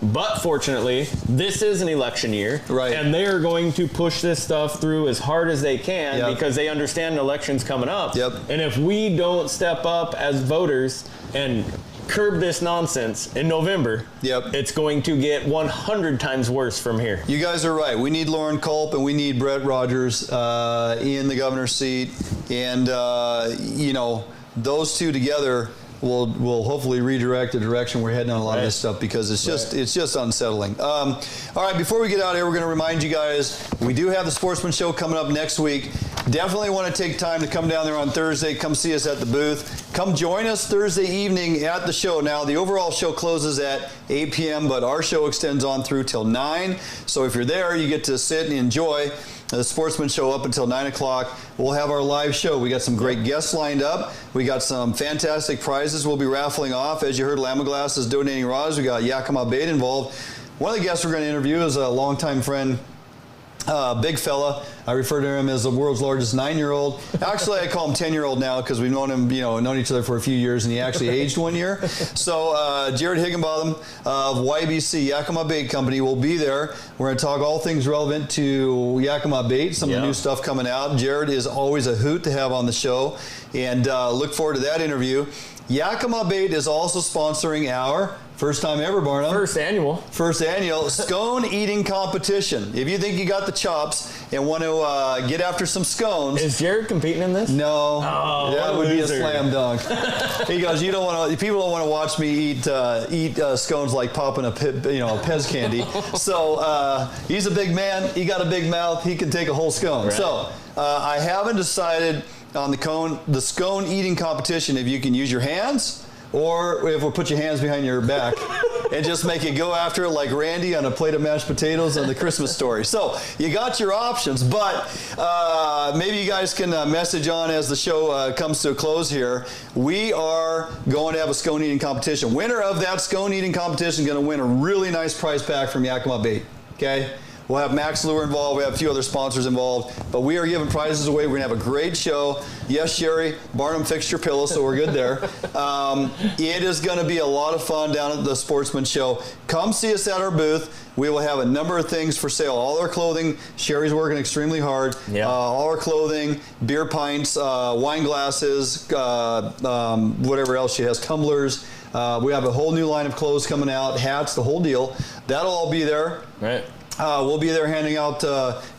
but fortunately, this is an election year. Right. And they are going to push this stuff through as hard as they can because they understand an election's coming up. Yep. And if we don't step up as voters and curb this nonsense in November, it's going to get 100 times worse from here. You guys are right. We need Lauren Culp and we need Brett Rogers in the governor's seat. And, those two together will hopefully redirect the direction we're heading on a lot of this stuff because it's just unsettling. All right, before we get out of here, we're going to remind you guys, we do have the Sportsman Show coming up next week. Definitely want to take time to come down there on Thursday. Come see us at the booth. Come join us Thursday evening at the show. Now, the overall show closes at 8 p.m., but our show extends on through till 9. So if you're there, you get to sit and enjoy the Sportsman Show up until 9 o'clock. We'll have our live show. We got some great guests lined up. We got some fantastic prizes we'll be raffling off. As you heard, Lamiglas is donating rods. We got Yakima Bait involved. One of the guests we're going to interview is a longtime friend, big fella. I refer to him as the world's largest 9-year-old. Actually, I call him 10-year-old now because we've known him, known each other for a few years, and he actually aged 1 year. So Jared Higginbotham of YBC, Yakima Bait Company, will be there. We're going to talk all things relevant to Yakima Bait, some of the new stuff coming out. Jared is always a hoot to have on the show, and look forward to that interview. Yakima Bait is also sponsoring our first time ever, Barnum. First annual scone eating competition. If you think you got the chops and want to get after some scones. Is Jared competing in this? No. That would be a slam dunk. He goes, people don't want to watch me eat scones like popping a Pez candy. So he's a big man. He got a big mouth. He can take a whole scone. Right. So I haven't decided on the scone eating competition if you can use your hands or if we'll put your hands behind your back and just make you go after it like Randy on a plate of mashed potatoes on the Christmas Story. So you got your options, but maybe you guys can message on as the show comes to a close here. We are going to have a scone eating competition. Winner of that scone eating competition is going to win a really nice prize pack from Yakima Bait. Okay? We'll have Max Lure involved. We have a few other sponsors involved. But we are giving prizes away. We're going to have a great show. Yes, Sheri, Barnum fixed your pillow, so we're good there. It is going to be a lot of fun down at the Sportsman Show. Come see us at our booth. We will have a number of things for sale. All our clothing. Sheri's working extremely hard. Yeah. All our clothing, beer pints, wine glasses, whatever else she has, tumblers. We have a whole new line of clothes coming out, hats, the whole deal. That'll all be there. Right. We'll be there handing out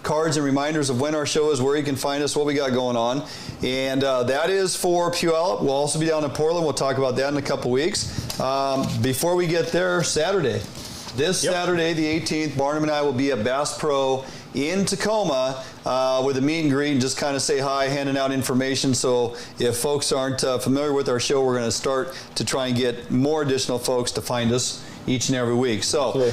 cards and reminders of when our show is, where you can find us, what we got going on. And that is for Puyallup. We'll also be down in Portland. We'll talk about that in a couple weeks. Before we get there, Saturday. Saturday, the 18th, Barnum and I will be at Bass Pro in Tacoma with a meet and greet and just kind of say hi, handing out information. So if folks aren't familiar with our show, we're going to start to try and get more additional folks to find us each and every week. So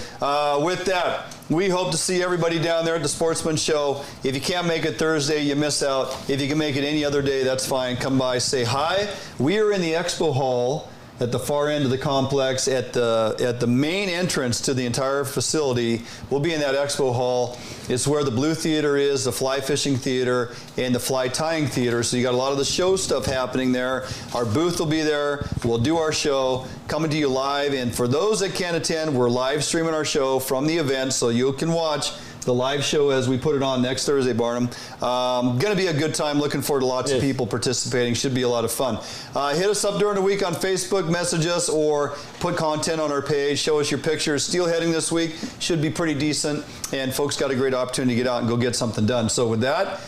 with that, we hope to see everybody down there at the Sportsman Show. If you can't make it Thursday, you miss out. If you can make it any other day, that's fine. Come by, say hi. We are in the expo hall at the far end of the complex at the main entrance to the entire facility. We'll be in that expo hall. It's where the Blue Theater is, the Fly Fishing Theater, and the Fly Tying Theater. So you got a lot of the show stuff happening there. Our booth will be there. We'll do our show, coming to you live. And for those that can't attend, we're live streaming our show from the event, so you can watch the live show as we put it on next Thursday, Barnum. Going to be a good time. Looking forward to lots of people participating. Should be a lot of fun. Hit us up during the week on Facebook, message us, or put content on our page. Show us your pictures. Steelheading this week should be pretty decent, and folks got a great opportunity to get out and go get something done. So with that,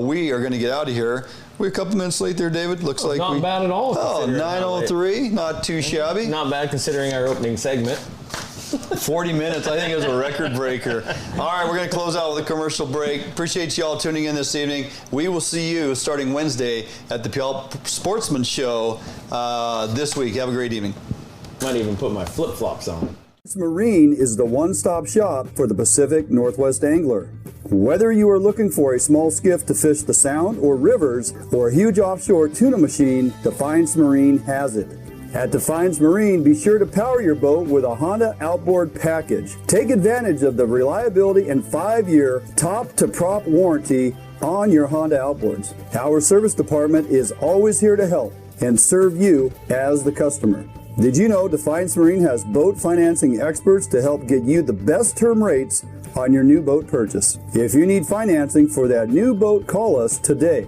we are going to get out of here. We're a couple minutes late there, David. Looks like not bad at all. Oh, 9:03, not too shabby. Not bad considering our opening segment. 40 minutes, I think it was a record breaker. All right, we're going to close out with a commercial break. Appreciate you all tuning in this evening. We will see you starting Wednesday at the Sportsman Show this week. Have a great evening. Might even put my flip-flops on. Marine is the one-stop shop for the Pacific Northwest angler. Whether you are looking for a small skiff to fish the Sound or rivers, or a huge offshore tuna machine, Defiance Marine has it. At Defiance Marine, be sure to power your boat with a Honda outboard package. Take advantage of the reliability and 5-year top-to-prop warranty on your Honda outboards. Our service department is always here to help and serve you as the customer. Did you know Defiance Marine has boat financing experts to help get you the best term rates on your new boat purchase? If you need financing for that new boat, call us today.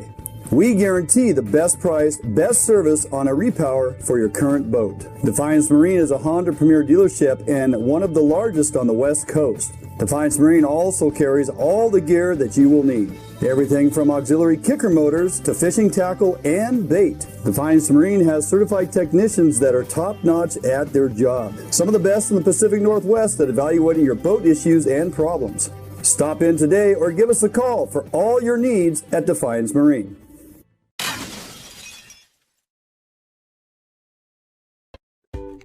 We guarantee the best price, best service on a repower for your current boat. Defiance Marine is a Honda Premier dealership and one of the largest on the West Coast. Defiance Marine also carries all the gear that you will need. Everything from auxiliary kicker motors to fishing tackle and bait. Defiance Marine has certified technicians that are top-notch at their job. Some of the best in the Pacific Northwest at evaluating your boat issues and problems. Stop in today or give us a call for all your needs at Defiance Marine.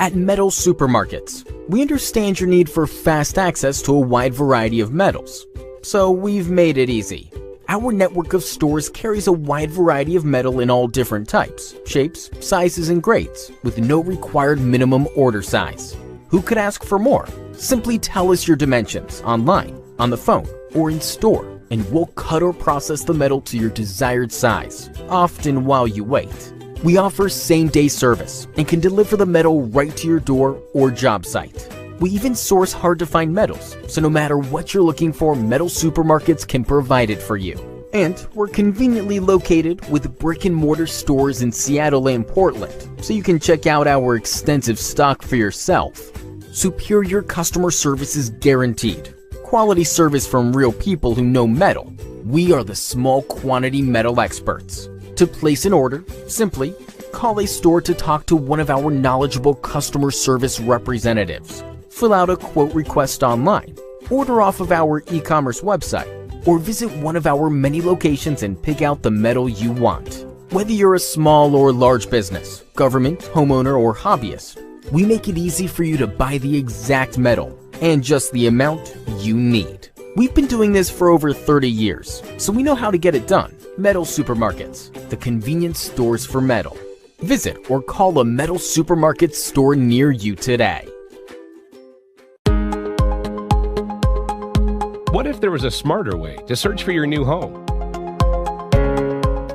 At Metals Supermarkets, we understand your need for fast access to a wide variety of metals. So we've made it easy. Our network of stores carries a wide variety of metal in all different types, shapes, sizes, and grades, with no required minimum order size. Who could ask for more? Simply tell us your dimensions online, on the phone, or in store, and we'll cut or process the metal to your desired size, often while you wait. We offer same-day service and can deliver the metal right to your door or job site. We even source hard-to-find metals, so no matter what you're looking for, Metal Supermarkets can provide it for you. And we're conveniently located with brick-and-mortar stores in Seattle and Portland, so you can check out our extensive stock for yourself. Superior customer service is guaranteed. Quality service from real people who know metal. We are the small quantity metal experts. To place an order, simply call a store to talk to one of our knowledgeable customer service representatives. Fill out a quote request online, order off of our e-commerce website, or visit one of our many locations and pick out the metal you want. Whether you're a small or large business, government, homeowner, or hobbyist, we make it easy for you to buy the exact metal and just the amount you need. We've been doing this for over 30 years, so we know how to get it done. Metal Supermarkets, the convenience stores for metal. Visit or call a Metal Supermarket store near you today. What if there was a smarter way to search for your new home?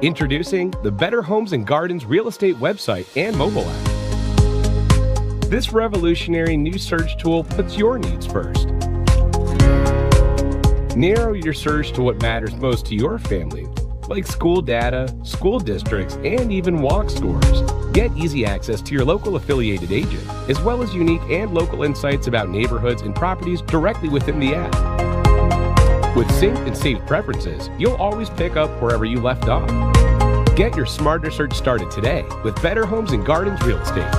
Introducing the Better Homes and Gardens real estate website and mobile app. This revolutionary new search tool puts your needs first. Narrow your search to what matters most to your family, like school data, school districts, and even walk scores. Get easy access to your local affiliated agent, as well as unique and local insights about neighborhoods and properties directly within the app. With synced and saved preferences, you'll always pick up wherever you left off. Get your smarter search started today with Better Homes and Gardens Real Estate.